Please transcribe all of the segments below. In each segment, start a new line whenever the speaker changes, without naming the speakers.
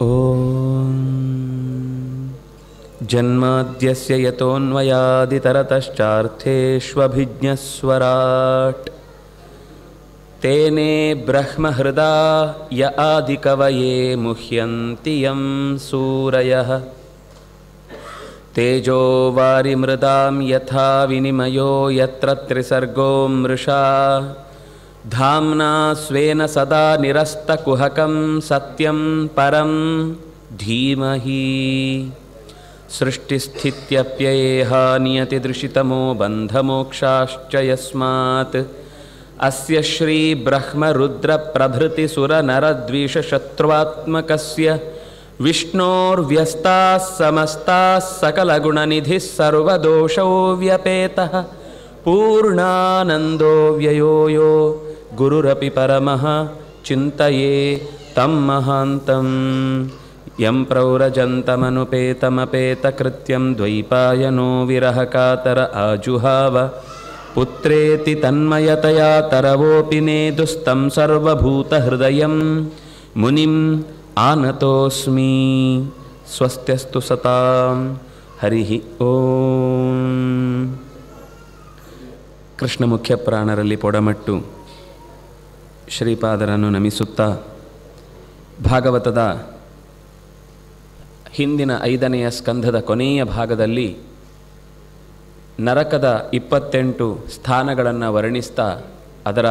ಓಂ ಜನ್ಮಾದ್ಯಸ್ಯ ಯತೋನ್ಮಯಾದಿತರತಶ್ಚಾರ್ಥೇಷ್ವಭಿಜ್ಞಸ್ವರಾಟ್ ತೇನೇ ಬ್ರಹ್ಮಹೃದಾ ಯ ಆದಿಕವಯೇ ಮುಹ್ಯಂತಿ ಯಂ ಸೂರಯಃ ತೇಜೋ ವಾರಿಮೃದಾಂ ಯಥಾ ವಿನಿಮಯೋ ಯತ್ರ ತ್ರಿಸರ್ಗೋ ಮೃಷಾ ಧಾಮ್ನಾ ಸ್ವೇನ ಸದಾ ನಿರಸ್ತಕುಹಕಂ ಸತ್ಯಂ ಪರಂ ಧೀಮಹಿ ಸೃಷ್ಟಿಸ್ಥಿತ್ಯಪ್ಯಯೇಹ ನಿಯತಿದೃಶಿತಮೋ ಬಂಧಮೋಕ್ಷಾಶ್ಚ ಯಸ್ಮಾತ್ ಅಸ್ಯ ಶ್ರೀ ಬ್ರಹ್ಮರುದ್ರ ಪ್ರಭೃತಿ ಸುರನರದ್ವೀಷಶತ್ರುವಾತ್ಮಕಸ್ಯ ವಿಷ್ಣೋರ್ವ್ಯಸ್ತಾಃ ಸಮಸ್ತಾಃ ಸಕಲಗುಣನಿಧಿಃ ಸರ್ವದೋಷೋ ವ್ಯಪೇತಃ ಪೂರ್ಣಾನಂದೋ ವ್ಯಯೋ ಯೋ ಗುರುರಪಿ ಪರಮಃ ಚಿಂತಯೇ ತಂ ಮಹಾಂತಂ ಯಂ ಪ್ರವ್ರಜಂತಮನುಪೇತಮಪೇತಕೃತ್ಯಂ ದ್ವೈಪಾಯನೋ ವಿರಹಕಾತರ ಆಜುಹಾವ ಪುತ್ರೇತಿ ತನ್ಮಯತಯಾ ತರವೋಪಿ ನೇದುಸ್तं ಸರ್ವಭೂತಹೃದಯಂ ಮುನಿಂ ಆನತೋಸ್ಮಿ. ಸ್ವಸ್ತ್ಯಸ್ತು ಸತಾಂ. ಹರಿ ಓಂ. ಕೃಷ್ಣ ಮುಖ್ಯ ಪ್ರಾಣರಲ್ಲಿ ಪೊಡಮಟ್ಟು ಶ್ರೀಪಾದರನ್ನು ನಮಿಸುತ್ತಾ ಭಾಗವತದ ಹಿಂದಿನ 5ನೆಯ ಸ್ಕಂಧದ ಕೊನೆಯ ಭಾಗದಲ್ಲಿ ನರಕದ 28 ಸ್ಥಾನಗಳನ್ನು ವರ್ಣಿಸ್ತಾ ಅದರ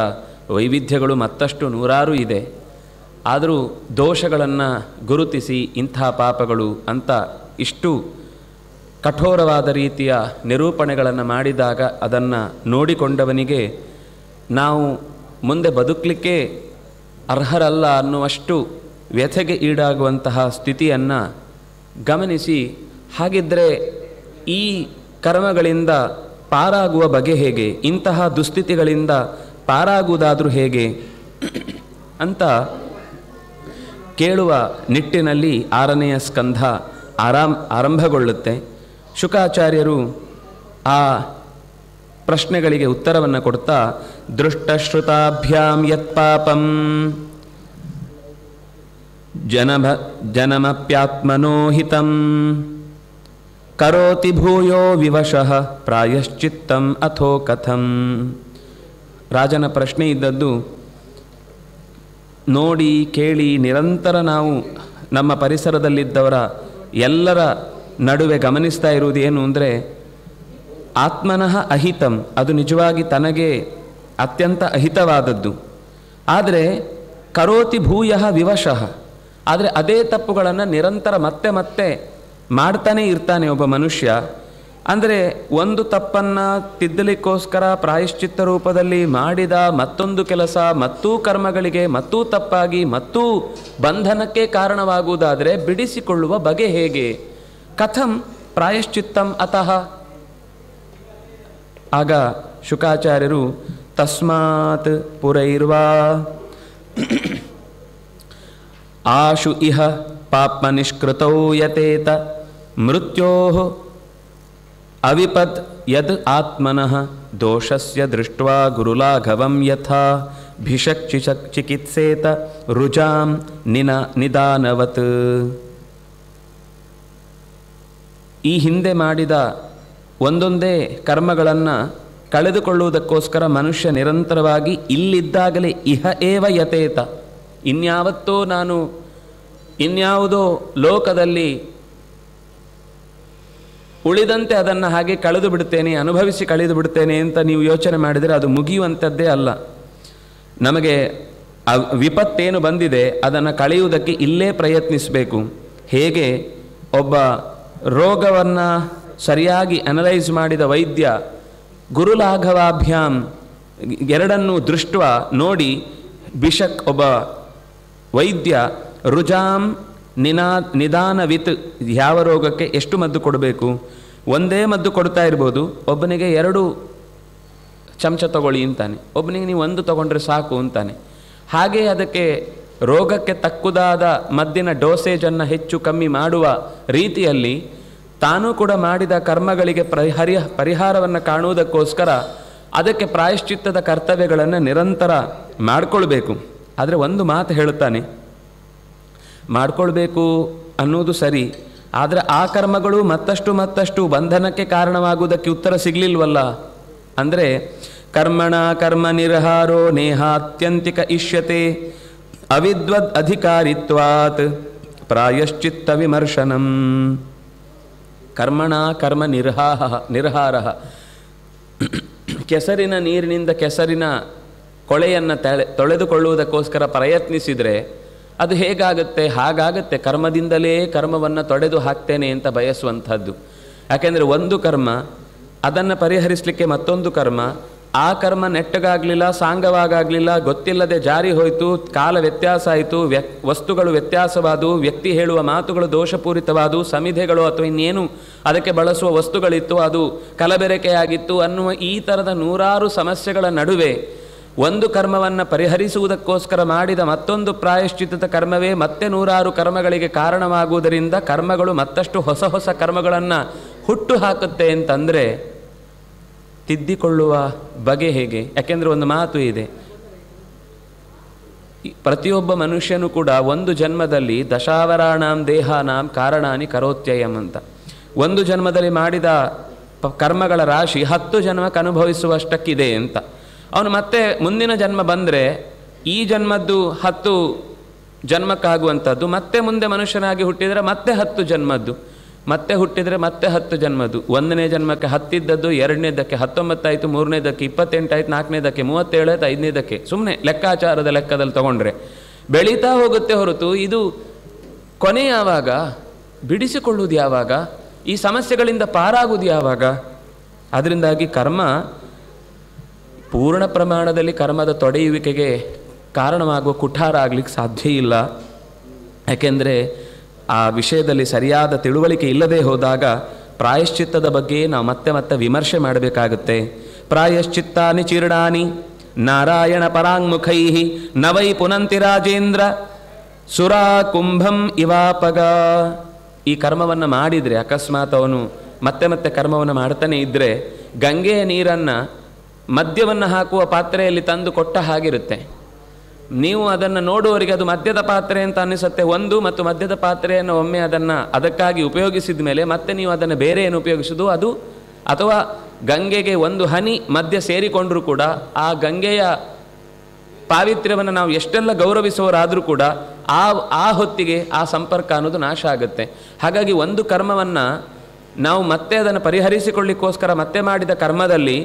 ವೈವಿಧ್ಯಗಳು ಮತ್ತಷ್ಟು ನೂರಾರು ಇದೆ. ಆದರೂ ದೋಷಗಳನ್ನು ಗುರುತಿಸಿ ಇಂಥ ಪಾಪಗಳು ಅಂತ ಇಷ್ಟು ಕಠೋರವಾದ ರೀತಿಯ ನಿರೂಪಣೆಗಳನ್ನು ಮಾಡಿದಾಗ ಅದನ್ನು ನೋಡಿಕೊಂಡವನಿಗೆ ನಾವು ಮುಂದೆ ಬದುಕಲಿಕ್ಕೆ ಅರ್ಹರಲ್ಲ ಅನ್ನುವಷ್ಟು ವ್ಯಥೆಗೆ ಈಡಾಗುವಂತಹ ಸ್ಥಿತಿಯನ್ನು ಗಮನಿಸಿ, ಹಾಗಿದ್ದರೆ ಈ ಕರ್ಮಗಳಿಂದ ಪಾರಾಗುವ ಬಗೆ ಹೇಗೆ, ಇಂತಹ ದುಸ್ಥಿತಿಗಳಿಂದ ಪಾರಾಗುವುದಾದರೂ ಹೇಗೆ ಅಂತ ಕೇಳುವ ನಿಟ್ಟಿನಲ್ಲಿ 6ನೆಯ ಸ್ಕಂಧ ಆರಂಭಗೊಳ್ಳುತ್ತೆ. ಶುಕಾಚಾರ್ಯರು ಆ ಪ್ರಶ್ನೆಗಳಿಗೆ ಉತ್ತರವನ್ನು ಕೊಡ್ತಾ ದೃಷ್ಟಶ್ರುತಾಭ್ಯಾಂ ಯತ್ಪಾಪಂ ಜನಮಪ್ಯಾತ್ಮನೋ ಹಿತಂ ಕರೋತಿ ಭೂಯೋ ವಿವಶಃ ಪ್ರಾಯಶ್ಚಿತ್ತಂ ಅಥೋ ಕಥಂ. ರಾಜನ ಪ್ರಶ್ನೆ ಇದ್ದದ್ದು, ನೋಡಿ ಕೇಳಿ ನಿರಂತರ ನಾವು ನಮ್ಮ ಪರಿಸರದಲ್ಲಿದ್ದವರ ಎಲ್ಲರ ನಡುವೆ ಗಮನಿಸ್ತಾ ಇರುವುದು ಏನು ಅಂದರೆ, ಆತ್ಮನಃ ಅಹಿತಂ, ಅದು ನಿಜವಾಗಿ ತನಗೆ ಅತ್ಯಂತ ಅಹಿತವಾದದ್ದು. ಆದರೆ ಕರೋತಿ ಭೂಯಃ ವಿವಶಃ, ಆದರೆ ಅದೇ ತಪ್ಪುಗಳನ್ನು ನಿರಂತರ ಮತ್ತೆ ಮತ್ತೆ ಮಾಡ್ತಾನೇ ಇರ್ತಾನೆ ಒಬ್ಬ ಮನುಷ್ಯ. ಅಂದರೆ ಒಂದು ತಪ್ಪನ್ನು ತಿದ್ದಲಿಕ್ಕೋಸ್ಕರ ಪ್ರಾಯಶ್ಚಿತ್ತ ರೂಪದಲ್ಲಿ ಮಾಡಿದ ಮತ್ತೊಂದು ಕೆಲಸ ಮತ್ತೂ ಕರ್ಮಗಳಿಗೆ ಮತ್ತೂ ತಪ್ಪಾಗಿ ಮತ್ತೂ ಬಂಧನಕ್ಕೆ ಕಾರಣವಾಗುವುದಾದರೆ ಬಿಡಿಸಿಕೊಳ್ಳುವ ಬಗೆ ಹೇಗೆ? ಕಥಂ ಪ್ರಾಯಶ್ಚಿತ್ತಂ ಅತಃ. ಆಗ ಶುಕಾಚಾರ್ಯರು ತಸ್ಮಾತ್ ಪುರೈರ್ವಾ ಆಶು ಇಹ ಪಾಪ ನಿಷ್ಕೃತೌ ಯತೇತ ಮೃತ್ಯೋಃ ಅವಿಪತ್ ಯದ್ ಆತ್ಮನಃ ದೋಷಸ್ಯ ದೃಷ್ಟ್ವಾ ಗುರುಲಾಘವಂ ಯಥಾ ಭಿಷಕ್ ಚಿಕಿತ್ಸೇತ ರುಜಾಂ ನಿದಾನವತ್. ಈ ಹಿಂದೆ ಮಾಡಿದ ಒಂದೊಂದೇ ಕರ್ಮಗಳನ್ನು ಕಳೆದುಕೊಳ್ಳುವುದಕ್ಕೋಸ್ಕರ ಮನುಷ್ಯ ನಿರಂತರವಾಗಿ ಇಲ್ಲಿದ್ದಾಗಲೇ ಇಹ ಏವ ಯತೇತ, ಇನ್ಯಾವತ್ತೋ ನಾನು ಇನ್ಯಾವುದೋ ಲೋಕದಲ್ಲಿ ಉಳಿದಂತೆ ಅದನ್ನು ಹಾಗೆ ಕಳೆದು ಬಿಡ್ತೇನೆ, ಅನುಭವಿಸಿ ಕಳೆದು ಬಿಡ್ತೇನೆ ಅಂತ ನೀವು ಯೋಚನೆ ಮಾಡಿದರೆ ಅದು ಮುಗಿಯುವಂಥದ್ದೇ ಅಲ್ಲ. ನಮಗೆ ವಿಪತ್ತೇನು ಬಂದಿದೆ ಅದನ್ನು ಕಳೆಯುವುದಕ್ಕೆ ಇಲ್ಲೇ ಪ್ರಯತ್ನಿಸಬೇಕು. ಹೇಗೆ ಒಬ್ಬ ರೋಗವನ್ನು ಸರಿಯಾಗಿ ಅನಲೈಸ್ ಮಾಡಿದ ವೈದ್ಯ ಗುರುಲಾಘವಾಭ್ಯಾಂ ಎರಡನ್ನೂ ದೃಷ್ಟ ನೋಡಿ, ಭಿಷಕ್ ಒಬ್ಬ ವೈದ್ಯ ರುಜಾಂ ನಿದಾನವಿತ್, ಯಾವ ರೋಗಕ್ಕೆ ಎಷ್ಟು ಮದ್ದು ಕೊಡಬೇಕು, ಒಂದೇ ಮದ್ದು ಕೊಡ್ತಾ ಇರ್ಬೋದು, ಒಬ್ಬನಿಗೆ 2 ಚಮಚ ತಗೊಳ್ಳಿ ಅಂತಾನೆ, ಒಬ್ಬನಿಗೆ ನೀವು 1 ತಗೊಂಡ್ರೆ ಸಾಕು ಅಂತಾನೆ. ಹಾಗೆ ಅದಕ್ಕೆ ರೋಗಕ್ಕೆ ತಕ್ಕುದಾದ ಮದ್ದಿನ ಡೋಸೇಜನ್ನು ಹೆಚ್ಚು ಕಮ್ಮಿ ಮಾಡುವ ರೀತಿಯಲ್ಲಿ ತಾನೂ ಕೂಡ ಮಾಡಿದ ಕರ್ಮಗಳಿಗೆ ಪರಿಹಾರವನ್ನು ಕಾಣುವುದಕ್ಕೋಸ್ಕರ ಅದಕ್ಕೆ ಪ್ರಾಯಶ್ಚಿತ್ತದ ಕರ್ತವ್ಯಗಳನ್ನು ನಿರಂತರ ಮಾಡಿಕೊಳ್ಬೇಕು. ಆದರೆ ಒಂದು ಮಾತು ಹೇಳುತ್ತಾನೆ, ಮಾಡಿಕೊಳ್ಬೇಕು ಅನ್ನೋದು ಸರಿ. ಆದರೆ ಆ ಕರ್ಮಗಳು ಮತ್ತಷ್ಟು ಬಂಧನಕ್ಕೆ ಕಾರಣವಾಗುವುದಕ್ಕೆ ಉತ್ತರ ಸಿಗಲಿಲ್ವಲ್ಲ. ಅಂದರೆ ಕರ್ಮಣ ಕರ್ಮ ನಿರ್ಹಾರೋ ನೇಹಾತ್ಯಂತಿಕ ಇಷ್ಯತೆ ಅವಿದ್ವದ್ ಅಧಿಕಾರಿತ್ವಾತ್ ಪ್ರಾಯಶ್ಚಿತ್ತ ವಿಮರ್ಶನಂ. ಕರ್ಮಣ ಕರ್ಮ ನಿರ್ಹಾರ, ಕೆಸರಿನ ನೀರಿನಿಂದ ಕೆಸರಿನ ಕೊಳೆಯನ್ನು ತೊಳೆದುಕೊಳ್ಳುವುದಕ್ಕೋಸ್ಕರ ಪ್ರಯತ್ನಿಸಿದರೆ ಅದು ಹೇಗಾಗುತ್ತೆ? ಹಾಗಾಗುತ್ತೆ. ಕರ್ಮದಿಂದಲೇ ಕರ್ಮವನ್ನು ತೊಡೆದು ಹಾಕ್ತೇನೆ ಅಂತ ಬಯಸುವಂಥದ್ದು. ಯಾಕೆಂದರೆ ಒಂದು ಕರ್ಮ, ಅದನ್ನು ಪರಿಹರಿಸಲಿಕ್ಕೆ ಮತ್ತೊಂದು ಕರ್ಮ, ಆ ಕರ್ಮ ನೆಟ್ಟಗಾಗಲಿಲ್ಲ, ಸಾಂಗವಾಗಲಿಲ್ಲ, ಗೊತ್ತಿಲ್ಲದೆ ಜಾರಿ ಹೋಯಿತು, ಕಾಲ ವ್ಯತ್ಯಾಸ ಆಯಿತು, ವಸ್ತುಗಳು ವ್ಯತ್ಯಾಸವಾದವು, ವ್ಯಕ್ತಿ ಹೇಳುವ ಮಾತುಗಳು ದೋಷಪೂರಿತವಾದವು, ಸಮಿಧೆಗಳು ಅಥವಾ ಇನ್ನೇನು ಅದಕ್ಕೆ ಬಳಸುವ ವಸ್ತುಗಳಿತ್ತು ಅದು ಕಲಬೆರಕೆಯಾಗಿತ್ತು ಅನ್ನುವ ಈ ಥರದ ನೂರಾರು ಸಮಸ್ಯೆಗಳ ನಡುವೆ ಒಂದು ಕರ್ಮವನ್ನು ಪರಿಹರಿಸುವುದಕ್ಕೋಸ್ಕರ ಮಾಡಿದ ಮತ್ತೊಂದು ಪ್ರಾಯಶ್ಚಿತ್ತದ ಕರ್ಮವೇ ಮತ್ತೆ ನೂರಾರು ಕರ್ಮಗಳಿಗೆ ಕಾರಣವಾಗುವುದರಿಂದ ಕರ್ಮಗಳು ಮತ್ತಷ್ಟು ಹೊಸ ಹೊಸ ಕರ್ಮಗಳನ್ನು ಹುಟ್ಟು ಹಾಕುತ್ತೆ ಅಂತಂದರೆ ತಿದ್ದಿಕೊಳ್ಳುವ ಬಗೆ ಹೇಗೆ? ಯಾಕೆಂದರೆ ಒಂದು ಮಾತು ಇದೆ, ಪ್ರತಿಯೊಬ್ಬ ಮನುಷ್ಯನು ಕೂಡ ಒಂದು ಜನ್ಮದಲ್ಲಿ ದಶಾವರಾಣಾಂ ದೇಹಾನಾಂ ಕಾರಣಾನಿ ಕರೋತ್ಯಯಂ ಅಂತ. ಒಂದು ಜನ್ಮದಲ್ಲಿ ಮಾಡಿದ ಕರ್ಮಗಳ ರಾಶಿ 10 ಜನ್ಮಕ್ಕೆ ಅನುಭವಿಸುವಷ್ಟಕ್ಕಿದೆ ಅಂತ. ಅವನು ಮತ್ತೆ ಮುಂದಿನ ಜನ್ಮ ಬಂದರೆ ಈ ಜನ್ಮದ್ದು 10 ಜನ್ಮಕ್ಕಾಗುವಂಥದ್ದು, ಮತ್ತೆ ಮುಂದೆ ಮನುಷ್ಯನಾಗಿ ಹುಟ್ಟಿದರೆ ಮತ್ತೆ 10 ಜನ್ಮದ್ದು, ಮತ್ತೆ ಹುಟ್ಟಿದರೆ ಮತ್ತೆ 10 ಜನ್ಮದ್ದು. 1ನೇ ಜನ್ಮಕ್ಕೆ 10 ಇದ್ದದ್ದು, 2ನೇದಕ್ಕೆ 19 ಆಯಿತು, 3ನೇದಕ್ಕೆ 28 ಆಯಿತು, 4ನೇದಕ್ಕೆ 37 ಆಯಿತು, 5ನೇದಕ್ಕೆ ಸುಮ್ಮನೆ ಲೆಕ್ಕಾಚಾರದ ಲೆಕ್ಕದಲ್ಲಿ ತಗೊಂಡ್ರೆ ಬೆಳೀತಾ ಹೋಗುತ್ತೆ ಹೊರತು ಇದು ಕೊನೆ ಯಾವಾಗ? ಬಿಡಿಸಿಕೊಳ್ಳುವುದು ಯಾವಾಗ? ಈ ಸಮಸ್ಯೆಗಳಿಂದ ಪಾರಾಗುವುದು ಯಾವಾಗ? ಅದರಿಂದಾಗಿ ಕರ್ಮ ಪೂರ್ಣ ಪ್ರಮಾಣದಲ್ಲಿ ಕರ್ಮದ ತೊಡೆಯುವಿಕೆಗೆ ಕಾರಣವಾಗುವ ಕುಠಾರ ಆಗಲಿಕ್ಕೆ ಸಾಧ್ಯ ಇಲ್ಲ. ಯಾಕೆಂದರೆ ಆ ವಿಷಯದಲ್ಲಿ ಸರಿಯಾದ ತಿಳುವಳಿಕೆ ಇಲ್ಲದೆ ಹೋದಾಗ ಪ್ರಾಯಶ್ಚಿತ್ತದ ಬಗ್ಗೆ ನಾವು ಮತ್ತೆ ಮತ್ತೆ ವಿಮರ್ಶೆ ಮಾಡಬೇಕಾಗುತ್ತೆ. ಪ್ರಾಯಶ್ಚಿತ್ತಾನಿ ಚೀರ್ಣಾನಿ ನಾರಾಯಣ ಪರಾಂಗುಖೈ ನವೈ ಪುನಂತಿ ರಾಜೇಂದ್ರ ಸುರಾ ಕುಂಭಂ ಇವಾಪಗ. ಈ ಕರ್ಮವನ್ನು ಮಾಡಿದರೆ ಅಕಸ್ಮಾತ್ ಅವನು ಮತ್ತೆ ಮತ್ತೆ ಕರ್ಮವನ್ನು ಮಾಡ್ತಾನೆ ಇದ್ದರೆ ಗಂಗೆಯ ನೀರನ್ನು ಮದ್ಯವನ್ನು ಹಾಕುವ ಪಾತ್ರೆಯಲ್ಲಿ ತಂದು ಕೊಟ್ಟ ಹಾಗಿರುತ್ತೆ. ನೀವು ಅದನ್ನು ನೋಡುವವರಿಗೆ ಅದು ಮದ್ಯದ ಪಾತ್ರೆ ಅಂತ ಅನ್ನಿಸುತ್ತೆ ಒಂದು, ಮತ್ತು ಮದ್ಯದ ಪಾತ್ರೆಯನ್ನು ಒಮ್ಮೆ ಅದಕ್ಕಾಗಿ ಉಪಯೋಗಿಸಿದ ಮೇಲೆ ಮತ್ತೆ ನೀವು ಅದನ್ನು ಬೇರೆ ಏನು ಉಪಯೋಗಿಸೋದು ಅದು, ಅಥವಾ ಗಂಗೆಗೆ ಒಂದು ಹನಿ ಮದ್ಯ ಸೇರಿಕೊಂಡರೂ ಕೂಡ ಆ ಗಂಗೆಯ ಪಾವಿತ್ರ್ಯವನ್ನು ನಾವು ಎಷ್ಟೆಲ್ಲ ಗೌರವಿಸುವವರಾದರೂ ಕೂಡ ಆ ಹೊತ್ತಿಗೆ ಆ ಸಂಪರ್ಕ ಅನ್ನೋದು ನಾಶ ಆಗುತ್ತೆ. ಹಾಗಾಗಿ ಒಂದು ಕರ್ಮವನ್ನು ನಾವು ಮತ್ತೆ ಅದನ್ನು ಪರಿಹರಿಸಿಕೊಳ್ಳಿಕ್ಕೋಸ್ಕರ ಮತ್ತೆ ಮಾಡಿದ ಕರ್ಮದಲ್ಲಿ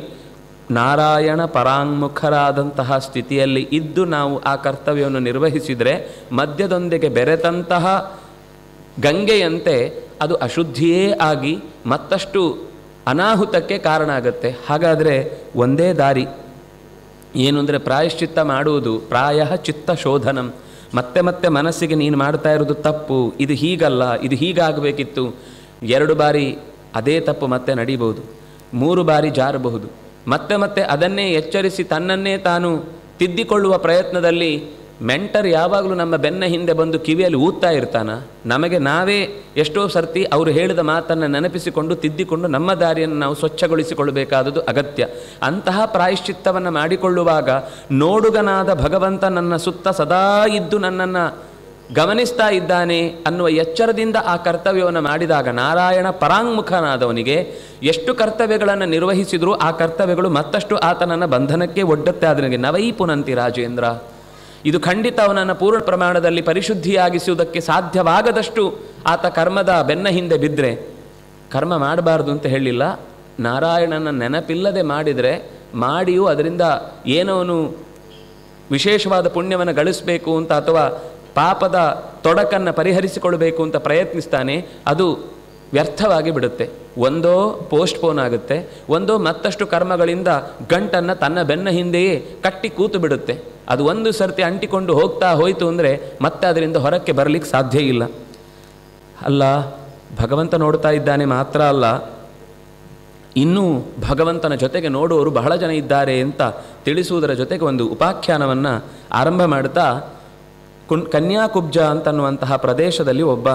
ನಾರಾಯಣ ಪರಾಂಗುಖರಾದಂತಹ ಸ್ಥಿತಿಯಲ್ಲಿ ಇದ್ದು ನಾವು ಆ ಕರ್ತವ್ಯವನ್ನು ನಿರ್ವಹಿಸಿದರೆ ಮದ್ಯದೊಂದಿಗೆ ಬೆರೆತಂತಹ ಗಂಗೆಯಂತೆ ಅದು ಅಶುದ್ಧಿಯೇ ಆಗಿ ಮತ್ತಷ್ಟು ಅನಾಹುತಕ್ಕೆ ಕಾರಣ ಆಗುತ್ತೆ. ಹಾಗಾದರೆ ಒಂದೇ ದಾರಿ ಏನು ಅಂದರೆ ಪ್ರಾಯಶ್ಚಿತ್ತ ಮಾಡುವುದು, ಪ್ರಾಯ ಚಿತ್ತ ಶೋಧನಂ. ಮತ್ತೆ ಮತ್ತೆ ಮನಸ್ಸಿಗೆ ನೀನು ಮಾಡ್ತಾ ಇರೋದು ತಪ್ಪು, ಇದು ಹೀಗಲ್ಲ, ಇದು ಹೀಗಾಗಬೇಕಿತ್ತು. 2 ಬಾರಿ ಅದೇ ತಪ್ಪು ಮತ್ತೆ ನಡೀಬಹುದು, 3 ಬಾರಿ ಜಾರಬಹುದು. ಮತ್ತೆ ಮತ್ತೆ ಅದನ್ನೇ ಎಚ್ಚರಿಸಿ ತನ್ನನ್ನೇ ತಾನು ತಿದ್ದಿಕೊಳ್ಳುವ ಪ್ರಯತ್ನದಲ್ಲಿ ಮೆಂಟರ್ ಯಾವಾಗಲೂ ನಮ್ಮ ಬೆನ್ನ ಹಿಂದೆ ಬಂದು ಕಿವಿಯಲ್ಲಿ ಊದ್ತಾ ಇರ್ತಾನ. ನಮಗೆ ನಾವೇ ಎಷ್ಟೋ ಸರ್ತಿ ಅವರು ಹೇಳಿದ ಮಾತನ್ನು ನೆನಪಿಸಿಕೊಂಡು ತಿದ್ದಿಕೊಂಡು ನಮ್ಮ ದಾರಿಯನ್ನು ನಾವು ಸ್ವಚ್ಛಗೊಳಿಸಿಕೊಳ್ಳಬೇಕಾದುದು ಅಗತ್ಯ. ಅಂತಹ ಪ್ರಾಯಶ್ಚಿತ್ತವನ್ನು ಮಾಡಿಕೊಳ್ಳುವಾಗ ನೋಡುಗನಾದ ಭಗವಂತ ನನ್ನ ಸುತ್ತ ಸದಾ ಇದ್ದು ನನ್ನನ್ನು ಗಮನಿಸ್ತಾ ಇದ್ದಾನೆ ಅನ್ನುವ ಎಚ್ಚರದಿಂದ ಆ ಕರ್ತವ್ಯವನ್ನು ಮಾಡಿದಾಗ ನಾರಾಯಣ ಪರಾಂಗುಖನಾದವನಿಗೆ ಎಷ್ಟು ಕರ್ತವ್ಯಗಳನ್ನು ನಿರ್ವಹಿಸಿದರೂ ಆ ಕರ್ತವ್ಯಗಳು ಮತ್ತಷ್ಟು ಆತನನ್ನು ಬಂಧನಕ್ಕೆ ಒಡ್ಡುತ್ತೆ. ಅದನಿಗೆ ನವೈ ಪುನಂತಿ ರಾಜೇಂದ್ರ. ಇದು ಖಂಡಿತ ಅವನನ್ನು ಪೂರ್ಣ ಪ್ರಮಾಣದಲ್ಲಿ ಪರಿಶುದ್ಧಿಯಾಗಿಸುವುದಕ್ಕೆ ಸಾಧ್ಯವಾಗದಷ್ಟು ಆತ ಕರ್ಮದ ಬೆನ್ನ ಹಿಂದೆ ಬಿದ್ದರೆ, ಕರ್ಮ ಮಾಡಬಾರ್ದು ಅಂತ ಹೇಳಿಲ್ಲ, ನಾರಾಯಣನ ನೆನಪಿಲ್ಲದೆ ಮಾಡಿದರೆ ಮಾಡಿಯೂ ಅದರಿಂದ ಏನೋನು ವಿಶೇಷವಾದ ಪುಣ್ಯವನ್ನು ಗಳಿಸಬೇಕು ಅಂತ ಅಥವಾ ಪಾಪದ ತೊಡಕನ್ನು ಪರಿಹರಿಸಿಕೊಳ್ಳಬೇಕು ಅಂತ ಪ್ರಯತ್ನಿಸ್ತಾನೆ, ಅದು ವ್ಯರ್ಥವಾಗಿ ಬಿಡುತ್ತೆ. ಒಂದೋ ಪೋಸ್ಟ್ಪೋನ್ ಆಗುತ್ತೆ, ಒಂದೋ ಮತ್ತಷ್ಟು ಕರ್ಮಗಳಿಂದ ಗಂಟನ್ನು ತನ್ನ ಬೆನ್ನ ಹಿಂದೆಯೇ ಕಟ್ಟಿ ಕೂತು ಬಿಡುತ್ತೆ. ಅದು ಒಂದು ಸರ್ತಿ ಅಂಟಿಕೊಂಡು ಹೋಗ್ತಾ ಹೋಯಿತು ಅಂದರೆ ಮತ್ತೆ ಅದರಿಂದ ಹೊರಕ್ಕೆ ಬರಲಿಕ್ಕೆ ಸಾಧ್ಯ ಇಲ್ಲ. ಅಲ್ಲ, ಭಗವಂತ ನೋಡ್ತಾ ಇದ್ದಾನೆ ಮಾತ್ರ ಅಲ್ಲ, ಇನ್ನೂ ಭಗವಂತನ ಜೊತೆಗೆ ನೋಡುವವರು ಬಹಳ ಜನ ಇದ್ದಾರೆ ಅಂತ ತಿಳಿಸುವುದರ ಜೊತೆಗೆ ಒಂದು ಉಪಾಖ್ಯಾನವನ್ನು ಆರಂಭ ಮಾಡ್ತಾ, ಕನ್ಯಾಕುಬ್ಜ ಅಂತನ್ನುವಂತಹ ಪ್ರದೇಶದಲ್ಲಿ ಒಬ್ಬ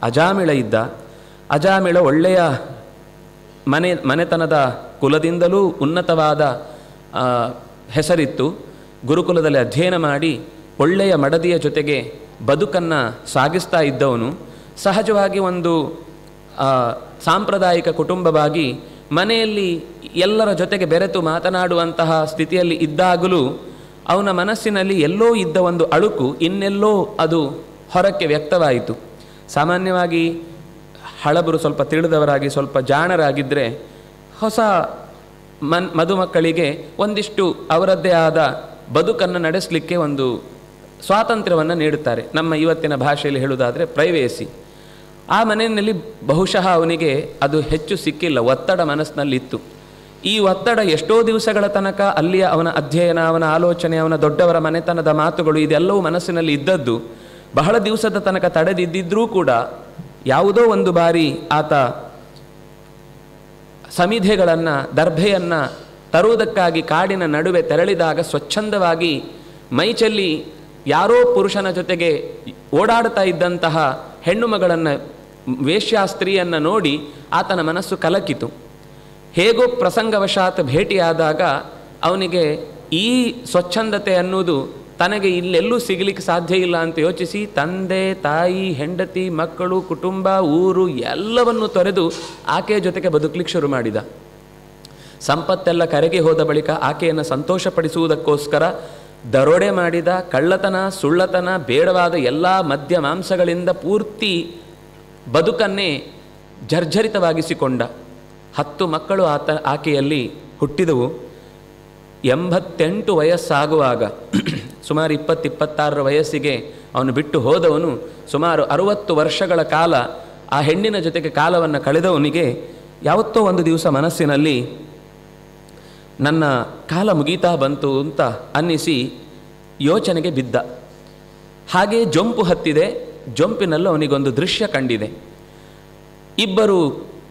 ಅಜಾಮಿಳ ಇದ್ದ. ಅಜಾಮಿಳ ಒಳ್ಳೆಯ ಮನೆತನದ ಕುಲದಿಂದಲೂ ಉನ್ನತವಾದ ಹೆಸರಿತ್ತು. ಗುರುಕುಲದಲ್ಲಿ ಅಧ್ಯಯನ ಮಾಡಿ ಒಳ್ಳೆಯ ಮಡದಿಯ ಜೊತೆಗೆ ಬದುಕನ್ನು ಸಾಗಿಸ್ತಾ ಇದ್ದವನು. ಸಹಜವಾಗಿ ಒಂದು ಸಾಂಪ್ರದಾಯಿಕ ಕುಟುಂಬವಾಗಿ ಮನೆಯಲ್ಲಿ ಎಲ್ಲರ ಜೊತೆಗೆ ಬೆರೆತು ಮಾತನಾಡುವಂತಹ ಸ್ಥಿತಿಯಲ್ಲಿ ಇದ್ದಾಗಲೂ ಅವನ ಮನಸ್ಸಿನಲ್ಲಿ ಎಲ್ಲೋ ಇದ್ದ ಒಂದು ಅಳುಕು ಇನ್ನೆಲ್ಲೋ ಅದು ಹೊರಕ್ಕೆ ವ್ಯಕ್ತವಾಯಿತು. ಸಾಮಾನ್ಯವಾಗಿ ಹಳಬರು ಸ್ವಲ್ಪ ತಿಳಿದವರಾಗಿ ಸ್ವಲ್ಪ ಜಾಣರಾಗಿದ್ದರೆ ಹೊಸ ಮದುಮಕ್ಕಳಿಗೆ ಒಂದಿಷ್ಟು ಅವರದ್ದೇ ಆದ ಬದುಕನ್ನು ನಡೆಸಲಿಕ್ಕೆ ಒಂದು ಸ್ವಾತಂತ್ರ್ಯವನ್ನು ನೀಡುತ್ತಾರೆ. ನಮ್ಮ ಇವತ್ತಿನ ಭಾಷೆಯಲ್ಲಿ ಹೇಳುವುದಾದರೆ ಪ್ರೈವೇಸಿ. ಆ ಮನೆಯಲ್ಲಿ ಬಹುಶಃ ಅವನಿಗೆ ಅದು ಹೆಚ್ಚು ಸಿಕ್ಕಿಲ್ಲ, ಒತ್ತಡ ಮನಸ್ಸಿನಲ್ಲಿತ್ತು. ಈ ಒತ್ತಡ ಎಷ್ಟೋ ದಿವಸಗಳ ತನಕ ಅಲ್ಲಿಯ ಅವನ ಅಧ್ಯಯನ, ಅವನ ಆಲೋಚನೆ, ಅವನ ದೊಡ್ಡವರ ಮನೆತನದ ಮಾತುಗಳು ಇದೆಲ್ಲವೂ ಮನಸ್ಸಿನಲ್ಲಿ ಇದ್ದದ್ದು ಬಹಳ ದಿವಸದ ತನಕ ತಡೆದಿದ್ದರೂ ಕೂಡ ಯಾವುದೋ ಒಂದು ಬಾರಿ ಆತ ಸಮಿಧೆಗಳನ್ನು, ದರ್ಭೆಯನ್ನು ತರುವುದಕ್ಕಾಗಿ ಕಾಡಿನ ನಡುವೆ ತೆರಳಿದಾಗ ಸ್ವಚ್ಛಂದವಾಗಿ ಮೈಚಲ್ಲಿ ಯಾರೋ ಪುರುಷನ ಜೊತೆಗೆ ಓಡಾಡ್ತಾ ಇದ್ದಂತಹ ಹೆಣ್ಣು ಮಗಳನ್ನು, ವೇಶ್ಯಾಸ್ತ್ರೀಯನ್ನು ನೋಡಿ ಆತನ ಮನಸ್ಸು ಕಲಕಿತು. ಹೇಗೋ ಪ್ರಸಂಗವಶಾತ್ ಭೇಟಿಯಾದಾಗ ಅವನಿಗೆ ಈ ಸ್ವಚ್ಛಂದತೆ ಅನ್ನುವುದು ತನಗೆ ಇಲ್ಲೆಲ್ಲೂ ಸಿಗಲಿಕ್ಕೆ ಸಾಧ್ಯ ಇಲ್ಲ ಅಂತ ಯೋಚಿಸಿ ತಂದೆ, ತಾಯಿ, ಹೆಂಡತಿ, ಮಕ್ಕಳು, ಕುಟುಂಬ, ಊರು ಎಲ್ಲವನ್ನೂ ತೊರೆದು ಆಕೆಯ ಜೊತೆಗೆ ಬದುಕಲಿಕ್ಕೆ ಶುರು ಮಾಡಿದ. ಸಂಪತ್ತೆಲ್ಲ ಕರೆಗೆ ಹೋದ ಬಳಿಕ ಆಕೆಯನ್ನು ಸಂತೋಷಪಡಿಸುವುದಕ್ಕೋಸ್ಕರ ದರೋಡೆ ಮಾಡಿದ, ಕಳ್ಳತನ, ಸುಳ್ಳತನ, ಬೇಡವಾದ ಎಲ್ಲ ಮದ್ಯ ಮಾಂಸಗಳಿಂದ ಪೂರ್ತಿ ಬದುಕನ್ನೇ ಜರ್ಜರಿತವಾಗಿಸಿಕೊಂಡ. 10 ಮಕ್ಕಳು ಆಕೆಯಲ್ಲಿ ಹುಟ್ಟಿದವು. 88 ವಯಸ್ಸಾಗುವಾಗ, ಸುಮಾರು 20-26 ವಯಸ್ಸಿಗೆ ಅವನು ಬಿಟ್ಟು ಹೋದವನು. ಸುಮಾರು 60 ವರ್ಷಗಳ ಕಾಲ ಆ ಹೆಣ್ಣಿನ ಜೊತೆಗೆ ಕಾಲವನ್ನು ಕಳೆದವನಿಗೆ ಯಾವತ್ತೋ ಒಂದು ದಿವಸ ಮನಸ್ಸಿನಲ್ಲಿ ನನ್ನ ಕಾಲ ಮುಗೀತಾ ಬಂತು ಅಂತ ಅನ್ನಿಸಿ ಯೋಚನೆಗೆ ಬಿದ್ದ. ಹಾಗೆ ಜೊಂಪು ಹತ್ತಿದೆ. ಜೊಂಪಿನಲ್ಲೂ ಅವನಿಗೊಂದು ದೃಶ್ಯ ಕಂಡಿದೆ. ಇಬ್ಬರು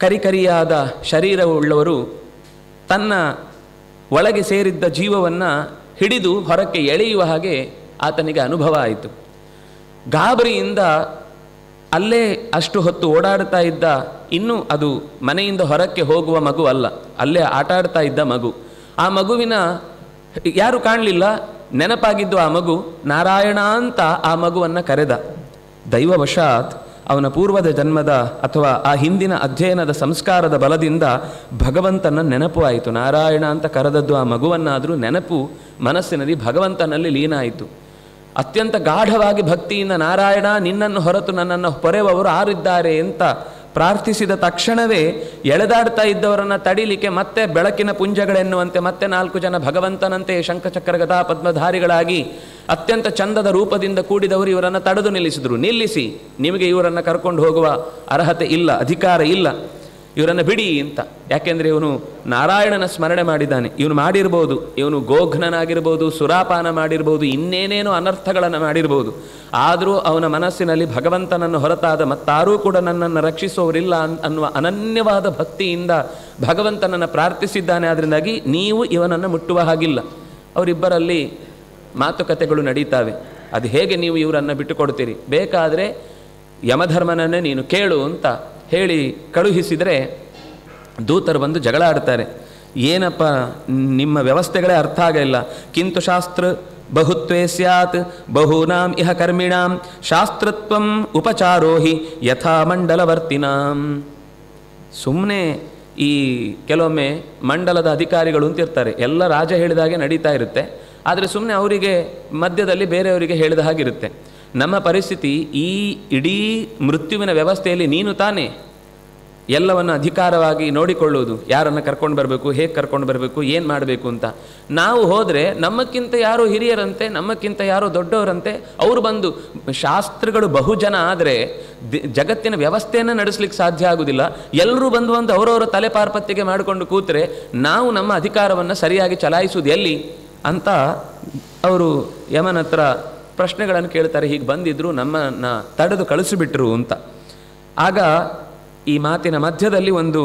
ಕರಿಕರಿಯಾದ ಶರೀರವುಳ್ಳವರು ತನ್ನ ಒಳಗೆ ಸೇರಿದ್ದ ಜೀವವನ್ನು ಹಿಡಿದು ಹೊರಕ್ಕೆ ಎಳೆಯುವ ಹಾಗೆ ಆತನಿಗೆ ಅನುಭವ ಆಯಿತು. ಗಾಬರಿಯಿಂದ ಅಲ್ಲೇ ಅಷ್ಟು ಹೊತ್ತು ಓಡಾಡ್ತಾ ಇದ್ದ, ಇನ್ನೂ ಅದು ಮನೆಯಿಂದ ಹೊರಕ್ಕೆ ಹೋಗುವ ಮಗು ಅಲ್ಲ, ಅಲ್ಲೇ ಆಟಾಡ್ತಾ ಇದ್ದ ಮಗು. ಆ ಮಗುವಿನ ಯಾರು ಕಾಣಲಿಲ್ಲ, ನೆನಪಾಗಿದ್ದು ಆ ಮಗು. ನಾರಾಯಣ ಅಂತ ಆ ಮಗುವನ್ನು ಕರೆದ. ದೈವವಶಾತ್ ಅವನ ಪೂರ್ವದ ಜನ್ಮದ ಅಥವಾ ಆ ಹಿಂದಿನ ಅಧ್ಯಯನದ ಸಂಸ್ಕಾರದ ಬಲದಿಂದ ಭಗವಂತನ ನೆನಪು ಆಯಿತು. ನಾರಾಯಣ ಅಂತ ಕರೆದದ್ದು ಆ ಮಗುವನ್ನಾದರೂ ನೆನಪು ಮನಸ್ಸಿನಲ್ಲಿ ಭಗವಂತನಲ್ಲಿ ಲೀನ ಆಯಿತು. ಅತ್ಯಂತ ಗಾಢವಾಗಿ ಭಕ್ತಿಯಿಂದ ನಾರಾಯಣ, ನಿನ್ನನ್ನು ಹೊರತು ನನ್ನನ್ನು ಪೊರೆಯುವವರು ಯಾರಿದ್ದಾರೆ ಅಂತ ಪ್ರಾರ್ಥಿಸಿದ ತಕ್ಷಣವೇ ಎಳೆದಾಡ್ತಾ ಇದ್ದವರನ್ನು ತಡಿಲಿಕ್ಕೆ ಮತ್ತೆ ಬೆಳಕಿನ ಪುಂಜಗಳೆನ್ನುವಂತೆ ಮತ್ತೆ 4 ಜನ ಭಗವಂತನಂತೆ ಶಂಖಚಕ್ರ ಗದಾ ಪದ್ಮಧಾರಿಗಳಾಗಿ ಅತ್ಯಂತ ಚಂದದ ರೂಪದಿಂದ ಕೂಡಿದವರು ಇವರನ್ನು ತಡೆದು ನಿಲ್ಲಿಸಿದರು. ನಿಲ್ಲಿಸಿ, ನಿಮಗೆ ಇವರನ್ನು ಕರ್ಕೊಂಡು ಹೋಗುವ ಅರ್ಹತೆ ಇಲ್ಲ, ಅಧಿಕಾರ ಇಲ್ಲ, ಇವರನ್ನು ಬಿಡಿ ಅಂತ. ಯಾಕೆಂದರೆ ಇವನು ನಾರಾಯಣನ ಸ್ಮರಣೆ ಮಾಡಿದ್ದಾನೆ. ಇವನು ಮಾಡಿರ್ಬೋದು, ಇವನು ಗೋಘ್ನನಾಗಿರ್ಬೋದು, ಸುರಾಪಾನ ಮಾಡಿರ್ಬೋದು, ಇನ್ನೇನೇನೋ ಅನರ್ಥಗಳನ್ನು ಮಾಡಿರ್ಬೋದು. ಆದರೂ ಅವನ ಮನಸ್ಸಿನಲ್ಲಿ ಭಗವಂತನನ್ನು ಹೊರತಾದ ಮತ್ತಾರೂ ಕೂಡ ನನ್ನನ್ನು ರಕ್ಷಿಸುವವರಿಲ್ಲ ಅನ್ನುವ ಅನನ್ಯವಾದ ಭಕ್ತಿಯಿಂದ ಭಗವಂತನನ್ನು ಪ್ರಾರ್ಥಿಸಿದ್ದಾನೆ. ಅದರಿಂದಾಗಿ ನೀವು ಇವನನ್ನು ಮುಟ್ಟುವ ಹಾಗಿಲ್ಲ. ಅವರಿಬ್ಬರಲ್ಲಿ ಮಾತುಕತೆಗಳು ನಡೀತಾವೆ. ಅದು ಹೇಗೆ ನೀವು ಇವರನ್ನು ಬಿಟ್ಟುಕೊಡ್ತೀರಿ? ಬೇಕಾದರೆ ಯಮಧರ್ಮನನ್ನೇ ನೀನು ಕೇಳು ಅಂತ ಹೇಳಿ ಕಳುಹಿಸಿದರೆ ದೂತರು ಬಂದು ಜಗಳ ಆಡ್ತಾರೆ. ಏನಪ್ಪ ನಿಮ್ಮ ವ್ಯವಸ್ಥೆಗಳೇ ಅರ್ಥ ಆಗಲಿಲ್ಲ. ಕಿಂತು ಶಾಸ್ತ್ರ ಬಹುತ್ವೇ ಸ್ಯಾತ್ ಬಹೂನಾಂ ಇಹ ಕರ್ಮಿಣಾಂ ಶಾಸ್ತ್ರತ್ವಂ ಉಪಚಾರೋಹಿ ಯಥಾ ಮಂಡಲವರ್ತಿನಾಂ. ಸುಮ್ಮನೆ ಈ ಕೆಲವೊಮ್ಮೆ ಮಂಡಲದ ಅಧಿಕಾರಿಗಳು ಅಂತಿರ್ತಾರೆ, ಎಲ್ಲ ರಾಜ ಹೇಳಿದಾಗೆ ನಡೀತಾ ಇರುತ್ತೆ. ಆದರೆ ಸುಮ್ಮನೆ ಅವರಿಗೆ ಮಧ್ಯದಲ್ಲಿ ಬೇರೆಯವರಿಗೆ ಹೇಳಿದ ಹಾಗಿರುತ್ತೆ. ನಮ್ಮ ಪರಿಸ್ಥಿತಿ ಈ ಇಡೀ ಮೃತ್ಯುವಿನ ವ್ಯವಸ್ಥೆಯಲ್ಲಿ ನೀನು ತಾನೇ ಎಲ್ಲವನ್ನು ಅಧಿಕಾರವಾಗಿ ನೋಡಿಕೊಳ್ಳುವುದು. ಯಾರನ್ನು ಕರ್ಕೊಂಡು ಬರಬೇಕು, ಹೇಗೆ ಕರ್ಕೊಂಡು ಬರಬೇಕು, ಏನು ಮಾಡಬೇಕು ಅಂತ. ನಾವು ಹೋದರೆ ನಮ್ಮಕ್ಕಿಂತ ಯಾರೋ ಹಿರಿಯರಂತೆ, ನಮ್ಮಕ್ಕಿಂತ ಯಾರೋ ದೊಡ್ಡವರಂತೆ ಅವರು ಬಂದು, ಶಾಸ್ತ್ರಗಳು ಬಹುಜನ ಆದರೆ ಜಗತ್ತಿನ ವ್ಯವಸ್ಥೆಯನ್ನು ನಡೆಸಲಿಕ್ಕೆ ಸಾಧ್ಯ ಆಗುವುದಿಲ್ಲ. ಎಲ್ಲರೂ ಬಂದು ಅವರವರ ತಲೆ ಪಾರ್ಪತ್ಯಗೆ ಮಾಡಿಕೊಂಡು ಕೂತರೆ ನಾವು ನಮ್ಮ ಅಧಿಕಾರವನ್ನು ಸರಿಯಾಗಿ ಚಲಾಯಿಸುವುದು ಎಲ್ಲಿ ಅಂತ ಅವರು ಯಮನ ಹತ್ರ ಪ್ರಶ್ನೆಗಳನ್ನು ಕೇಳ್ತಾರೆ. ಹೀಗೆ ಬಂದಿದ್ದರು, ನಮ್ಮನ್ನು ತಡೆದು ಕಳಿಸಿಬಿಟ್ರು ಅಂತ. ಆಗ ಈ ಮಾತಿನ ಮಧ್ಯದಲ್ಲಿ ಒಂದು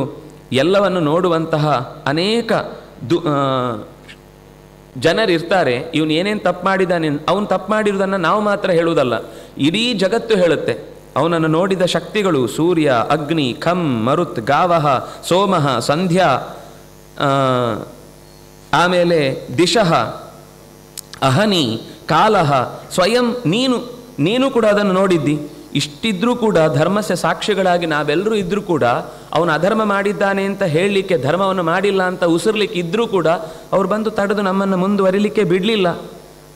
ಎಲ್ಲವನ್ನು ನೋಡುವಂತಹ ಅನೇಕ ಜನರಿರ್ತಾರೆ. ಇವನು ಏನೇನು ತಪ್ಪು ಮಾಡಿದ್ದಾನೆ, ಅವನು ತಪ್ಪು ಮಾಡಿರುವುದನ್ನು ನಾವು ಮಾತ್ರ ಹೇಳುವುದಲ್ಲ, ಇಡೀ ಜಗತ್ತು ಹೇಳುತ್ತೆ. ಅವನನ್ನು ನೋಡಿದ ಶಕ್ತಿಗಳು ಸೂರ್ಯ, ಅಗ್ನಿ, ಖಂ, ಮರುತ್, ಗಾವಹ, ಸೋಮಃ, ಸಂಧ್ಯಾ, ಆಮೇಲೆ ದಿಶಃ, ಅಹನಿ, ಕಾಲಹ, ಸ್ವಯಂ ನೀನು ಕೂಡ ಅದನ್ನು ನೋಡಿದ್ದಿ. ಇಷ್ಟಿದ್ರೂ ಕೂಡ ಧರ್ಮಸ್ಯ ಸಾಕ್ಷಿಗಳಾಗಿ ನಾವೆಲ್ಲರೂ ಇದ್ದರೂ ಕೂಡ ಅವನು ಅಧರ್ಮ ಮಾಡಿದ್ದಾನೆ ಅಂತ ಹೇಳಲಿಕ್ಕೆ, ಧರ್ಮವನ್ನು ಮಾಡಿಲ್ಲ ಅಂತ ಉಸಿರ್ಲಿಕ್ಕೆ ಇದ್ದರೂ ಕೂಡ ಅವ್ರು ಬಂದು ತಡೆದು ನಮ್ಮನ್ನು ಮುಂದುವರಿಲಿಕ್ಕೆ ಬಿಡಲಿಲ್ಲ.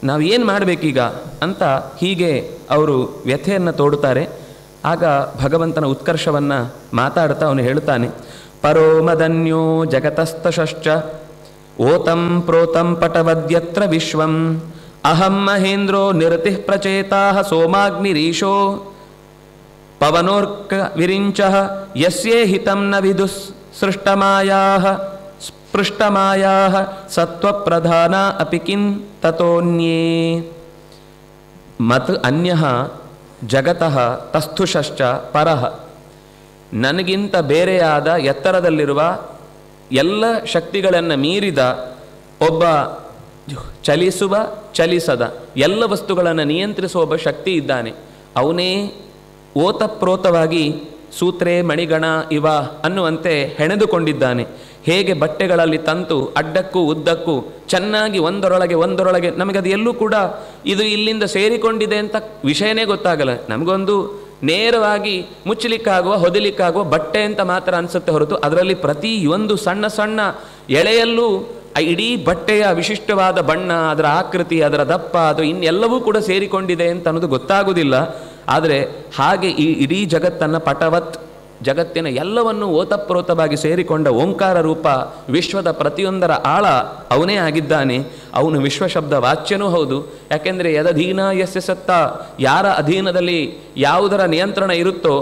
ನಾವು ಏನು ಮಾಡಬೇಕೀಗ ಅಂತ ಹೀಗೆ ಅವರು ವ್ಯಥೆಯನ್ನು ತೋಡುತ್ತಾರೆ. ಆಗ ಭಗವಂತನ ಉತ್ಕರ್ಷವನ್ನು ಮಾತಾಡ್ತಾ ಅವನು ಹೇಳ್ತಾನೆ, ಪರೋ ಮದನ್ಯೋ ಜಗತಸ್ತಶ್ಚ ಓತಂ ಪ್ರೋತಂ ಪಟವದ್ಯತ್ರ ವಿಶ್ವಂ ಅಹಂ ಮಹೇಂದ್ರೋ ನಿರತಿಃ ಪ್ರಚೇತಾಃ ಸೋಮಾಗ್ನಿರೀಶೋ ಪವನೋರ್ಕ ವಿರಿಂಚಃ ಯಸ್ಯೇ ಹಿತಂ ನ ವಿದುಸ್ ಸೃಷ್ಟಮಾಯಾಃ ಸ್ಪೃಷ್ಟಮಾಯಾಃ ಸತ್ವಪ್ರಧಾನ ಅಪಿ ಕಿಂ ತತೋನ್ಯೇ ಮತ್ ಅನ್ಯಃ ಜಗತಃ ತಸ್ಥುಷಶ್ಚ ಪರಃ. ನನಗಿಂತ ಬೇರೆಯಾದ ಎತ್ತರದಲ್ಲಿರುವ ಎಲ್ಲ ಶಕ್ತಿಗಳನ್ನು ಮೀರಿದ ಒಬ್ಬ ಚಲಿಸುವ ಚಲಿಸದ ಎಲ್ಲ ವಸ್ತುಗಳನ್ನು ನಿಯಂತ್ರಿಸುವ ಒಬ್ಬ ಶಕ್ತಿ ಇದ್ದಾನೆ. ಅವನೇ ಓತಪ್ರೋತವಾಗಿ ಸೂತ್ರೇ ಮಣಿಗಣ ಇವ ಅನ್ನುವಂತೆ ಹೆಣೆದುಕೊಂಡಿದ್ದಾನೆ. ಹೇಗೆ ಬಟ್ಟೆಗಳಲ್ಲಿ ತಂತು ಅಡ್ಡಕ್ಕೂ ಉದ್ದಕ್ಕೂ ಚೆನ್ನಾಗಿ ಒಂದರೊಳಗೆ ನಮಗದು ಎಲ್ಲೂ ಕೂಡ ಇದು ಇಲ್ಲಿಂದ ಸೇರಿಕೊಂಡಿದೆ ಅಂತ ವಿಷಯನೇ ಗೊತ್ತಾಗಲ್ಲ. ನಮಗೊಂದು ನೇರವಾಗಿ ಮುಚ್ಚಲಿಕ್ಕಾಗುವ ಹೊದಿಲಿಕ್ಕಾಗುವ ಬಟ್ಟೆ ಅಂತ ಮಾತ್ರ ಅನಿಸುತ್ತೆ ಹೊರತು ಅದರಲ್ಲಿ ಪ್ರತಿಯೊಂದು ಸಣ್ಣ ಸಣ್ಣ ಎಳೆಯಲ್ಲೂ ಇಡೀ ಬಟ್ಟೆಯ ವಿಶಿಷ್ಟವಾದ ಬಣ್ಣ, ಅದರ ಆಕೃತಿ, ಅದರ ದಪ್ಪ, ಅದು ಇನ್ನೆಲ್ಲವೂ ಕೂಡ ಸೇರಿಕೊಂಡಿದೆ ಅಂತ ಅನ್ನೋದು ಗೊತ್ತಾಗುವುದಿಲ್ಲ. ಆದರೆ ಹಾಗೆ ಈ ಇಡೀ ಜಗತ್ತನ್ನು ಪಟವತ್, ಜಗತ್ತಿನ ಎಲ್ಲವನ್ನು ಓತಪ್ರೋತವಾಗಿ ಸೇರಿಕೊಂಡ ಓಂಕಾರ ರೂಪ ವಿಶ್ವದ ಪ್ರತಿಯೊಂದರ ಆಳ ಅವನೇ ಆಗಿದ್ದಾನೆ. ಅವನು ವಿಶ್ವಶಬ್ದ ವಾಚ್ಯನೂ ಹೌದು. ಯಾಕೆಂದರೆ ಯದಧೀನ ಯಸ್ಯ ಸತ್ತ, ಯಾರ ಅಧೀನದಲ್ಲಿ ಯಾವುದರ ನಿಯಂತ್ರಣ ಇರುತ್ತೋ,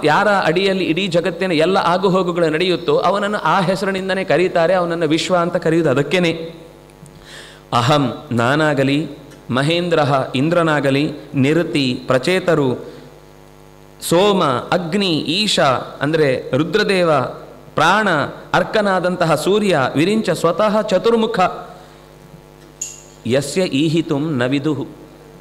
ಯಾರ ಅಡಿಯಲ್ಲಿ ಇಡೀ ಜಗತ್ತಿನ ಎಲ್ಲ ಆಗುಹೋಗುಗಳು ನಡೆಯುತ್ತೋ ಅವನನ್ನು ಆ ಹೆಸರಿನಿಂದನೇ ಕರೀತಾರೆ. ಅವನನ್ನು ವಿಶ್ವ ಅಂತ ಕರೆಯುವುದು ಅದಕ್ಕೇನೆ. ಅಹಂ ನಾನಾಗಲಿ, ಮಹೇಂದ್ರ ಇಂದ್ರನಾಗಲಿ, ನಿರತಿ ಪ್ರಚೇತರು, ಸೋಮ ಅಗ್ನಿ ಈಶ ಅಂದರೆ ರುದ್ರದೇವ, ಪ್ರಾಣ ಅರ್ಕನಾದಂತಹ ಸೂರ್ಯ, ವಿರಿಂಚ ಸ್ವತಃ ಚತುರ್ಮುಖ, ಯಸ್ಯ ಈಹಿತುಂ ನ ವಿದುಹು,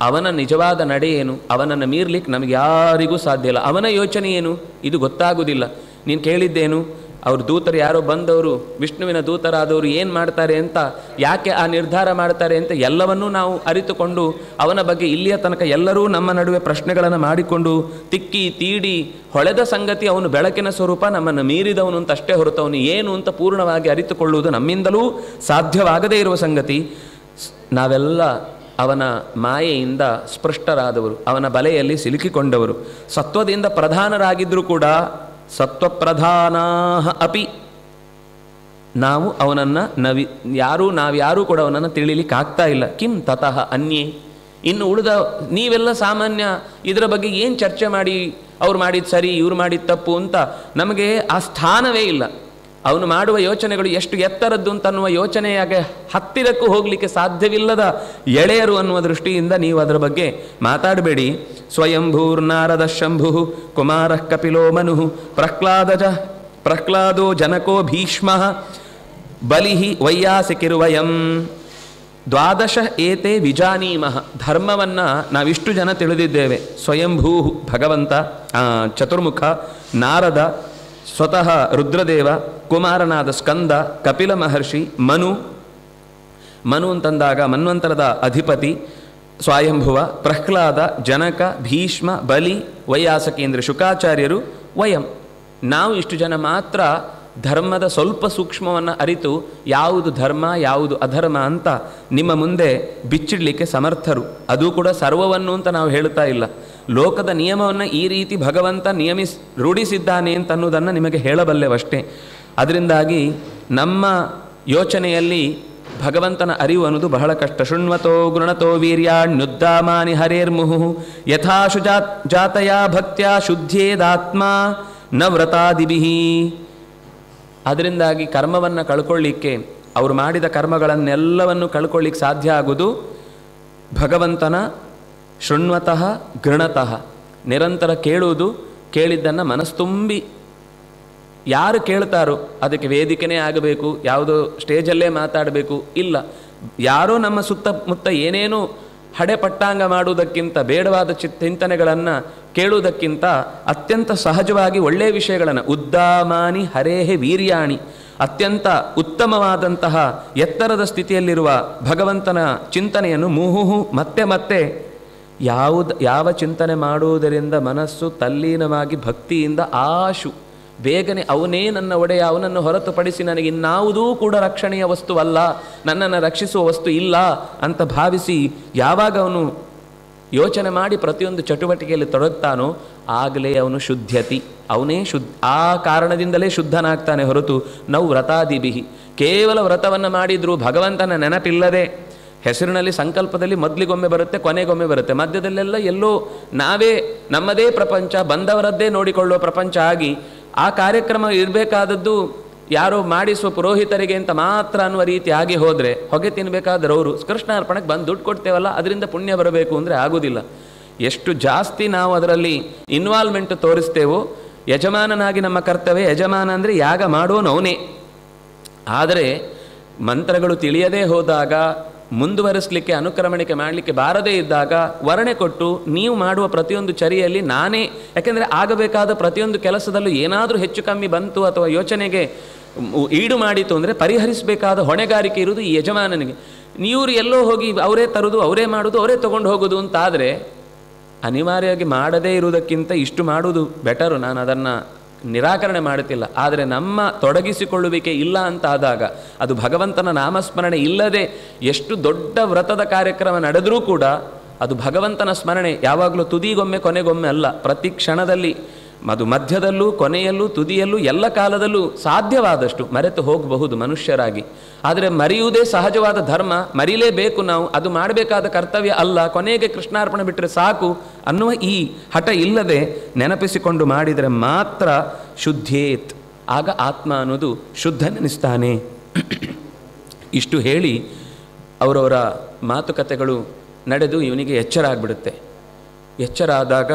ಅವನ ನಿಜವಾದ ನಡೆ ಏನು, ಅವನನ್ನು ಮೀರ್ಲಿಕ್ಕೆ ನಮಗೆ ಯಾರಿಗೂ ಸಾಧ್ಯ ಇಲ್ಲ. ಅವನ ಯೋಚನೆ ಏನು ಇದು ಗೊತ್ತಾಗುವುದಿಲ್ಲ. ನೀನು ಕೇಳಿದ್ದೇನು, ಅವ್ರ ದೂತರು ಯಾರೋ ಬಂದವರು, ವಿಷ್ಣುವಿನ ದೂತರಾದವರು ಏನು ಮಾಡ್ತಾರೆ ಅಂತ, ಯಾಕೆ ಆ ನಿರ್ಧಾರ ಮಾಡ್ತಾರೆ ಅಂತ ಎಲ್ಲವನ್ನೂ ನಾವು ಅರಿತುಕೊಂಡು ಅವನ ಬಗ್ಗೆ ಇಲ್ಲಿಯ ತನಕ ಎಲ್ಲರೂ ನಮ್ಮ ನಡುವೆ ಪ್ರಶ್ನೆಗಳನ್ನು ಮಾಡಿಕೊಂಡು ತಿಕ್ಕಿ ತೀಡಿ ಹೊಳೆದ ಸಂಗತಿ ಅವನು ಬೆಳಕಿನ ಸ್ವರೂಪ, ನಮ್ಮನ್ನು ಮೀರಿದವನು ಅಂತ ಅಷ್ಟೇ ಹೊರತು ಅವನು ಏನು ಅಂತ ಪೂರ್ಣವಾಗಿ ಅರಿತುಕೊಳ್ಳುವುದು ನಮ್ಮಿಂದಲೂ ಸಾಧ್ಯವಾಗದೇ ಇರುವ ಸಂಗತಿ. ನಾವೆಲ್ಲ ಅವನ ಮಾಯೆಯಿಂದ ಸ್ಪೃಷ್ಟರಾದವರು, ಅವನ ಬಲೆಯಲ್ಲಿ ಸಿಲುಕಿಕೊಂಡವರು. ಸತ್ವದಿಂದ ಪ್ರಧಾನರಾಗಿದ್ದರೂ ಕೂಡ ಸತ್ವಪ್ರಧಾನಾ ಅಪಿ, ನಾವು ಅವನನ್ನು ನಾವ್ಯಾರೂ ಕೂಡ ಅವನನ್ನು ತಿಳಿಲಿಕ್ಕೆ ಆಗ್ತಾ ಇಲ್ಲ. ಕಿಂ ತತಃ ಅನ್ಯೇ, ಇನ್ನು ಉಳಿದ ನೀವೆಲ್ಲ ಸಾಮಾನ್ಯ ಇದರ ಬಗ್ಗೆ ಏನು ಚರ್ಚೆ ಮಾಡಿ ಅವ್ರು ಮಾಡಿದ್ದು ಸರಿ ಇವ್ರು ಮಾಡಿದ್ದು ತಪ್ಪು ಅಂತ ನಮಗೆ ಆ ಸ್ಥಾನವೇ ಇಲ್ಲ. ಅವನು ಮಾಡುವ ಯೋಚನೆಗಳು ಎಷ್ಟು ಎತ್ತರದ್ದು ಅಂತನ್ನುವ ಯೋಚನೆಯಾಗೆ ಹತ್ತಿರಕ್ಕೂ ಹೋಗಲಿಕ್ಕೆ ಸಾಧ್ಯವಿಲ್ಲದ ಎಳೆಯರು ಅನ್ನುವ ದೃಷ್ಟಿಯಿಂದ ನೀವು ಅದರ ಬಗ್ಗೆ ಮಾತಾಡಬೇಡಿ. ಸ್ವಯಂಭೂರ್ನಾರದ ಶಂಭು ಕುಮಾರ ಕಪಿಲೋ ಮನು ಪ್ರಹ್ಲಾದೋ ಜನಕೋ ಭೀಷ್ಮ ಬಲಿ ವೈಯಾಸಿಕಿರುವಯಂ ದ್ವಾದಶ ಏತೆ ವಿಜಾನೀಮಃ. ಧರ್ಮವನ್ನು ನಾವಿಷ್ಟು ಜನ ತಿಳಿದಿದ್ದೇವೆ. ಸ್ವಯಂಭೂ ಭಗವಂತ, ಚತುರ್ಮುಖ, ನಾರದ, ಸ್ವತಃ ರುದ್ರದೇವ, ಕುಮಾರನಾದ ಸ್ಕಂದ, ಕಪಿಲ ಮಹರ್ಷಿ, ಮನು ಅಂತಂದಾಗ ಮನ್ವಂತರದ ಅಧಿಪತಿ ಸ್ವಯಂಭುವ, ಪ್ರಹ್ಲಾದ, ಜನಕ, ಭೀಷ್ಮ, ಬಲಿ, ವೈಯಾಸಕೇಂದ್ರ, ಶುಕಾಚಾರ್ಯರು, ವಯಂ. ನಾವು ಇಷ್ಟು ಜನ ಮಾತ್ರ ಧರ್ಮದ ಸ್ವಲ್ಪ ಸೂಕ್ಷ್ಮವನ್ನು ಅರಿತು ಯಾವುದು ಧರ್ಮ ಯಾವುದು ಅಧರ್ಮ ಅಂತ ನಿಮ್ಮ ಮುಂದೆ ಬಿಚ್ಚಿಡಲಿಕ್ಕೆ ಸಮರ್ಥರು. ಅದು ಕೂಡ ಸರ್ವವನ್ನು ಅಂತ ನಾವು ಹೇಳ್ತಾ ಇಲ್ಲ. ಲೋಕದ ನಿಯಮವನ್ನು ಈ ರೀತಿ ಭಗವಂತ ರೂಢಿಸಿದ್ದಾನೆ ಅಂತ ಅನ್ನೋದನ್ನು ನಿಮಗೆ ಹೇಳಬಲ್ಲೆವಷ್ಟೇ. ಅದರಿಂದಾಗಿ ನಮ್ಮ ಯೋಚನೆಯಲ್ಲಿ ಭಗವಂತನ ಅರಿವು ಅನ್ನೋದು ಬಹಳ ಕಷ್ಟ. ಶೃಣ್ವತೋ ಗೃಣತೋ ವೀರ್ಯಾಣ್ಯುದ್ದಾಮಾನಿ ಹರೇರ್ಮುಹು ಯಥಾಶು ಜಾತಯ ಭಕ್ತ್ಯ ಶುದ್ಧೇದಾತ್ಮ ನ ವ್ರತಾದಿಭಿಹಿ. ಅದರಿಂದಾಗಿ ಕರ್ಮವನ್ನು ಕಳ್ಕೊಳ್ಳಿಕ್ಕೆ, ಅವರು ಮಾಡಿದ ಕರ್ಮಗಳನ್ನೆಲ್ಲವನ್ನು ಕಳ್ಕೊಳ್ಳಿಕ್ಕೆ ಸಾಧ್ಯ ಆಗುವುದು ಭಗವಂತನ ಶೃಣ್ವತಃ ಗೃಣತಃ, ನಿರಂತರ ಕೇಳುವುದು, ಕೇಳಿದ್ದನ್ನು ಮನಸ್ತುಂಬಿ ಯಾರು ಕೇಳ್ತಾರೋ ಅದಕ್ಕೆ ವೇದಿಕೆನೇ ಆಗಬೇಕು, ಯಾವುದೋ ಸ್ಟೇಜಲ್ಲೇ ಮಾತಾಡಬೇಕು ಇಲ್ಲ. ಯಾರೋ ನಮ್ಮ ಸುತ್ತಮುತ್ತ ಏನೇನು ಹಡೆಪಟ್ಟಾಂಗ ಮಾಡುವುದಕ್ಕಿಂತ, ಬೇಡವಾದ ಚಿಂತನೆಗಳನ್ನು ಕೇಳುವುದಕ್ಕಿಂತ ಅತ್ಯಂತ ಸಹಜವಾಗಿ ಒಳ್ಳೆಯ ವಿಷಯಗಳನ್ನು, ಉದ್ದಾಮಾನಿ ಹರೇಹೆ ವೀರ್ಯಾಣಿ, ಅತ್ಯಂತ ಉತ್ತಮವಾದಂತಹ ಎತ್ತರದ ಸ್ಥಿತಿಯಲ್ಲಿರುವ ಭಗವಂತನ ಚಿಂತನೆಯನ್ನು ಮುಹುಹು ಮತ್ತೆ ಮತ್ತೆ ಯಾವ ಚಿಂತನೆ ಮಾಡುವುದರಿಂದ ಮನಸ್ಸು ತಲ್ಲೀನವಾಗಿ ಭಕ್ತಿಯಿಂದ ಆಶು ಬೇಗನೆ ಅವನೇ ನನ್ನ ಒಡೆಯ, ಅವನನ್ನು ಹೊರತುಪಡಿಸಿ ನನಗೆ ಇನ್ನಾವುದೂ ಕೂಡ ರಕ್ಷಣೆಯ ವಸ್ತುವಲ್ಲ, ನನ್ನನ್ನು ರಕ್ಷಿಸುವ ವಸ್ತು ಇಲ್ಲ ಅಂತ ಭಾವಿಸಿ ಯಾವಾಗ ಅವನು ಯೋಚನೆ ಮಾಡಿ ಪ್ರತಿಯೊಂದು ಚಟುವಟಿಕೆಯಲ್ಲಿ ತೊಡಗ್ತಾನೋ ಆಗಲೇ ಅವನು ಶುದ್ಧತಿ, ಅವನೇ ಆ ಕಾರಣದಿಂದಲೇ ಶುದ್ಧನಾಗ್ತಾನೆ ಹೊರತು ನಾವು ವ್ರತಾದಿಬಿಹಿ. ಕೇವಲ ವ್ರತವನ್ನು ಮಾಡಿದರೂ ಭಗವಂತನ ನೆನಪಿಲ್ಲದೆ ಹೆಸರಿನಲ್ಲಿ ಸಂಕಲ್ಪದಲ್ಲಿ ಮೊದಲಿಗೊಮ್ಮೆ ಬರುತ್ತೆ, ಕೊನೆಗೊಮ್ಮೆ ಬರುತ್ತೆ, ಮಧ್ಯದಲ್ಲೆಲ್ಲ ಎಲ್ಲೋ ನಾವೇ ನಮ್ಮದೇ ಪ್ರಪಂಚ, ಬಂದವರದ್ದೇ ನೋಡಿಕೊಳ್ಳುವ ಪ್ರಪಂಚ ಆಗಿ ಆ ಕಾರ್ಯಕ್ರಮ ಇರಬೇಕಾದದ್ದು ಯಾರೋ ಮಾಡಿಸುವ ಪುರೋಹಿತರಿಗೆ ಅಂತ ಮಾತ್ರ ಅನ್ನುವ ರೀತಿ ಆಗಿ ಹೋದರೆ ಹೊಗೆ ತಿನ್ನಬೇಕಾದ್ರೆ ಅವರು ಕೃಷ್ಣಾರ್ಪಣೆಗೆ ಬಂದು ದುಡ್ಡು ಕೊಡ್ತೇವಲ್ಲ ಅದರಿಂದ ಪುಣ್ಯ ಬರಬೇಕು ಅಂದರೆ ಆಗೋದಿಲ್ಲ. ಎಷ್ಟು ಜಾಸ್ತಿ ನಾವು ಅದರಲ್ಲಿ ಇನ್ವಾಲ್ವ್ಮೆಂಟ್ ತೋರಿಸ್ತೇವೋ ಯಜಮಾನನಾಗಿ ನಮ್ಮ ಕರ್ತವ್ಯ, ಯಜಮಾನ ಅಂದರೆ ಯಾಗ ಮಾಡುವನವನೇ. ಆದರೆ ಮಂತ್ರಗಳು ತಿಳಿಯದೇ ಹೋದಾಗ, ಮುಂದುವರಿಸಲಿಕ್ಕೆ ಅನುಕ್ರಮಣಿಕೆ ಮಾಡಲಿಕ್ಕೆ ಬಾರದೇ ಇದ್ದಾಗ ವರ್ಣೆ ಕೊಟ್ಟು ನೀವು ಮಾಡುವ ಪ್ರತಿಯೊಂದು ಚರಿಯಲ್ಲಿ ನಾನೇ, ಯಾಕೆಂದರೆ ಆಗಬೇಕಾದ ಪ್ರತಿಯೊಂದು ಕೆಲಸದಲ್ಲೂ ಏನಾದರೂ ಹೆಚ್ಚು ಕಮ್ಮಿ ಬಂತು ಅಥವಾ ಯೋಚನೆಗೆ ಈಡು ಮಾಡಿತು ಅಂದರೆ ಪರಿಹರಿಸಬೇಕಾದ ಹೊಣೆಗಾರಿಕೆ ಇರುವುದು ಈ ಯಜಮಾನನಿಗೆ. ನೀವರು ಎಲ್ಲೋ ಹೋಗಿ ಅವರೇ ತರುವುದು, ಅವರೇ ಮಾಡೋದು, ಅವರೇ ತೊಗೊಂಡು ಹೋಗೋದು ಅಂತಾದರೆ ಅನಿವಾರ್ಯವಾಗಿ ಮಾಡದೇ ಇರುವುದಕ್ಕಿಂತ ಇಷ್ಟು ಮಾಡುವುದು ಬೆಟರು. ನಾನು ಅದನ್ನು ನಿರಾಕರಣೆ ಮಾಡುತ್ತಿಲ್ಲ. ಆದರೆ ನಮ್ಮ ತೊಡಗಿಸಿಕೊಳ್ಳುವಿಕೆ ಇಲ್ಲ ಅಂತ ಆದಾಗ, ಅದು ಭಗವಂತನ ನಾಮಸ್ಮರಣೆ ಇಲ್ಲದೆ ಎಷ್ಟು ದೊಡ್ಡ ವ್ರತದ ಕಾರ್ಯಕ್ರಮ ನಡೆದರೂ ಕೂಡ ಅದು ಭಗವಂತನ ಸ್ಮರಣೆ ಯಾವಾಗಲೂ ತುದಿಗೊಮ್ಮೆ ಕೊನೆಗೊಮ್ಮೆ ಅಲ್ಲ, ಪ್ರತಿ ಕ್ಷಣದಲ್ಲಿ, ಅದು ಮಧ್ಯದಲ್ಲೂ ಕೊನೆಯಲ್ಲೂ ತುದಿಯಲ್ಲೂ ಎಲ್ಲ ಕಾಲದಲ್ಲೂ ಸಾಧ್ಯವಾದಷ್ಟು ಮರೆತು ಹೋಗಬಹುದು ಮನುಷ್ಯರಾಗಿ. ಆದರೆ ಮರೆಯುವುದೇ ಸಹಜವಾದ ಧರ್ಮ, ಮರಿಲೇಬೇಕು ನಾವು, ಅದು ಮಾಡಬೇಕಾದ ಕರ್ತವ್ಯ ಅಲ್ಲ, ಕೊನೆಗೆ ಕೃಷ್ಣಾರ್ಪಣೆ ಬಿಟ್ಟರೆ ಸಾಕು ಅನ್ನುವ ಈ ಹಠ ಇಲ್ಲದೆ ನೆನಪಿಸಿಕೊಂಡು ಮಾಡಿದರೆ ಮಾತ್ರ ಶುದ್ಧೇತ್, ಆಗ ಆತ್ಮ ಅನ್ನೋದು ಶುದ್ಧನೆನಿಸ್ತಾನೆ. ಇಷ್ಟು ಹೇಳಿ ಅವರವರ ಮಾತುಕತೆಗಳು ನಡೆದು ಇವನಿಗೆ ಎಚ್ಚರ ಆಗಿಬಿಡುತ್ತೆ. ಎಚ್ಚರ ಆದಾಗ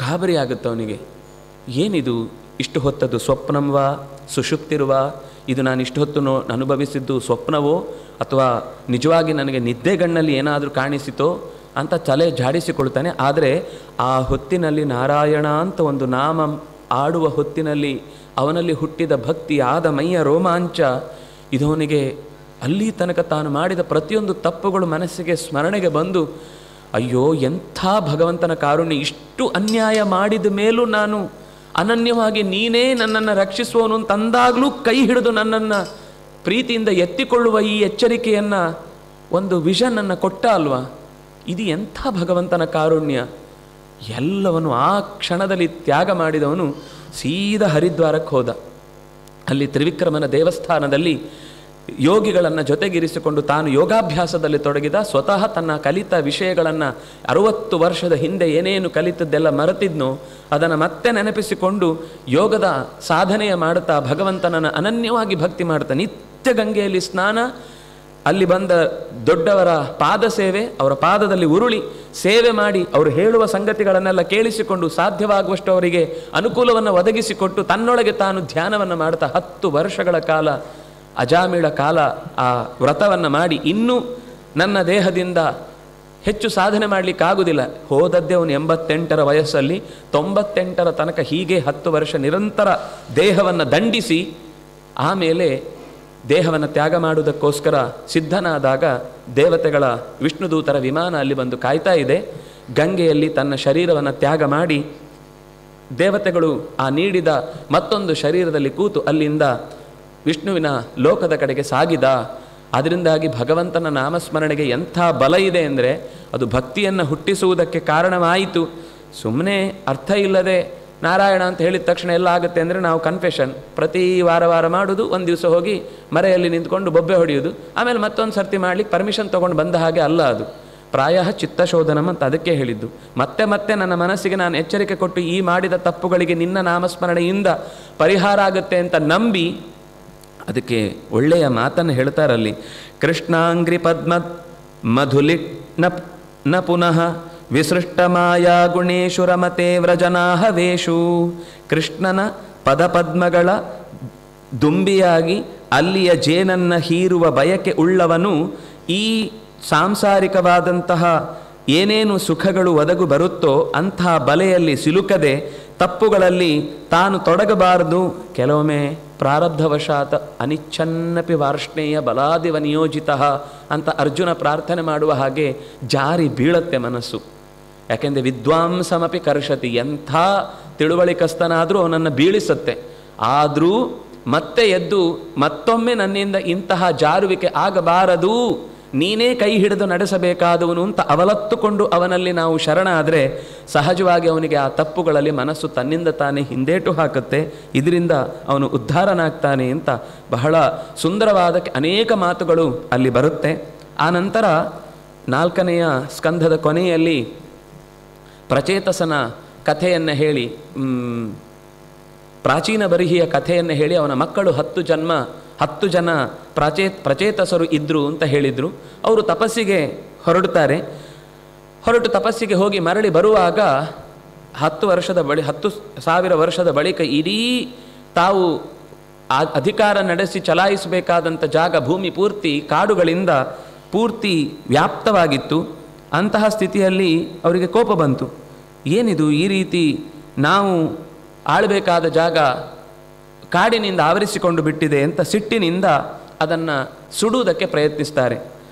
ಗಾಬರಿ ಆಗುತ್ತೆ ಅವನಿಗೆ. ಏನಿದು ಇಷ್ಟು ಹೊತ್ತದ್ದು ಸ್ವಪ್ನಂವಾ ಸುಷುಪ್ತಿರುವ, ಇದು ನಾನು ಇಷ್ಟು ಹೊತ್ತು ಅನುಭವಿಸಿದ್ದು ಸ್ವಪ್ನವೋ ಅಥವಾ ನಿಜವಾಗಿ ನನಗೆ ನಿದ್ದೆಗಣ್ಣಲ್ಲಿ ಏನಾದರೂ ಕಾಣಿಸಿತೋ ಅಂತ ತಲೆ ಜಾಡಿಸಿಕೊಳ್ತಾನೆ. ಆದರೆ ಆ ಹೊತ್ತಿನಲ್ಲಿ ನಾರಾಯಣ ಅಂತ ಒಂದು ನಾಮ ಆಡುವ ಹೊತ್ತಿನಲ್ಲಿ ಅವನಲ್ಲಿ ಹುಟ್ಟಿದ ಭಕ್ತಿ, ಆದ ಮೈಯ ರೋಮಾಂಚ, ಇದವನಿಗೆ ಅಲ್ಲಿ ತನಕ ತಾನು ಮಾಡಿದ ಪ್ರತಿಯೊಂದು ತಪ್ಪುಗಳು ಮನಸ್ಸಿಗೆ ಸ್ಮರಣೆಗೆ ಬಂದು, ಅಯ್ಯೋ ಎಂಥ ಭಗವಂತನ ಕಾರುಣ್ಯ, ಇಷ್ಟು ಅನ್ಯಾಯ ಮಾಡಿದ ಮೇಲೂ ನಾನು ಅನನ್ಯವಾಗಿ ನೀನೇ ನನ್ನನ್ನು ರಕ್ಷಿಸುವವನು ಅಂತಂದಾಗಲೂ ಕೈ ಹಿಡಿದು ನನ್ನನ್ನು ಪ್ರೀತಿಯಿಂದ ಎತ್ತಿಕೊಳ್ಳುವ ಈ ಎಚ್ಚರಿಕೆಯನ್ನು, ಒಂದು ವಿಷನನ್ನು ಕೊಟ್ಟ ಅಲ್ವಾ, ಇದು ಎಂಥ ಭಗವಂತನ ಕಾರುಣ್ಯ. ಎಲ್ಲವನ್ನು ಆ ಕ್ಷಣದಲ್ಲಿ ತ್ಯಾಗ ಮಾಡಿದವನು ಸೀದಾ ಹರಿದ್ವಾರಕ್ಕೆ ಹೋದ. ಅಲ್ಲಿ ತ್ರಿವಿಕ್ರಮನ ದೇವಸ್ಥಾನದಲ್ಲಿ ಯೋಗಿಗಳನ್ನು ಜೊತೆಗಿರಿಸಿಕೊಂಡು ತಾನು ಯೋಗಾಭ್ಯಾಸದಲ್ಲಿ ತೊಡಗಿದ. ಸ್ವತಃ ತನ್ನ ಕಲಿತ ವಿಷಯಗಳನ್ನು 60 ವರ್ಷದ ಹಿಂದೆ ಏನೇನು ಕಲಿತದ್ದೆಲ್ಲ ಮರೆತಿದ್ನೋ ಅದನ್ನು ಮತ್ತೆ ನೆನಪಿಸಿಕೊಂಡು ಯೋಗದ ಸಾಧನೆಯ ಮಾಡುತ್ತಾ ಭಗವಂತನನ್ನು ಅನನ್ಯವಾಗಿ ಭಕ್ತಿ ಮಾಡ್ತಾ ನಿತ್ಯ ಗಂಗೆಯಲ್ಲಿ ಸ್ನಾನ, ಅಲ್ಲಿ ಬಂದ ದೊಡ್ಡವರ ಪಾದ ಸೇವೆ, ಅವರ ಪಾದದಲ್ಲಿ ಉರುಳಿ ಸೇವೆ ಮಾಡಿ ಅವರು ಹೇಳುವ ಸಂಗತಿಗಳನ್ನೆಲ್ಲ ಕೇಳಿಸಿಕೊಂಡು ಸಾಧ್ಯವಾಗುವಷ್ಟು ಅವರಿಗೆ ಅನುಕೂಲವನ್ನು ಒದಗಿಸಿಕೊಟ್ಟು ತನ್ನೊಳಗೆ ತಾನು ಧ್ಯಾನವನ್ನು ಮಾಡ್ತಾ 10 ವರ್ಷಗಳ ಕಾಲ ಅಜಾಮಿಳ ಕಾಲ ಆ ವ್ರತವನ್ನು ಮಾಡಿ, ಇನ್ನೂ ನನ್ನ ದೇಹದಿಂದ ಹೆಚ್ಚು ಸಾಧನೆ ಮಾಡಲಿಕ್ಕಾಗುವುದಿಲ್ಲ. ಹೋದದ್ದೇ ಅವನು 88ರ ವಯಸ್ಸಲ್ಲಿ, 98ರ ತನಕ ಹೀಗೆ 10 ವರ್ಷ ನಿರಂತರ ದೇಹವನ್ನು ದಂಡಿಸಿ ಆಮೇಲೆ ದೇಹವನ್ನು ತ್ಯಾಗ ಮಾಡುವುದಕ್ಕೋಸ್ಕರ ಸಿದ್ಧನಾದಾಗ ದೇವತೆಗಳ ವಿಷ್ಣುದೂತರ ವಿಮಾನ ಅಲ್ಲಿ ಬಂದು ಕಾಯ್ತಾ ಇದೆ. ಗಂಗೆಯಲ್ಲಿ ತನ್ನ ಶರೀರವನ್ನು ತ್ಯಾಗ ಮಾಡಿ ದೇವತೆಗಳು ಆ ನೀಡಿದ ಮತ್ತೊಂದು ಶರೀರದಲ್ಲಿ ಕೂತು ಅಲ್ಲಿಂದ ವಿಷ್ಣುವಿನ ಲೋಕದ ಕಡೆಗೆ ಸಾಗಿದ. ಅದರಿಂದಾಗಿ ಭಗವಂತನ ನಾಮಸ್ಮರಣೆಗೆ ಎಂಥ ಬಲ ಇದೆ ಅಂದರೆ ಅದು ಭಕ್ತಿಯನ್ನು ಹುಟ್ಟಿಸುವುದಕ್ಕೆ ಕಾರಣವಾಯಿತು. ಸುಮ್ಮನೆ ಅರ್ಥ ಇಲ್ಲದೆ ನಾರಾಯಣ ಅಂತ ಹೇಳಿದ ತಕ್ಷಣ ಎಲ್ಲ ಆಗುತ್ತೆ ಅಂದರೆ ನಾವು ಕನ್ಫೆಷನ್ ಪ್ರತಿ ವಾರ ಮಾಡೋದು, ಒಂದು ದಿವಸ ಹೋಗಿ ಮರೆಯಲ್ಲಿ ನಿಂತ್ಕೊಂಡು ಬೊಬ್ಬೆ ಹೊಡೆಯೋದು, ಆಮೇಲೆ ಮತ್ತೊಂದು ಸರ್ತಿ ಮಾಡಲಿಕ್ಕೆ ಪರ್ಮಿಷನ್ ತೊಗೊಂಡು ಬಂದ ಹಾಗೆ ಅಲ್ಲ ಅದು. ಪ್ರಾಯ ಚಿತ್ತಶೋಧನಂ ಅಂತ ಅದಕ್ಕೆ ಹೇಳಿದ್ದು. ಮತ್ತೆ ಮತ್ತೆ ನನ್ನ ಮನಸ್ಸಿಗೆ ನಾನು ಎಚ್ಚರಿಕೆ ಕೊಟ್ಟು ಈ ಮಾಡಿದ ತಪ್ಪುಗಳಿಗೆ ನಿನ್ನ ನಾಮಸ್ಮರಣೆಯಿಂದ ಪರಿಹಾರ ಆಗುತ್ತೆ ಅಂತ ನಂಬಿ ಅದಕ್ಕೆ ಒಳ್ಳೆಯ ಮಾತನ್ನು ಹೇಳ್ತಾರಲ್ಲಿ. ಕೃಷ್ಣಾಂಗ್ರಿ ಪದ್ಮ ಮಧುಲಿಟ್ ನ ಪುನಃ ವಿಸೃಷ್ಟ ಮಾಯಾ ಗುಣೇಶು ರಮತೆ ವ್ರಜನಾಹವೇಶು. ಕೃಷ್ಣನ ಪದಪದ್ಮಗಳ ದುಂಬಿಯಾಗಿ ಅಲ್ಲಿಯ ಜೇನನ್ನು ಹೀರುವ ಬಯಕೆ ಉಳ್ಳವನು ಈ ಸಾಂಸಾರಿಕವಾದಂತಹ ಏನೇನು ಸುಖಗಳು ಒದಗು ಬರುತ್ತೋ ಅಂಥ ಬಲೆಯಲ್ಲಿ ಸಿಲುಕದೆ ತಪ್ಪುಗಳಲ್ಲಿ ತಾನು ತೊಡಗಬಾರದು. ಕೆಲವೊಮ್ಮೆ ಪ್ರಾರಬ್ಧವಶಾತ್ ಅನಿಚ್ಛನ್ನಪಿ ವಾರ್ಷ್ಣೇಯ ಬಲಾದಿವ ನಿಯೋಜಿತ ಅಂತ ಅರ್ಜುನ ಪ್ರಾರ್ಥನೆ ಮಾಡುವ ಹಾಗೆ ಜಾರಿ ಬೀಳತ್ತೆ ಮನಸ್ಸು. ಯಾಕೆಂದರೆ ವಿದ್ವಾಂಸಮಪಿ ಕರ್ಷತಿ, ಎಂಥ ತಿಳುವಳಿಕಸ್ತನಾದರೂ ಅವನನ್ನು ಬೀಳಿಸುತ್ತೆ. ಆದರೂ ಮತ್ತೆ ಎದ್ದು ಮತ್ತೊಮ್ಮೆ ನನ್ನಿಂದ ಇಂತಹ ಜಾರುವಿಕೆ ಆಗಬಾರದು, ನೀನೇ ಕೈ ಹಿಡಿದು ನಡೆಸಬೇಕಾದವನು ಅಂತ ಅವಲತ್ತುಕೊಂಡು ಅವನಲ್ಲಿ ನಾವು ಶರಣಾದರೆ ಸಹಜವಾಗಿ ಅವನಿಗೆ ಆ ತಪ್ಪುಗಳಲ್ಲಿ ಮನಸ್ಸು ತನ್ನಿಂದ ತಾನೇ ಹಿಂದೇಟು ಹಾಕುತ್ತೆ. ಇದರಿಂದ ಅವನು ಉದ್ಧಾರನಾಗ್ತಾನೆ ಅಂತ ಬಹಳ ಸುಂದರವಾದ ಅನೇಕ ಮಾತುಗಳು ಅಲ್ಲಿ ಬರುತ್ತೆ. ಆ ನಂತರ 4ನೆಯ ಸ್ಕಂಧದ ಕೊನೆಯಲ್ಲಿ ಪ್ರಚೇತಸನ ಕಥೆಯನ್ನು ಹೇಳಿ, ಪ್ರಾಚೀನ ಬರಿಹಿಯ ಕಥೆಯನ್ನು ಹೇಳಿ ಅವನ ಮಕ್ಕಳು 10 ಜನ ಪ್ರಚೇತಸರು ಇದ್ದರು ಅಂತ ಹೇಳಿದರು. ಅವರು ತಪಸ್ಸಿಗೆ ಹೊರಟು ತಪಸ್ಸಿಗೆ ಹೋಗಿ ಮರಳಿ ಬರುವಾಗ 10,000 ವರ್ಷದ ಬಳಿಕ ಇಡೀ ತಾವು ಅಧಿಕಾರ ನಡೆಸಿ ಚಲಾಯಿಸಬೇಕಾದಂಥ ಜಾಗ ಭೂಮಿ ಪೂರ್ತಿ ಕಾಡುಗಳಿಂದ ಪೂರ್ತಿ ವ್ಯಾಪ್ತವಾಗಿತ್ತು. ಅಂತಹ ಸ್ಥಿತಿಯಲ್ಲಿ ಅವರಿಗೆ ಕೋಪ ಬಂತು. ಏನಿದು, ಈ ರೀತಿ ನಾವು ಆಳಬೇಕಾದ ಜಾಗ ಕಾಡಿನಿಂದ ಆವರಿಸಿಕೊಂಡು ಬಿಟ್ಟಿದೆ ಅಂತ ಸಿಟ್ಟಿನಿಂದ ಅದನ್ನು ಸುಡುವುದಕ್ಕೆ ಪ್ರಯತ್ನಿಸ್ತಾರೆ.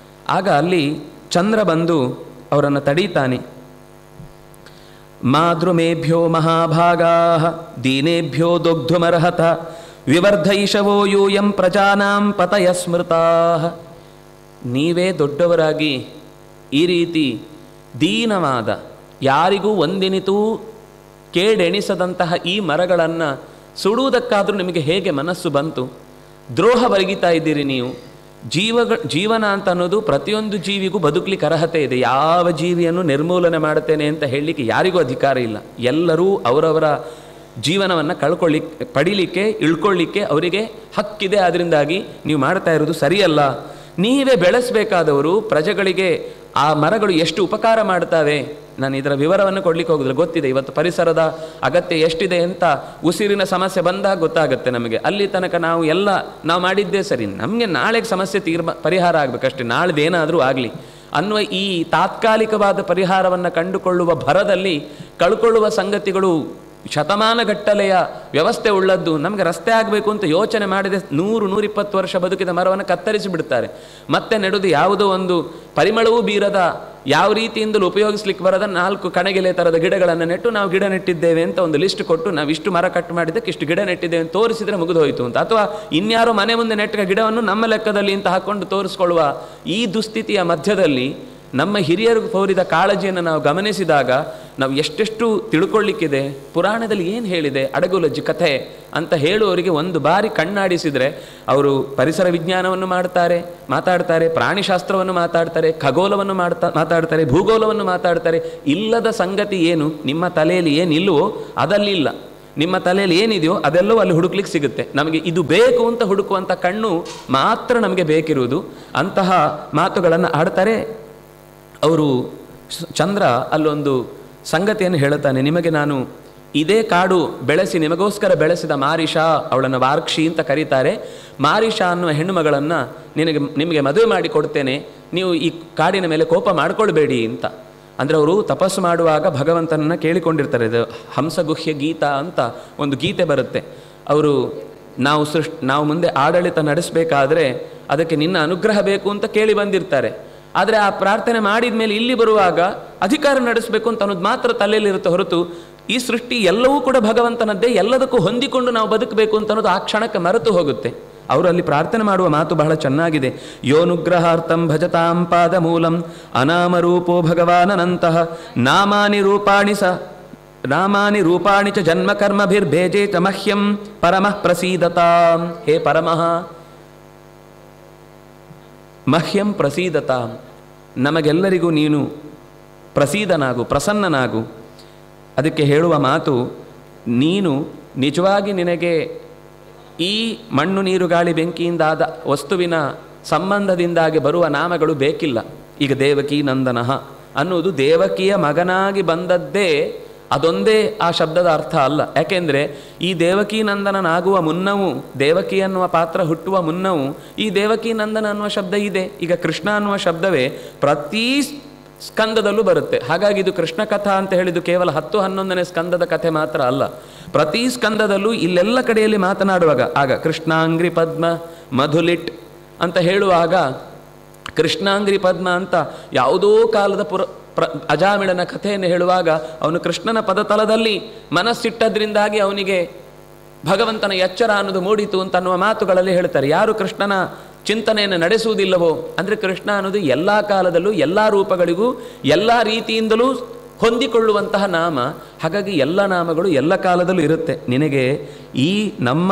ಆಗ ಅಲ್ಲಿ ಚಂದ್ರ ಬಂದು ಅವರನ್ನು ತಡೀತಾನೆ. ಮಾದ್ರುಮೇಭ್ಯೋ ಮಹಾಭಾಗಾ ದೀನೇಭ್ಯೋ ದೊಗ್ಧುಮರ್ಹತ ವಿವರ್ಧೈಷವೋ ಯೂಯಂ ಪ್ರಜಾನಾಂ ಪತಯ ಸ್ಮೃತಾ. ನೀವೇ ದೊಡ್ಡವರಾಗಿ ಈ ರೀತಿ ದೀನವಾದ, ಯಾರಿಗೂ ಒಂದಿನಿತೂ ಕೇಡೆಣಿಸದಂತಹ ಈ ಮರಗಳನ್ನು ಸುಡುವುದಕ್ಕಾದರೂ ನಿಮಗೆ ಹೇಗೆ ಮನಸ್ಸು ಬಂತು? ದ್ರೋಹ ಬರಗಿತಾ ಇದ್ದೀರಿ ನೀವು. ಜೀವನ ಅಂತ ಅನ್ನೋದು ಪ್ರತಿಯೊಂದು ಜೀವಿಗೂ ಬದುಕಲಿಕ್ಕೆ ಅರ್ಹತೆ ಇದೆ. ಯಾವ ಜೀವಿಯನ್ನು ನಿರ್ಮೂಲನೆ ಮಾಡುತ್ತೇನೆ ಅಂತ ಹೇಳಲಿಕ್ಕೆ ಯಾರಿಗೂ ಅಧಿಕಾರ ಇಲ್ಲ. ಎಲ್ಲರೂ ಅವರವರ ಜೀವನವನ್ನು ಪಡೀಲಿಕ್ಕೆ ಇಳ್ಕೊಳ್ಳಿಕ್ಕೆ ಅವರಿಗೆ ಹಕ್ಕಿದೆ. ಅದರಿಂದಾಗಿ ನೀವು ಮಾಡ್ತಾ ಇರೋದು ಸರಿಯಲ್ಲ. ನೀವೇ ಬೆಳೆಸಬೇಕಾದವರು ಪ್ರಜೆಗಳಿಗೆ ಆ ಮರಗಳು ಎಷ್ಟು ಉಪಕಾರ ಮಾಡ್ತವೆ. ನಾನು ಇದರ ವಿವರವನ್ನು ಕೊಡಲಿಕ್ಕೆ ಹೋಗಿದ್ರೆ ಗೊತ್ತಿದೆ. ಇವತ್ತು ಪರಿಸರದ ಅಗತ್ಯ ಎಷ್ಟಿದೆ ಅಂತ ಉಸಿರಿನ ಸಮಸ್ಯೆ ಬಂದಾಗ ಗೊತ್ತಾಗುತ್ತೆ ನಮಗೆ. ಅಲ್ಲಿ ತನಕ ನಾವು ಮಾಡಿದ್ದೇ ಸರಿ, ನಮಗೆ ನಾಳೆಗೆ ಸಮಸ್ಯೆ ಪರಿಹಾರ ಆಗಬೇಕಷ್ಟೇ, ನಾಳೆದೇನಾದರೂ ಆಗಲಿ ಅನ್ನುವ ಈ ತಾತ್ಕಾಲಿಕವಾದ ಪರಿಹಾರವನ್ನು ಕಂಡುಕೊಳ್ಳುವ ಭರದಲ್ಲಿ ಕಳ್ಕೊಳ್ಳುವ ಸಂಗತಿಗಳು ಶತಮಾನಗಟ್ಟಲೆಯ ವ್ಯವಸ್ಥೆ ಉಳ್ಳದ್ದು. ನಮಗೆ ರಸ್ತೆ ಆಗಬೇಕು ಅಂತ ಯೋಚನೆ ಮಾಡಿದೆ 100-120 ವರ್ಷ ಬದುಕಿದ ಮರವನ್ನು ಕತ್ತರಿಸಿ ಬಿಡ್ತಾರೆ. ಮತ್ತೆ ನೆಡುದು ಯಾವುದೋ ಒಂದು ಪರಿಮಳವೂ ಬೀರದ, ಯಾವ ರೀತಿಯಿಂದಲೂ ಉಪಯೋಗಿಸ್ಲಿಕ್ಕೆ ಬರದ 4 ಕಣಗಿಲೆ ಥರದ ಗಿಡಗಳನ್ನು ನೆಟ್ಟು ನಾವು ಗಿಡ ನೆಟ್ಟಿದ್ದೇವೆ ಅಂತ ಒಂದು ಲಿಸ್ಟ್ ಕೊಟ್ಟು ನಾವು ಇಷ್ಟು ಮರ ಕಟ್ ಮಾಡಿದ್ದಕ್ಕೆ ಇಷ್ಟು ಗಿಡ ನೆಟ್ಟಿದ್ದೇವೆ ಅಂತ ತೋರಿಸಿದರೆ ಮುಗಿದು ಹೋಯಿತು ಅಂತ. ಅಥವಾ ಇನ್ಯಾರೋ ಮನೆ ಮುಂದೆ ನೆಟ್ಟ ಗಿಡವನ್ನು ನಮ್ಮ ಲೆಕ್ಕದಲ್ಲಿ ಅಂತ ಹಾಕ್ಕೊಂಡು ತೋರಿಸ್ಕೊಳ್ಳುವ ಈ ದುಸ್ಥಿತಿಯ ಮಧ್ಯದಲ್ಲಿ ನಮ್ಮ ಹಿರಿಯರು ತೋರಿದ ಕಾಳಜಿಯನ್ನು ನಾವು ಗಮನಿಸಿದಾಗ ನಾವು ಎಷ್ಟೆಷ್ಟು ತಿಳ್ಕೊಳ್ಳಿಕ್ಕಿದೆ. ಪುರಾಣದಲ್ಲಿ ಏನು ಹೇಳಿದೆ, ಅಡಗುಲಜ್ಜಿ ಕಥೆ ಅಂತ ಹೇಳುವವರಿಗೆ ಒಂದು ಬಾರಿ ಕಣ್ಣಾಡಿಸಿದರೆ ಅವರು ಪರಿಸರ ವಿಜ್ಞಾನವನ್ನು ಮಾತಾಡ್ತಾರೆ, ಪ್ರಾಣಿಶಾಸ್ತ್ರವನ್ನು ಮಾತಾಡ್ತಾರೆ, ಖಗೋಲವನ್ನು ಮಾತಾಡ್ತಾರೆ, ಭೂಗೋಳವನ್ನು ಮಾತಾಡ್ತಾರೆ. ಇಲ್ಲದ ಸಂಗತಿ ಏನು ನಿಮ್ಮ ತಲೆಯಲ್ಲಿ ಏನಿಲ್ಲವೋ ಅದಲ್ಲಿಲ್ಲ. ನಿಮ್ಮ ತಲೆಯಲ್ಲಿ ಏನಿದೆಯೋ ಅದೆಲ್ಲವೂ ಅಲ್ಲಿ ಹುಡುಕ್ಲಿಕ್ಕೆ ಸಿಗುತ್ತೆ. ನಮಗೆ ಇದು ಬೇಕು ಅಂತ ಹುಡುಕುವಂಥ ಕಣ್ಣು ಮಾತ್ರ ನಮಗೆ ಬೇಕಿರುವುದು. ಅಂತಹ ಮಾತುಗಳನ್ನು ಆಡ್ತಾರೆ ಅವರು. ಚಂದ್ರ ಅಲ್ಲೊಂದು ಸಂಗತಿಯನ್ನು ಹೇಳುತ್ತಾನೆ, ನಿಮಗೆ ನಾನು ಇದೇ ಕಾಡು ಬೆಳೆಸಿ ನಿಮಗೋಸ್ಕರ ಬೆಳೆಸಿದ ಮಾರಿಷಾ, ಅವಳನ್ನು ವಾರ್ಕ್ಷಿ ಅಂತ ಕರೀತಾರೆ, ಮಾರಿಷಾ ಅನ್ನುವ ಹೆಣ್ಣು ಮಗಳನ್ನು ನಿಮಗೆ ಮದುವೆ ಮಾಡಿ ಕೊಡ್ತೇನೆ, ನೀವು ಈ ಕಾಡಿನ ಮೇಲೆ ಕೋಪ ಮಾಡ್ಕೊಳ್ಬೇಡಿ ಅಂತ. ಅಂದರೆ ಅವರು ತಪಸ್ಸು ಮಾಡುವಾಗ ಭಗವಂತನನ್ನು ಕೇಳಿಕೊಂಡಿರ್ತಾರೆ. ಇದು ಹಂಸಗುಹ್ಯ ಗೀತ ಅಂತ ಒಂದು ಗೀತೆ ಬರುತ್ತೆ. ಅವರು ನಾವು ಮುಂದೆ ಆಡಳಿತ ನಡೆಸಬೇಕಾದ್ರೆ ಅದಕ್ಕೆ ನಿನ್ನ ಅನುಗ್ರಹ ಬೇಕು ಅಂತ ಕೇಳಿ ಬಂದಿರ್ತಾರೆ. ಆದರೆ ಆ ಪ್ರಾರ್ಥನೆ ಮಾಡಿದ ಮೇಲೆ ಇಲ್ಲಿ ಬರುವಾಗ ಅಧಿಕಾರ ನಡೆಸಬೇಕು ಅಂತ ಅನ್ನೋದು ಮಾತ್ರ ತಲೆಯಲ್ಲಿರುತ್ತೆ ಹೊರತು ಈ ಸೃಷ್ಟಿ ಎಲ್ಲವೂ ಕೂಡ ಭಗವಂತನದ್ದೇ, ಎಲ್ಲದಕ್ಕೂ ಹೊಂದಿಕೊಂಡು ನಾವು ಬದುಕಬೇಕು ಅಂತ ಅನ್ನೋದು ಆ ಕ್ಷಣಕ್ಕೆ ಮರೆತು ಹೋಗುತ್ತೆ. ಅವರು ಅಲ್ಲಿ ಪ್ರಾರ್ಥನೆ ಮಾಡುವ ಮಾತು ಬಹಳ ಚೆನ್ನಾಗಿದೆ. ಯೋನುಗ್ರಹಾರ್ಥಂ ಭಜತಾಂ ಪಾದ ಮೂಲಂ ಅನಾಮರೂಪೋ ಭಗವಾನನಂತಹ ನಾಮಾನಿ ರೂಪಾಣಿ ಚ ಜನ್ಮಕರ್ಮಭಿರ್ಭೇಜೇ ಚ ಮಹ್ಯಂ ಪರಮಃ ಪ್ರಸೀದತಾಂ. ಹೇ ಪರಮಃ, ಮಹ್ಯಂ ಪ್ರಸೀದತಾಂ, ನಮಗೆಲ್ಲರಿಗೂ ನೀನು ಪ್ರಸೀದನಾಗು, ಪ್ರಸನ್ನನಾಗು. ಅದಕ್ಕೆ ಹೇಳುವ ಮಾತು, ನೀನು ನಿಜವಾಗಿ ನಿನಗೆ ಈ ಮಣ್ಣು ನೀರು ಗಾಳಿ ಬೆಂಕಿಯಿಂದಾದ ವಸ್ತುವಿನ ಸಂಬಂಧದಿಂದಾಗಿ ಬರುವ ನಾಮಗಳು ಬೇಕಿಲ್ಲ. ಈಗ ದೇವಕಿ ನಂದನಃ ಅನ್ನುವುದು ದೇವಕಿಯ ಮಗನಾಗಿ ಬಂದದ್ದೇ, ಅದೊಂದೇ ಆ ಶಬ್ದದ ಅರ್ಥ ಅಲ್ಲ. ಯಾಕೆಂದರೆ ಈ ದೇವಕಿ ನಂದನನಾಗುವ ಮುನ್ನವೂ, ದೇವಕಿ ಅನ್ನುವ ಪಾತ್ರ ಹುಟ್ಟುವ ಮುನ್ನವೂ ಈ ದೇವಕಿ ನಂದನ ಅನ್ನುವ ಶಬ್ದ ಇದೆ. ಈಗ ಕೃಷ್ಣ ಅನ್ನುವ ಶಬ್ದವೇ ಪ್ರತಿ ಸ್ಕಂದದಲ್ಲೂ ಬರುತ್ತೆ. ಹಾಗಾಗಿ ಇದು ಕೃಷ್ಣ ಕಥಾ ಅಂತ ಹೇಳಿದ್ದು ಕೇವಲ 10-11ನೇ ಸ್ಕಂದದ ಕಥೆ ಮಾತ್ರ ಅಲ್ಲ. ಪ್ರತಿ ಸ್ಕಂದದಲ್ಲೂ ಇಲ್ಲೆಲ್ಲ ಕಡೆಯಲ್ಲಿ ಮಾತನಾಡುವಾಗ ಆಗ ಕೃಷ್ಣಾಂಗ್ರಿ ಪದ್ಮ ಮಧುಲಿಟ್ ಅಂತ ಹೇಳುವಾಗ ಕೃಷ್ಣಾಂಗ್ರಿ ಪದ್ಮ ಅಂತ ಯಾವುದೋ ಕಾಲದ ಅಜಾಮಿಳನ ಕಥೆಯನ್ನು ಹೇಳುವಾಗ ಅವನು ಕೃಷ್ಣನ ಪದತಲದಲ್ಲಿ ಮನಸ್ಸಿಟ್ಟದ್ರಿಂದಾಗಿ ಅವನಿಗೆ ಭಗವಂತನ ಎಚ್ಚರ ಅನ್ನೋದು ಮೂಡಿತು ಅಂತ ಅನ್ನುವ ಮಾತುಗಳಲ್ಲಿ ಹೇಳ್ತಾರೆ. ಯಾರು ಕೃಷ್ಣನ ಚಿಂತನೆಯನ್ನು ನಡೆಸುವುದಿಲ್ಲವೋ, ಅಂದರೆ ಕೃಷ್ಣ ಅನ್ನೋದು ಎಲ್ಲ ಕಾಲದಲ್ಲೂ ಎಲ್ಲ ರೂಪಗಳಿಗೂ ಎಲ್ಲ ರೀತಿಯಿಂದಲೂ ಹೊಂದಿಕೊಳ್ಳುವಂತಹ ನಾಮ. ಹಾಗಾಗಿ ಎಲ್ಲ ನಾಮಗಳು ಎಲ್ಲ ಕಾಲದಲ್ಲೂ ಇರುತ್ತೆ. ನಿನಗೆ ಈ ನಮ್ಮ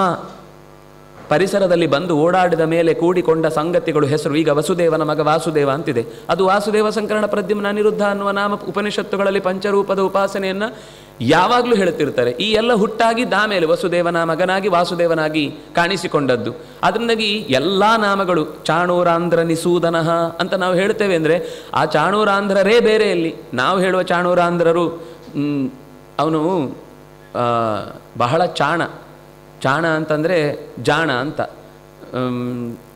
ಪರಿಸರದಲ್ಲಿ ಬಂದು ಓಡಾಡಿದ ಮೇಲೆ ಕೂಡಿಕೊಂಡ ಸಂಗತಿಗಳು ಹೆಸರು, ಈಗ ವಸುದೇವನ ಮಗ ವಾಸುದೇವ ಅಂತಿದೆ, ಅದು ವಾಸುದೇವ ಸಂಕರಣ ಪ್ರದ್ಯುಮ್ನ ಅನಿರುದ್ಧ ಅನ್ನುವ ನಾಮ ಉಪನಿಷತ್ತುಗಳಲ್ಲಿ ಪಂಚರೂಪದ ಉಪಾಸನೆಯನ್ನು ಯಾವಾಗಲೂ ಹೇಳುತ್ತಿರ್ತಾರೆ. ಈ ಎಲ್ಲ ಹುಟ್ಟಾಗಿದ್ದ ಆಮೇಲೆ ವಸುದೇವನ ಮಗನಾಗಿ ವಾಸುದೇವನಾಗಿ ಕಾಣಿಸಿಕೊಂಡದ್ದು. ಅದರಿಂದಾಗಿ ಎಲ್ಲ ನಾಮಗಳು ಚಾಣೂರಾಂಧ್ರ ನಿಸೂದನಃ ಅಂತ ನಾವು ಹೇಳ್ತೇವೆ. ಅಂದರೆ ಆ ಚಾಣೂರಾಂಧ್ರರೇ ಬೇರೆ. ಇಲ್ಲಿ ನಾವು ಹೇಳುವ ಚಾಣೂರಾಂಧ್ರರು ಅವನು ಬಹಳ ಚಾಣ ಅಂತಂದರೆ ಜಾಣ ಅಂತ,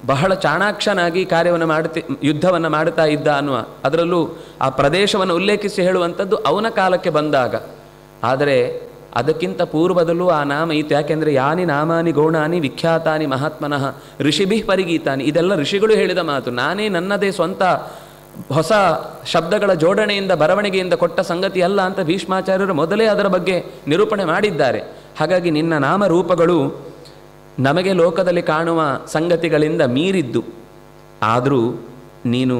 ಬಹಳ ಚಾಣಾಕ್ಷನಾಗಿ ಕಾರ್ಯವನ್ನು ಯುದ್ಧವನ್ನು ಮಾಡ್ತಾ ಇದ್ದ ಅನ್ನುವ, ಅದರಲ್ಲೂ ಆ ಪ್ರದೇಶವನ್ನು ಉಲ್ಲೇಖಿಸಿ ಹೇಳುವಂಥದ್ದು ಅವನ ಕಾಲಕ್ಕೆ ಬಂದಾಗ. ಆದರೆ ಅದಕ್ಕಿಂತ ಪೂರ್ವದಲ್ಲೂ ಆ ನಾಮ ಇತ್ತು. ಯಾಕೆಂದರೆ ಯಾನಿ ನಾಮಾನಿ ಗೌಣಾನಿ ವಿಖ್ಯಾತಾನಿ ಮಹಾತ್ಮನಃ ಋಷಿಭಿಃ ಪರಿಗೀತಾನಿ, ಇದೆಲ್ಲ ಋಷಿಗಳು ಹೇಳಿದ ಮಾತು. ನಾನೇ ನನ್ನದೇ ಸ್ವಂತ ಹೊಸ ಶಬ್ದಗಳ ಜೋಡಣೆಯಿಂದ ಬರವಣಿಗೆಯಿಂದ ಕೊಟ್ಟ ಸಂಗತಿ ಅಲ್ಲ ಅಂತ ಭೀಷ್ಮಾಚಾರ್ಯರು ಮೊದಲೇ ಅದರ ಬಗ್ಗೆ ನಿರೂಪಣೆ ಮಾಡಿದ್ದಾರೆ. ಹಾಗಾಗಿ ನಿನ್ನ ನಾಮರೂಪಗಳು ನಮಗೆ ಲೋಕದಲ್ಲಿ ಕಾಣುವ ಸಂಗತಿಗಳಿಂದ ಮೀರಿದ್ದು. ಆದರೂ ನೀನು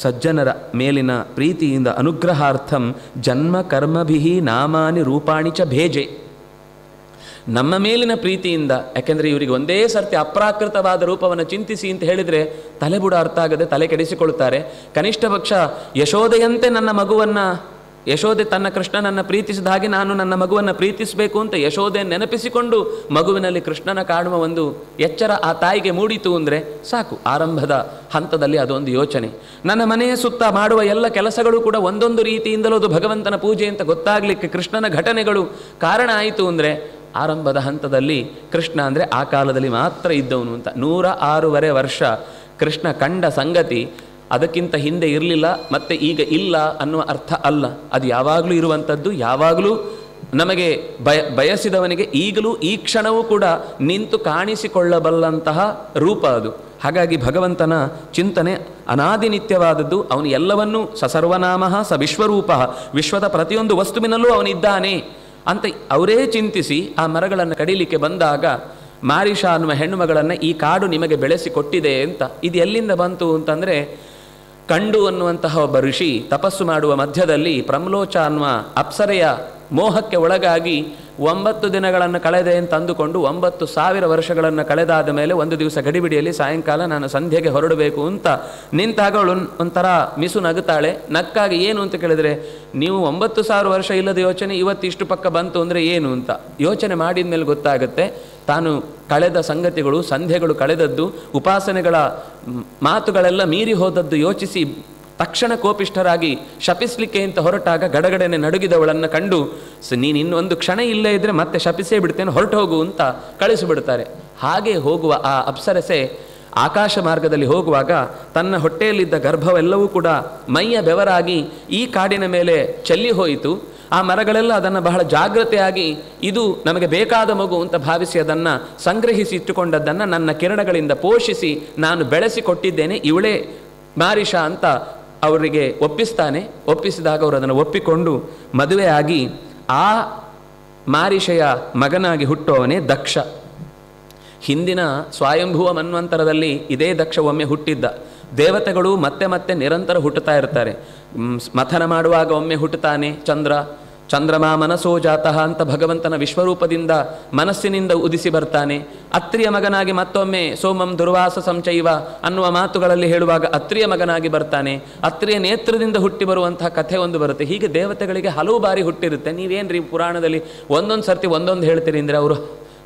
ಸಜ್ಜನರ ಮೇಲಿನ ಪ್ರೀತಿಯಿಂದ ಅನುಗ್ರಹಾರ್ಥಂ ಜನ್ಮ ಕರ್ಮಭಿ ನಾಮಾನಿ ರೂಪಾಣಿ ಚ ಭೇಜೆ, ನಮ್ಮ ಮೇಲಿನ ಪ್ರೀತಿಯಿಂದ. ಯಾಕೆಂದರೆ ಇವರಿಗೆ ಒಂದೇ ಸರ್ತಿ ಅಪ್ರಾಕೃತವಾದ ರೂಪವನ್ನು ಚಿಂತಿಸಿ ಅಂತ ಹೇಳಿದರೆ ತಲೆಬುಡ ಅರ್ಥ ಆಗದೆ ತಲೆ ಕೆಡಿಸಿಕೊಳ್ತಾರೆ. ಕನಿಷ್ಠ ಪಕ್ಷ ಯಶೋದೆಯಂತೆ ನನ್ನ ಮಗುವನ್ನು, ಯಶೋದೆ ತನ್ನ ಕೃಷ್ಣನನ್ನು ಪ್ರೀತಿಸಿದ ಹಾಗೆ ನಾನು ನನ್ನ ಮಗುವನ್ನು ಪ್ರೀತಿಸಬೇಕು ಅಂತ ಯಶೋದೆಯನ್ನು ನೆನಪಿಸಿಕೊಂಡು ಮಗುವಿನಲ್ಲಿ ಕೃಷ್ಣನ ಕಾಣುವ ಒಂದು ಎಚ್ಚರ ಆ ತಾಯಿಗೆ ಮೂಡಿತು ಅಂದರೆ ಸಾಕು. ಆರಂಭದ ಹಂತದಲ್ಲಿ ಅದೊಂದು ಯೋಚನೆ. ನನ್ನ ಮನೆಯ ಸುತ್ತ ಮಾಡುವ ಎಲ್ಲ ಕೆಲಸಗಳು ಕೂಡ ಒಂದೊಂದು ರೀತಿಯಿಂದಲೂ ಅದು ಭಗವಂತನ ಪೂಜೆ ಅಂತ ಗೊತ್ತಾಗಲಿಕ್ಕೆ ಕೃಷ್ಣನ ಘಟನೆಗಳು ಕಾರಣ ಆಯಿತು ಅಂದರೆ ಆರಂಭದ ಹಂತದಲ್ಲಿ ಕೃಷ್ಣ ಅಂದರೆ ಆ ಕಾಲದಲ್ಲಿ ಮಾತ್ರ ಇದ್ದವನು ಅಂತ. 106 ವರ್ಷ ಕೃಷ್ಣ ಕಂಡ ಸಂಗತಿ ಅದಕ್ಕಿಂತ ಹಿಂದೆ ಇರಲಿಲ್ಲ, ಮತ್ತು ಈಗ ಇಲ್ಲ ಅನ್ನುವ ಅರ್ಥ ಅಲ್ಲ. ಅದು ಯಾವಾಗಲೂ ಇರುವಂಥದ್ದು, ಯಾವಾಗಲೂ ನಮಗೆ ಬಯಸಿದವನಿಗೆ ಈಗಲೂ ಈ ಕ್ಷಣವೂ ಕೂಡ ನಿಂತು ಕಾಣಿಸಿಕೊಳ್ಳಬಲ್ಲಂತಹ ರೂಪ ಅದು. ಹಾಗಾಗಿ ಭಗವಂತನ ಚಿಂತನೆ ಅನಾದಿನಿತ್ಯವಾದದ್ದು. ಅವನು ಎಲ್ಲವನ್ನೂ ಸಸರ್ವನಾಮಃ ಸ ವಿಶ್ವರೂಪ, ವಿಶ್ವದ ಪ್ರತಿಯೊಂದು ವಸ್ತುವಿನಲ್ಲೂ ಅವನಿದ್ದಾನೆ ಅಂತ ಅವರೇ ಚಿಂತಿಸಿ ಆ ಮರಗಳನ್ನು ಕಡಿಲಿಕ್ಕೆ ಬಂದಾಗ ಮಾರಿಷ ಅನ್ನುವ ಹೆಣ್ಣು ಮಗಳನ್ನು ಈ ಕಾಡು ನಿಮಗೆ ಬೆಳೆಸಿಕೊಟ್ಟಿದೆ ಅಂತ. ಇದು ಎಲ್ಲಿಂದ ಬಂತು ಅಂತಂದರೆ, ಕಂಡು ಅನ್ನುವಂತಹ ಒಬ್ಬ ಋಷಿ ತಪಸ್ಸು ಮಾಡುವ ಮಧ್ಯದಲ್ಲಿ ಪ್ರಮ್ಲೋಚ ಅನ್ನುವ ಅಪ್ಸರೆಯ ಮೋಹಕ್ಕೆ ಒಳಗಾಗಿ 9 ದಿನಗಳನ್ನು ಕಳೆದೆ ಅಂತ ಅಂದುಕೊಂಡು 9,000 ವರ್ಷಗಳನ್ನು ಕಳೆದಾದ ಮೇಲೆ ಒಂದು ದಿವಸ ಗಡಿಬಿಡಿಯಲ್ಲಿ ಸಾಯಂಕಾಲ ನಾನು ಸಂಧ್ಯೆಗೆ ಹೊರಡಬೇಕು ಅಂತ ನಿಂತಾಗ ಅವಳು ಒಂಥರ ಮಿಸು ನಗುತ್ತಾಳೆ. ನಕ್ಕಾಗಿ ಏನು ಅಂತ ಕೇಳಿದರೆ, ನೀವು 9,000 ವರ್ಷ ಇಲ್ಲದ ಯೋಚನೆ ಇವತ್ತು ಇಷ್ಟು ಪಕ್ಕ ಬಂತು ಅಂದರೆ ಏನು ಅಂತ ಯೋಚನೆ ಮಾಡಿದ ಮೇಲೆ ಗೊತ್ತಾಗುತ್ತೆ ತಾನು ಕಳೆದ ಸಂಗತಿಗಳು, ಸಂಧ್ಯೆಗಳು ಕಳೆದದ್ದು, ಉಪಾಸನೆಗಳ ಮಾತುಗಳೆಲ್ಲ ಮೀರಿ ಹೋದದ್ದು ಯೋಚಿಸಿ ತಕ್ಷಣ ಕೋಪಿಷ್ಠರಾಗಿ ಶಪಿಸಲಿಕ್ಕೆ ಅಂತ ಹೊರಟಾಗ ಗಡಗಡನೆ ನಡುಗಿದವಳನ್ನು ಕಂಡು, ನೀನು ಇನ್ನೊಂದು ಕ್ಷಣ ಇಲ್ಲೇ ಇದ್ದರೆ ಮತ್ತೆ ಶಪಿಸೇ ಬಿಡ್ತೇನೆ, ಹೊರಟು ಹೋಗು ಅಂತ ಕಳಿಸಿಬಿಡ್ತಾರೆ. ಹಾಗೆ ಹೋಗುವ ಆ ಅಪ್ಸರಸೆ ಆಕಾಶ ಮಾರ್ಗದಲ್ಲಿ ಹೋಗುವಾಗ ತನ್ನ ಹೊಟ್ಟೆಯಲ್ಲಿದ್ದ ಗರ್ಭವೆಲ್ಲವೂ ಕೂಡ ಮೈಯ ಬೆವರಾಗಿ ಈ ಕಾಡಿನ ಮೇಲೆ ಚೆಲ್ಲಿ ಹೋಯಿತು. ಆ ಮರಗಳೆಲ್ಲ ಅದನ್ನು ಬಹಳ ಜಾಗ್ರತೆಯಾಗಿ ಇದು ನಮಗೆ ಬೇಕಾದ ಮಗು ಅಂತ ಭಾವಿಸಿ ಅದನ್ನು ಸಂಗ್ರಹಿಸಿ ಇಟ್ಟುಕೊಂಡದ್ದನ್ನು ನನ್ನ ಕಿರಣಗಳಿಂದ ಪೋಷಿಸಿ ನಾನು ಬೆಳೆಸಿಕೊಟ್ಟಿದ್ದೇನೆ, ಇವಳೇ ಮಾರಿಷ ಅಂತ ಅವರಿಗೆ ಒಪ್ಪಿಸ್ತಾನೆ. ಒಪ್ಪಿಸಿದಾಗ ಅವರು ಅದನ್ನು ಒಪ್ಪಿಕೊಂಡು ಮದುವೆಯಾಗಿ ಆ ಮಾರಿಷೆಯ ಮಗನಾಗಿ ಹುಟ್ಟುವವನೇ ದಕ್ಷ. ಹಿಂದಿನ ಸ್ವಯಂಭುವ ಮನ್ವಂತರದಲ್ಲಿ ಇದೇ ದಕ್ಷ ಒಮ್ಮೆ ಹುಟ್ಟಿದ್ದ. ದೇವತೆಗಳು ಮತ್ತೆ ಮತ್ತೆ ನಿರಂತರ ಹುಟ್ಟುತ್ತಾ ಇರ್ತಾರೆ. ಮಥನ ಮಾಡುವಾಗ ಒಮ್ಮೆ ಹುಟ್ಟುತ್ತಾನೆ ಚಂದ್ರಮಾ ಮನಸೋ ಜಾತಃ ಅಂತ ಭಗವಂತನ ವಿಶ್ವರೂಪದಿಂದ ಮನಸ್ಸಿನಿಂದ ಉದಿಸಿ ಬರ್ತಾನೆ. ಅತ್ರಿಯ ಮಗನಾಗಿ ಮತ್ತೊಮ್ಮೆ ಸೋಮಂ ದುರ್ವಾಸ ಸಂಚೈವ ಅನ್ನುವ ಮಾತುಗಳಲ್ಲಿ ಹೇಳುವಾಗ ಅತ್ರಿಯ ಮಗನಾಗಿ ಬರ್ತಾನೆ. ಅತ್ರಿಯ ನೇತ್ರದಿಂದ ಹುಟ್ಟಿ ಬರುವಂತಹ ಕಥೆ ಒಂದು ಬರುತ್ತೆ. ಹೀಗೆ ದೇವತೆಗಳಿಗೆ ಹಲವು ಬಾರಿ ಹುಟ್ಟಿರುತ್ತೆ. ನೀವೇನ್ರಿ ಪುರಾಣದಲ್ಲಿ ಒಂದೊಂದು ಸರ್ತಿ ಒಂದೊಂದು ಹೇಳ್ತೀರಿ ಅಂದರೆ ಅವರು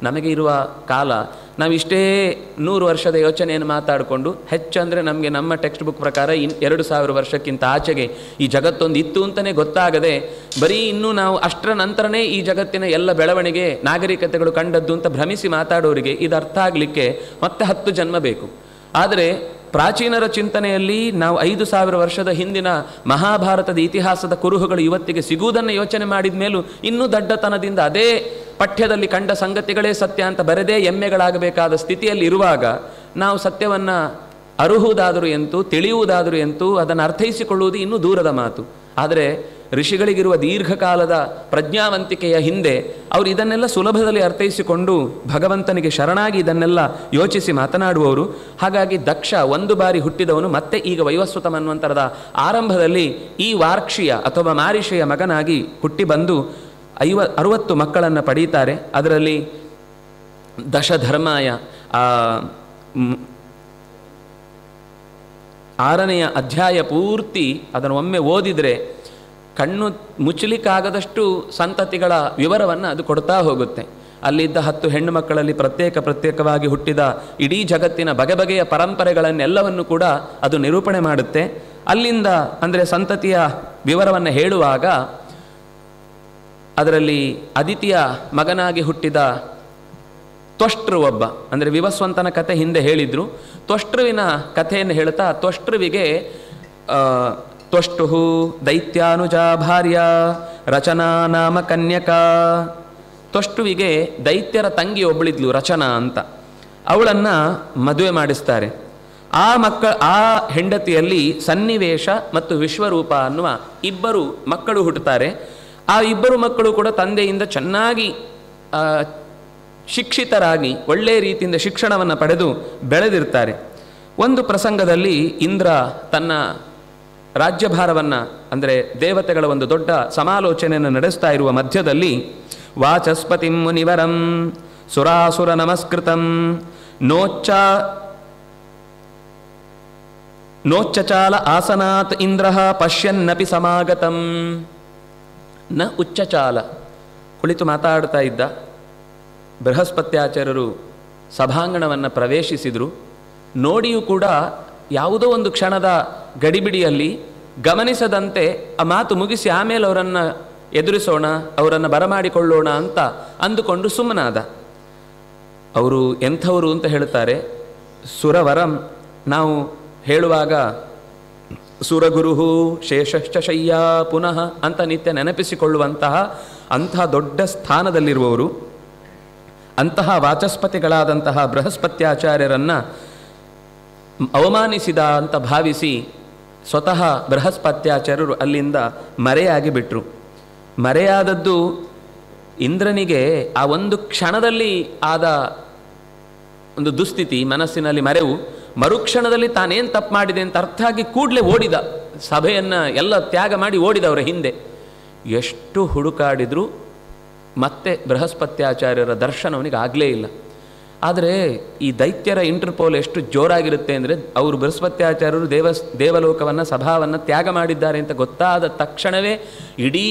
ನಮಗೆ ಇರುವ ಕಾಲ ನಾವಿಷ್ಟೇ 100 ವರ್ಷದ ಯೋಚನೆಯನ್ನು ಮಾತಾಡಿಕೊಂಡು ಹೆಚ್ಚಂದರೆ ನಮಗೆ ನಮ್ಮ ಟೆಕ್ಸ್ಟ್ ಬುಕ್ ಪ್ರಕಾರ 2,000 ವರ್ಷಕ್ಕಿಂತ ಆಚೆಗೆ ಈ ಜಗತ್ತೊಂದು ಇತ್ತು ಅಂತಲೇ ಗೊತ್ತಾಗದೆ ಬರೀ ಇನ್ನೂ ನಾವು ಅಷ್ಟರ ನಂತರನೇ ಈ ಜಗತ್ತಿನ ಎಲ್ಲ ಬೆಳವಣಿಗೆ ನಾಗರಿಕತೆಗಳು ಕಂಡದ್ದು ಅಂತ ಭ್ರಮಿಸಿ ಮಾತಾಡೋರಿಗೆ ಇದು ಅರ್ಥ ಆಗಲಿಕ್ಕೆ ಮತ್ತೆ 10 ಜನ್ಮ ಬೇಕು. ಆದರೆ ಪ್ರಾಚೀನರ ಚಿಂತನೆಯಲ್ಲಿ ನಾವು 5,000 ವರ್ಷದ ಹಿಂದಿನ ಮಹಾಭಾರತದ ಇತಿಹಾಸದ ಕುರುಹುಗಳು ಇವತ್ತಿಗೆ ಸಿಗುವುದನ್ನು ಯೋಚನೆ ಮಾಡಿದ ಮೇಲೂ ಇನ್ನೂ ದಡ್ಡತನದಿಂದ ಅದೇ ಪಠ್ಯದಲ್ಲಿ ಕಂಡ ಸಂಗತಿಗಳೇ ಸತ್ಯ ಅಂತ ಬರೆದೇ ಎಮ್ಮೆಗಳಾಗಬೇಕಾದ ಸ್ಥಿತಿಯಲ್ಲಿ ಇರುವಾಗ ನಾವು ಸತ್ಯವನ್ನು ಅರುಹುವುದಾದರೂ ಎಂತೂ ತಿಳಿಯುವುದಾದರೂ ಎಂತೂ ಅದನ್ನು ಅರ್ಥೈಸಿಕೊಳ್ಳುವುದು ಇನ್ನೂ ದೂರದ ಮಾತು. ಆದರೆ ಋಷಿಗಳಿಗಿರುವ ದೀರ್ಘಕಾಲದ ಪ್ರಜ್ಞಾವಂತಿಕೆಯ ಹಿಂದೆ ಅವರು ಇದನ್ನೆಲ್ಲ ಸುಲಭದಲ್ಲಿ ಅರ್ಥೈಸಿಕೊಂಡು ಭಗವಂತನಿಗೆ ಶರಣಾಗಿ ಇದನ್ನೆಲ್ಲ ಯೋಚಿಸಿ ಮಾತನಾಡುವವರು. ಹಾಗಾಗಿ ದಕ್ಷ ಒಂದು ಬಾರಿ ಹುಟ್ಟಿದವನು ಮತ್ತೆ ಈಗ ವೈವಸ್ವತ ಮನ್ವಂತರದ ಆರಂಭದಲ್ಲಿ ಈ ವಾರ್ಕ್ಷಿಯ ಅಥವಾ ಮಾರಿಷೆಯ ಮಗನಾಗಿ ಹುಟ್ಟಿ ಬಂದು 60 ಮಕ್ಕಳನ್ನು ಪಡೀತಾರೆ. ಅದರಲ್ಲಿ ದಶಧರ್ಮಾಯ 6ನೆಯ ಅಧ್ಯಾಯ ಪೂರ್ತಿ ಅದನ್ನು ಒಮ್ಮೆ ಓದಿದರೆ ಕಣ್ಣು ಮುಚ್ಚಲಿಕ್ಕಾಗದಷ್ಟು ಸಂತತಿಗಳ ವಿವರವನ್ನು ಅದು ಕೊಡ್ತಾ ಹೋಗುತ್ತೆ. ಅಲ್ಲಿದ್ದ 10 ಹೆಣ್ಣು ಮಕ್ಕಳಲ್ಲಿ ಪ್ರತ್ಯೇಕವಾಗಿ ಹುಟ್ಟಿದ ಇಡೀ ಜಗತ್ತಿನ ಬಗೆಬಗೆಯ ಪರಂಪರೆಗಳನ್ನೆಲ್ಲವನ್ನು ಕೂಡ ಅದು ನಿರೂಪಣೆ ಮಾಡುತ್ತೆ. ಅಲ್ಲಿಂದ ಅಂದರೆ ಸಂತತಿಯ ವಿವರವನ್ನು ಹೇಳುವಾಗ ಅದರಲ್ಲಿ ಅದಿತಿಯ ಮಗನಾಗಿ ಹುಟ್ಟಿದ ತ್ವಷ್ಟೃ ಒಬ್ಬ, ಅಂದರೆ ವಿವಸ್ವಂತನ ಕಥೆ ಹಿಂದೆ ಹೇಳಿದ್ರು. ತ್ವಷ್ಟೃವಿನ ಕಥೆಯನ್ನು ಹೇಳ್ತಾ ತ್ವಷ್ಟೃವಿಗೆ ತ್ವಷ್ಟು ದೈತ್ಯಾನುಜ ಭಾರ್ಯ ರಚನಾ ನಾಮ ಕನ್ಯಕಾ. ತ್ವಷ್ಟುವಿಗೆ ದೈತ್ಯರ ತಂಗಿ ಒಬ್ಬಳಿದ್ಲು ರಚನಾ ಅಂತ, ಅವಳನ್ನು ಮದುವೆ ಮಾಡಿಸ್ತಾರೆ. ಆ ಹೆಂಡತಿಯಲ್ಲಿ ಸನ್ನಿವೇಶ ಮತ್ತು ವಿಶ್ವರೂಪ ಅನ್ನುವ 2 ಮಕ್ಕಳು ಹುಟ್ಟುತ್ತಾರೆ. ಆ 2 ಮಕ್ಕಳು ಕೂಡ ತಂದೆಯಿಂದ ಚೆನ್ನಾಗಿ ಶಿಕ್ಷಿತರಾಗಿ ಒಳ್ಳೆಯ ರೀತಿಯಿಂದ ಶಿಕ್ಷಣವನ್ನು ಪಡೆದು ಬೆಳೆದಿರ್ತಾರೆ. ಒಂದು ಪ್ರಸಂಗದಲ್ಲಿ ಇಂದ್ರ ತನ್ನ ರಾಜ್ಯಭಾರವನ್ನು ಅಂದರೆ ದೇವತೆಗಳ ಒಂದು ದೊಡ್ಡ ಸಮಾಲೋಚನೆಯನ್ನು ನಡೆಸ್ತಾ ಇರುವ ಮಧ್ಯದಲ್ಲಿ ವಾಚಸ್ಪತಿಂ ಮುನಿವರಂ ಸುರಾಸುರ ನಮಸ್ಕೃತಂ ನೋಚ್ಚಚಾಲ ಆಸನಾತ್ ಇಂದ್ರ ಪಶ್ಯನ್ನಪಿ ಸಮಾಗತಂ. ನ ಉಚ್ಚಚಾಲ, ಕುಳಿತು ಮಾತಾಡ್ತಾ ಇದ್ದ ಬೃಹಸ್ಪತ್ಯಾಚಾರ್ಯರು ಸಭಾಂಗಣವನ್ನು ಪ್ರವೇಶಿಸಿದರು. ನೋಡಿಯೂ ಕೂಡ ಯಾವುದೋ ಒಂದು ಕ್ಷಣದ ಗಡಿಬಿಡಿಯಲ್ಲಿ ಗಮನಿಸದಂತೆ ಆ ಮಾತು ಮುಗಿಸಿ ಆಮೇಲೆ ಅವರನ್ನು ಎದುರಿಸೋಣ, ಅವರನ್ನು ಬರಮಾಡಿಕೊಳ್ಳೋಣ ಅಂತ ಅಂದುಕೊಂಡು ಸುಮ್ಮನಾದ. ಅವರು ಎಂಥವರು ಅಂತ ಹೇಳ್ತಾರೆ, ಸುರವರಂ. ನಾವು ಹೇಳುವಾಗ ಸುರಗುರುಹು ಶೇಷಶ್ಚ ಶಯ್ಯ ಪುನಃ ಅಂತ ನಿತ್ಯ ನೆನಪಿಸಿಕೊಳ್ಳುವಂತಹ ಅಂಥ ದೊಡ್ಡ ಸ್ಥಾನದಲ್ಲಿರುವವರು. ಅಂತಹ ವಾಚಸ್ಪತಿಗಳಾದಂತಹ ಬೃಹಸ್ಪತ್ಯಾಚಾರ್ಯರನ್ನು ಅವಮಾನಿಸಿದ ಅಂತ ಭಾವಿಸಿ ಸ್ವತಃ ಬೃಹಸ್ಪತ್ಯಾಚಾರ್ಯರು ಅಲ್ಲಿಂದ ಮರೆಯಾಗಿ ಬಿಟ್ಟರು. ಮರೆಯಾದದ್ದು ಇಂದ್ರನಿಗೆ ಆ ಒಂದು ಕ್ಷಣದಲ್ಲಿ ಆದ ಒಂದು ದುಸ್ಥಿತಿ, ಮನಸ್ಸಿನಲ್ಲಿ ಮರೆವು. ಮರುಕ್ಷಣದಲ್ಲಿ ತಾನೇನು ತಪ್ಪು ಮಾಡಿದೆ ಅಂತ ಅರ್ಥ ಆಗಿ ಕೂಡಲೇ ಓಡಿದ, ಸಭೆಯನ್ನು ಎಲ್ಲ ತ್ಯಾಗ ಮಾಡಿ ಓಡಿದವರ ಹಿಂದೆ. ಎಷ್ಟು ಹುಡುಕಾಡಿದರೂ ಮತ್ತೆ ಬೃಹಸ್ಪತ್ಯಾಚಾರ್ಯರ ದರ್ಶನ ಅವನಿಗೆ ಆಗಲೇ ಇಲ್ಲ. ಆದರೆ ಈ ದೈತ್ಯರ ಇಂಟರ್ಪೋಲ್ ಎಷ್ಟು ಜೋರಾಗಿರುತ್ತೆ ಅಂದರೆ, ಅವರು ಬೃಹಸ್ಪತ್ಯಾಚಾರ್ಯರು ದೇವಲೋಕವನ್ನು ಸಭಾವನ್ನು ತ್ಯಾಗ ಮಾಡಿದ್ದಾರೆ ಅಂತ ಗೊತ್ತಾದ ತಕ್ಷಣವೇ ಇಡೀ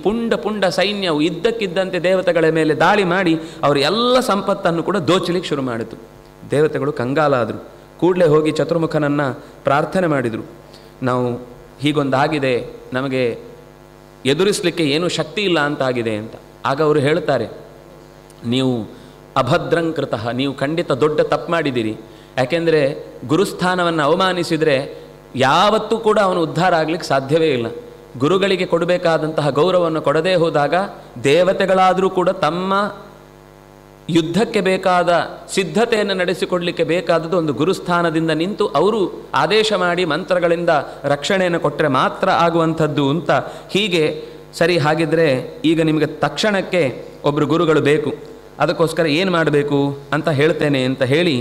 ಪುಂಡ ಸೈನ್ಯವು ಇದ್ದಕ್ಕಿದ್ದಂತೆ ದೇವತೆಗಳ ಮೇಲೆ ದಾಳಿ ಮಾಡಿ ಅವರ ಎಲ್ಲ ಸಂಪತ್ತನ್ನು ಕೂಡ ದೋಚಲಿಕ್ಕೆ ಶುರು ಮಾಡಿತು. ದೇವತೆಗಳು ಕಂಗಾಲಾದರು. ಕೂಡಲೇ ಹೋಗಿ ಚತುರ್ಮುಖನನ್ನು ಪ್ರಾರ್ಥನೆ ಮಾಡಿದರು, ನಾವು ಹೀಗೊಂದಾಗಿದೆ, ನಮಗೆ ಎದುರಿಸಲಿಕ್ಕೆ ಏನೂ ಶಕ್ತಿ ಇಲ್ಲ ಅಂತಾಗಿದೆ ಅಂತ. ಆಗ ಅವರು ಹೇಳ್ತಾರೆ, ನೀವು ಅಭದ್ರಂಕೃತಃ, ನೀವು ಖಂಡಿತ ದೊಡ್ಡ ತಪ್ಪು ಮಾಡಿದ್ದೀರಿ. ಯಾಕೆಂದರೆ ಗುರುಸ್ಥಾನವನ್ನು ಅವಮಾನಿಸಿದರೆ ಯಾವತ್ತೂ ಕೂಡ ಅವನು ಉದ್ಧಾರ ಆಗಲಿಕ್ಕೆ ಸಾಧ್ಯವೇ ಇಲ್ಲ. ಗುರುಗಳಿಗೆ ಕೊಡಬೇಕಾದಂತಹ ಗೌರವವನ್ನು ಕೊಡದೇ ಹೋದಾಗ ದೇವತೆಗಳಾದರೂ ಕೂಡ ತಮ್ಮ ಯುದ್ಧಕ್ಕೆ ಬೇಕಾದ ಸಿದ್ಧತೆಯನ್ನು ನಡೆಸಿಕೊಡಲಿಕ್ಕೆ ಬೇಕಾದದ್ದು ಒಂದು ಗುರುಸ್ಥಾನದಿಂದ ನಿಂತು ಅವರು ಆದೇಶ ಮಾಡಿ ಮಂತ್ರಗಳಿಂದ ರಕ್ಷಣೆಯನ್ನು ಕೊಟ್ಟರೆ ಮಾತ್ರ ಆಗುವಂಥದ್ದು ಅಂತ. ಹೀಗೆ ಸರಿ, ಹಾಗಿದ್ರೆ ಈಗ ನಿಮಗೆ ತಕ್ಷಣಕ್ಕೆ ಒಬ್ಬರು ಗುರುಗಳು ಬೇಕು, ಅದಕ್ಕೋಸ್ಕರ ಏನು ಮಾಡಬೇಕು ಅಂತ ಹೇಳ್ತೇನೆ ಅಂತ ಹೇಳಿ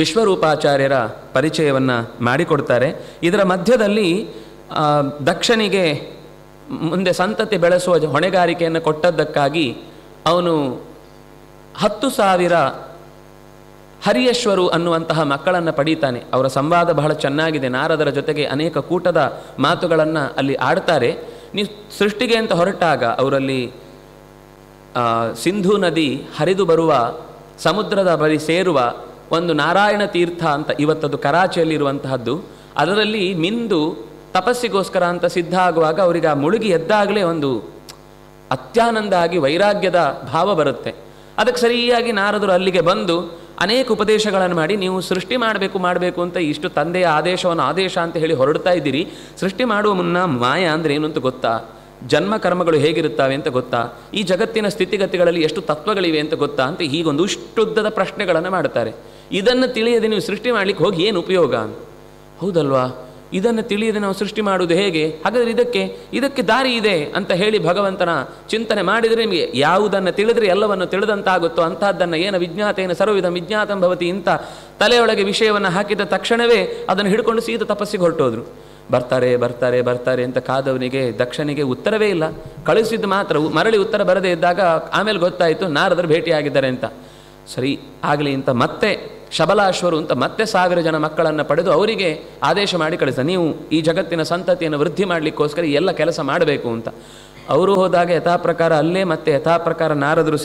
ವಿಶ್ವರೂಪಾಚಾರ್ಯರ ಪರಿಚಯವನ್ನು ಮಾಡಿಕೊಡ್ತಾರೆ. ಇದರ ಮಧ್ಯದಲ್ಲಿ ದಕ್ಷನಿಗೆ ಮುಂದೆ ಸಂತತಿ ಬೆಳೆಸುವ ಹೊಣೆಗಾರಿಕೆಯನ್ನು ಕೊಟ್ಟದ್ದಕ್ಕಾಗಿ ಅವನು 10,000 ಹರಿಯಶ್ವರು ಅನ್ನುವಂತಹ ಮಕ್ಕಳನ್ನು ಪಡೀತಾನೆ. ಅವರ ಸಂವಾದ ಬಹಳ ಚೆನ್ನಾಗಿದೆ. ನಾರದರ ಜೊತೆಗೆ ಅನೇಕ ಕೂಟದ ಮಾತುಗಳನ್ನು ಅಲ್ಲಿ ಆಡ್ತಾರೆ. ನೀವು ಸೃಷ್ಟಿಗೆ ಅಂತ ಹೊರಟಾಗ ಅವರಲ್ಲಿ ಸಿಂಧೂ ನದಿ ಹರಿದು ಬರುವ ಸಮುದ್ರದ ಬಳಿ ಸೇರುವ ಒಂದು ನಾರಾಯಣ ತೀರ್ಥ ಅಂತ, ಇವತ್ತದು ಕರಾಚಿಯಲ್ಲಿರುವಂತಹದ್ದು, ಅದರಲ್ಲಿ ಮಿಂದು ತಪಸ್ಸಿಗೋಸ್ಕರ ಅಂತ ಸಿದ್ಧ ಆಗುವಾಗ ಅವರಿಗೆ ಆ ಮುಳುಗಿ ಎದ್ದಾಗಲೇ ಒಂದು ಅತ್ಯಾನಂದ ಆಗಿ ವೈರಾಗ್ಯದ ಭಾವ ಬರುತ್ತೆ. ಅದಕ್ಕೆ ಸರಿಯಾಗಿ ನಾರದರು ಅಲ್ಲಿಗೆ ಬಂದು ಅನೇಕ ಉಪದೇಶಗಳನ್ನು ಮಾಡಿ, ನೀವು ಸೃಷ್ಟಿ ಮಾಡಬೇಕು ಅಂತ ಇಷ್ಟು ತಂದೆಯ ಆದೇಶ ಅಂತ ಹೇಳಿ ಹೊರಡ್ತಾ ಇದ್ದೀರಿ. ಸೃಷ್ಟಿ ಮಾಡುವ ಮುನ್ನ ಮಾಯ ಅಂದರೆ ಏನು ಅಂತ ಗೊತ್ತಾ? ಜನ್ಮ ಕರ್ಮಗಳು ಹೇಗಿರುತ್ತವೆ ಅಂತ ಗೊತ್ತಾ? ಈ ಜಗತ್ತಿನ ಸ್ಥಿತಿಗತಿಗಳಲ್ಲಿ ಎಷ್ಟು ತತ್ವಗಳಿವೆ ಅಂತ ಗೊತ್ತಾ ಅಂತ ಹೀಗೊಂದು ಇಷ್ಟುದ್ದದ ಪ್ರಶ್ನೆಗಳನ್ನು ಮಾಡ್ತಾರೆ. ಇದನ್ನು ತಿಳಿಯದೆ ನೀವು ಸೃಷ್ಟಿ ಮಾಡಲಿಕ್ಕೆ ಹೋಗಿ ಏನು ಉಪಯೋಗ? ಹೌದಲ್ವಾ, ಇದನ್ನು ತಿಳಿಯದೆ ನಾವು ಸೃಷ್ಟಿ ಮಾಡುವುದು ಹೇಗೆ? ಹಾಗಾದರೆ ಇದಕ್ಕೆ ದಾರಿ ಇದೆ ಅಂತ ಹೇಳಿ ಭಗವಂತನ ಚಿಂತನೆ ಮಾಡಿದರೆ ನಿಮಗೆ ಯಾವುದನ್ನು ತಿಳಿದರೆ ಎಲ್ಲವನ್ನು ತಿಳಿದಂತಾಗುತ್ತೋ ಅಂಥದ್ದನ್ನು ಏನ ವಿಜ್ಞಾತೇನ ಸರ್ವವಿಧ ವಿಜ್ಞಾತಂ ಭವತಿ ಇಂಥ ತಲೆಯೊಳಗೆ ವಿಷಯವನ್ನು ಹಾಕಿದ ತಕ್ಷಣವೇ ಅದನ್ನು ಹಿಡ್ಕೊಂಡು ಸೀದ ತಪಸ್ಸಿಗೆ ಹೊರಟೋದ್ರು. ಬರ್ತಾರೆ ಅಂತ ಕಾದವನಿಗೆ ದಕ್ಷನಿಗೆ ಉತ್ತರವೇ ಇಲ್ಲ. ಕಳಿಸಿದ್ದು ಮಾತ್ರ ಮರಳಿ ಉತ್ತರ ಬರದೇ ಇದ್ದಾಗ ಆಮೇಲೆ ಗೊತ್ತಾಯಿತು ನಾರದರು ಭೇಟಿಯಾಗಿದ್ದಾರೆ ಅಂತ. ಸರಿ ಆಗಲಿ ಅಂತ ಮತ್ತೆ ಶಬಲಾಶ್ವರು ಅಂತ ಮತ್ತೆ 1000 ಜನ ಮಕ್ಕಳನ್ನು ಪಡೆದು ಅವರಿಗೆ ಆದೇಶ ಮಾಡಿ ಕಳಿಸ, ನೀವು ಈ ಜಗತ್ತಿನ ಸಂತತಿಯನ್ನು ವೃದ್ಧಿ ಮಾಡಲಿಕ್ಕೋಸ್ಕರ ಎಲ್ಲ ಕೆಲಸ ಮಾಡಬೇಕು ಅಂತ. ಅವರು ಹೋದಾಗ ಯಥಾಪ್ರಕಾರ ಅಲ್ಲೇ ಮತ್ತೆ ಯಥಾಪ್ರಕಾರ ನಾರದರು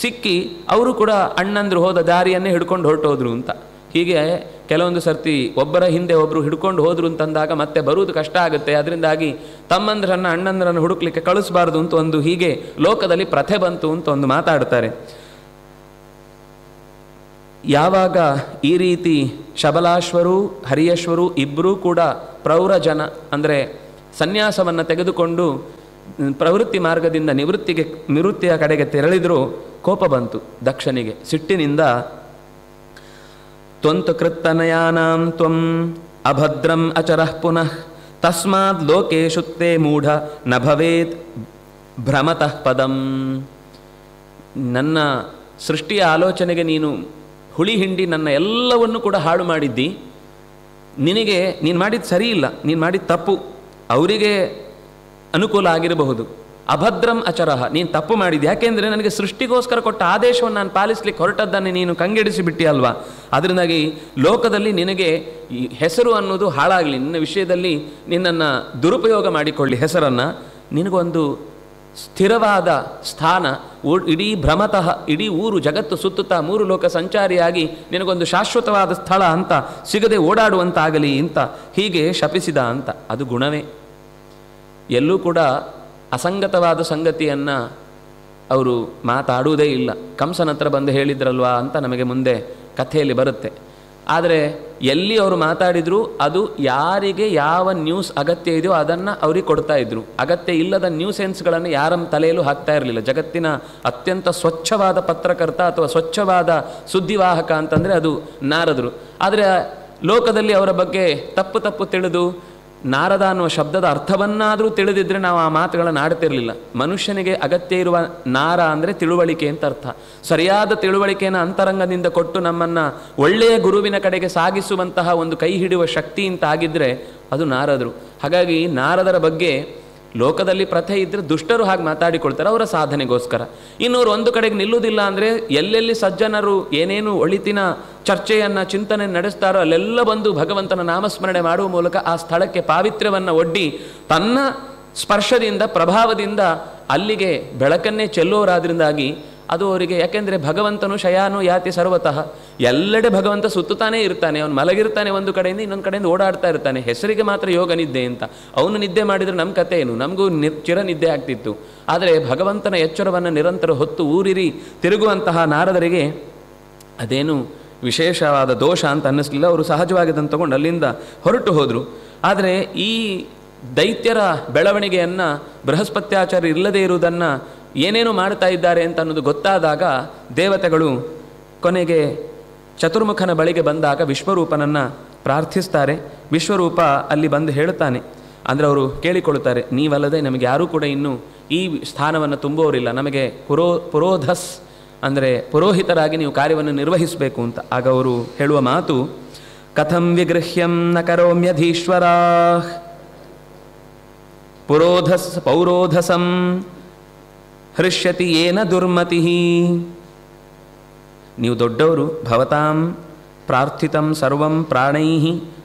ಸಿಕ್ಕಿ ಅವರು ಕೂಡ ಅಣ್ಣಂದ್ರು ಹೋದ ದಾರಿಯನ್ನೇ ಹಿಡ್ಕೊಂಡು ಹೊರಟೋದ್ರು ಅಂತ. ಹೀಗೆ ಕೆಲವೊಂದು ಸರ್ತಿ ಒಬ್ಬರ ಹಿಂದೆ ಒಬ್ಬರು ಹಿಡ್ಕೊಂಡು ಹೋದ್ರು ಅಂತಂದಾಗ ಮತ್ತೆ ಬರುವುದು ಕಷ್ಟ ಆಗುತ್ತೆ. ಅದರಿಂದಾಗಿ ತಮ್ಮಂದ್ರನ್ನು ಅಣ್ಣಂದ್ರನ್ನು ಹುಡುಕ್ಲಿಕ್ಕೆ ಕಳಿಸಬಾರ್ದು ಅಂತ ಒಂದು ಹೀಗೆ ಲೋಕದಲ್ಲಿ ಪ್ರಥೆ ಬಂತು ಅಂತ ಒಂದು ಮಾತಾಡ್ತಾರೆ. ಯಾವಾಗ ಈ ರೀತಿ ಶಬಲಾಶ್ವರು ಹರಿಯಶ್ವರು ಇಬ್ಬರೂ ಕೂಡ ಪ್ರೌರಜನ ಅಂದರೆ ಸನ್ಯಾಸವನ್ನು ತೆಗೆದುಕೊಂಡು ಪ್ರವೃತ್ತಿ ಮಾರ್ಗದಿಂದ ನಿವೃತ್ತಿಯ ಕಡೆಗೆ ತೆರಳಿದರೂ ಕೋಪ ಬಂತು ದಕ್ಷನಿಗೆ. ಸಿಟ್ಟಿನಿಂದ ತ್ವಂತು ಕೃತ್ತನಯಾನಾಂ ತ್ವಂ ಅಭದ್ರಂ ಅಚರಃ ಪುನಃ ತಸ್ಮಾದ್ ಲೋಕೇಶು ತೇ ಮೂಢ ನ ಭವೇತ್ ಭ್ರಮತಃ ಪದಂ. ನನ್ನ ಸೃಷ್ಟಿಯ ಆಲೋಚನೆಗೆ ನೀನು ಹುಳಿ ಹಿಂಡಿ ನನ್ನ ಎಲ್ಲವನ್ನೂ ಕೂಡ ಹಾಳು ಮಾಡಿದ್ದಿ. ನೀನು ಮಾಡಿದ್ದು ಸರಿ ಇಲ್ಲ, ನೀನು ಮಾಡಿದ ತಪ್ಪು, ಅವರಿಗೆ ಅನುಕೂಲ ಆಗಿರಬಹುದು. ಅಭದ್ರಂ ಅಚರಃ, ನೀನು ತಪ್ಪು ಮಾಡಿದ್ದು. ಯಾಕೆಂದರೆ ನನಗೆ ಸೃಷ್ಟಿಗೋಸ್ಕರ ಕೊಟ್ಟ ಆದೇಶವನ್ನು ನಾನು ಪಾಲಿಸ್ಲಿಕ್ಕೆ ಹೊರಟದ್ದನ್ನು ನೀನು ಕಂಗೆಡಿಸಿ ಬಿಟ್ಟಿ ಅಲ್ವಾ. ಅದರಿಂದಾಗಿ ಲೋಕದಲ್ಲಿ ನಿನಗೆ ಈ ಹೆಸರು ಅನ್ನೋದು ಹಾಳಾಗಲಿ, ನಿನ್ನ ವಿಷಯದಲ್ಲಿ ನಿನ್ನನ್ನು ದುರುಪಯೋಗ ಮಾಡಿಕೊಳ್ಳಿ ಹೆಸರನ್ನು, ನಿನಗೊಂದು ಸ್ಥಿರವಾದ ಸ್ಥಾನ, ಇಡೀ ಭ್ರಮತಃ ಇಡೀ ಊರು ಜಗತ್ತು ಸುತ್ತುತ್ತಾ 3 ಲೋಕ ಸಂಚಾರಿಯಾಗಿ ನಿನಗೊಂದು ಶಾಶ್ವತವಾದ ಸ್ಥಳ ಅಂತ ಸಿಗದೆ ಓಡಾಡುವಂತಾಗಲಿ ಅಂತ ಹೀಗೆ ಶಪಿಸಿದ ಅಂತ. ಅದು ಗುಣವೇ. ಎಲ್ಲೂ ಕೂಡ ಅಸಂಗತವಾದ ಸಂಗತಿಯನ್ನು ಅವರು ಮಾತಾಡುವುದೇ ಇಲ್ಲ. ಕಂಸನ ಹತ್ರ ಬಂದು ಹೇಳಿದ್ರಲ್ವಾ ಅಂತ ನಮಗೆ ಮುಂದೆ ಕಥೆಯಲ್ಲಿ ಬರುತ್ತೆ. ಆದರೆ ಎಲ್ಲಿ ಅವರು ಮಾತಾಡಿದ್ರು ಅದು ಯಾರಿಗೆ ಯಾವ ನ್ಯೂಸ್ ಅಗತ್ಯ ಇದೆಯೋ ಅದನ್ನು ಅವ್ರಿಗೆ ಕೊಡ್ತಾ ಇದ್ರು. ಅಗತ್ಯ ಇಲ್ಲದ ನ್ಯೂಸೆನ್ಸ್ಗಳನ್ನು ಯಾರ ತಲೆಯಲ್ಲೂ ಹಾಕ್ತಾ ಇರಲಿಲ್ಲ. ಜಗತ್ತಿನ ಅತ್ಯಂತ ಸ್ವಚ್ಛವಾದ ಪತ್ರಕರ್ತ ಅಥವಾ ಸ್ವಚ್ಛವಾದ ಸುದ್ದಿವಾಹಕ ಅಂತಂದರೆ ಅದು ನಾರದರು. ಆದರೆ ಲೋಕದಲ್ಲಿ ಅವರ ಬಗ್ಗೆ ತಪ್ಪು ತಿಳಿದು ನಾರದ ಅನ್ನುವ ಶಬ್ದದ ಅರ್ಥವನ್ನಾದರೂ ತಿಳಿದಿದ್ರೆ ನಾವು ಆ ಮಾತುಗಳನ್ನು ಆಡ್ತಿರಲಿಲ್ಲ. ಮನುಷ್ಯನಿಗೆ ಅಗತ್ಯ ಇರುವ ನಾರ ಅಂದರೆ ತಿಳುವಳಿಕೆ ಅಂತ ಅರ್ಥ. ಸರಿಯಾದ ತಿಳುವಳಿಕೆಯನ್ನು ಅಂತರಂಗದಿಂದ ಕೊಟ್ಟು ನಮ್ಮನ್ನು ಒಳ್ಳೆಯ ಗುರುವಿನ ಕಡೆಗೆ ಸಾಗಿಸುವಂತಹ ಒಂದು ಕೈ ಹಿಡಿಯುವ ಶಕ್ತಿ ಅಂತ ಆಗಿದ್ದರೆ ಅದು ನಾರದರು. ಹಾಗಾಗಿ ನಾರದರ ಬಗ್ಗೆ ಲೋಕದಲ್ಲಿ ಪ್ರಥೆ ಇದ್ದರೆ ದುಷ್ಟರು ಹಾಗೆ ಮಾತಾಡಿಕೊಳ್ತಾರೆ ಅವರ ಸಾಧನೆಗೋಸ್ಕರ. ಇನ್ನೂರು ಒಂದು ಕಡೆಗೆ ನಿಲ್ಲುವುದಿಲ್ಲ ಅಂದರೆ ಎಲ್ಲೆಲ್ಲಿ ಸಜ್ಜನರು ಏನೇನು ಒಳಿತಿನ ಚರ್ಚೆಯನ್ನು ಚಿಂತನೆ ನಡೆಸ್ತಾರೋ ಅಲ್ಲೆಲ್ಲ ಬಂದು ಭಗವಂತನ ನಾಮಸ್ಮರಣೆ ಮಾಡುವ ಮೂಲಕ ಆ ಸ್ಥಳಕ್ಕೆ ಪಾವಿತ್ರ್ಯವನ್ನು ಒಡ್ಡಿ ತನ್ನ ಸ್ಪರ್ಶದಿಂದ ಪ್ರಭಾವದಿಂದ ಅಲ್ಲಿಗೆ ಬೆಳಕನ್ನೇ ಚೆಲ್ಲೋರಾದ್ರಿಂದಾಗಿ ಅದು ಅವರಿಗೆ, ಯಾಕೆಂದರೆ ಭಗವಂತನು ಶಯಾನು ಯಾತಿ ಸರ್ವತಃ, ಎಲ್ಲೆಡೆ ಭಗವಂತ ಸುತ್ತುತ್ತಾನೇ ಇರ್ತಾನೆ. ಅವನು ಮಲಗಿರ್ತಾನೆ ಒಂದು ಕಡೆಯಿಂದ ಇನ್ನೊಂದು ಕಡೆಯಿಂದ ಓಡಾಡ್ತಾ ಇರ್ತಾನೆ. ಹೆಸರಿಗೆ ಮಾತ್ರ ಯೋಗ ನಿದ್ದೆ ಅಂತ. ಅವನು ನಿದ್ದೆ ಮಾಡಿದರೆ ನಮ್ಮ ಕತೆ ಏನು, ನಮಗೂ ಚಿರ ನಿದ್ದೆ ಆಗ್ತಿತ್ತು. ಆದರೆ ಭಗವಂತನ ಎಚ್ಚರವನ್ನು ನಿರಂತರ ಹೊತ್ತು ಊರಿರಿ ತಿರುಗುವಂತಹ ನಾರದರಿಗೆ ಅದೇನು ವಿಶೇಷವಾದ ದೋಷ ಅಂತ ಅನ್ನಿಸ್ಲಿಲ್ಲ. ಅವರು ಸಹಜವಾಗಿ ಅದನ್ನು ತಗೊಂಡು ಅಲ್ಲಿಂದ ಹೊರಟು ಹೋದರು. ಆದರೆ ಈ ದೈತ್ಯರ ಬೆಳವಣಿಗೆಯನ್ನು ಬೃಹಸ್ಪತ್ಯಾಚಾರ್ಯ ಇಲ್ಲದೇ ಇರುವುದನ್ನು ಏನೇನು ಮಾಡ್ತಾ ಇದ್ದಾರೆ ಅಂತ ಅನ್ನೋದು ಗೊತ್ತಾದಾಗ ದೇವತೆಗಳು ಕೊನೆಗೆ ಚತುರ್ಮುಖನ ಬಳಿಗೆ ಬಂದಾಗ ವಿಶ್ವರೂಪನನ್ನು ಪ್ರಾರ್ಥಿಸ್ತಾರೆ. ವಿಶ್ವರೂಪ ಅಲ್ಲಿ ಬಂದು ಹೇಳ್ತಾನೆ, ಅಂದರೆ ಅವರು ಕೇಳಿಕೊಳ್ಳುತ್ತಾರೆ, ನೀವಲ್ಲದೆ ನಮಗೆ ಯಾರೂ ಕೂಡ ಇನ್ನೂ ಈ ಸ್ಥಾನವನ್ನು ತುಂಬೋರಿಲ್ಲ, ನಮಗೆ ಪುರೋಧಸ್ ಅಂದರೆ ಪುರೋಹಿತರಾಗಿ ನೀವು ಕಾರ್ಯವನ್ನು ನಿರ್ವಹಿಸಬೇಕು ಅಂತ. ಆಗ ಅವರು ಹೇಳುವ ಮಾತು, ಕಥಂ ವಿಗೃಹ್ಯಂ ನ ಕರೋಮ್ಯಧೀಶ್ವರ ಪುರೋಧಸ್ ಪೌರೋಧಸಂ ಹೃಷ್ಯತಿ ಏನ ದುರ್ಮತಿ. ನೀವು ದೊಡ್ಡವರು, ಭವತಾಂ ಪ್ರಾರ್ಥಿತಂ ಸರ್ವಂ ಪ್ರಾಣೈಃ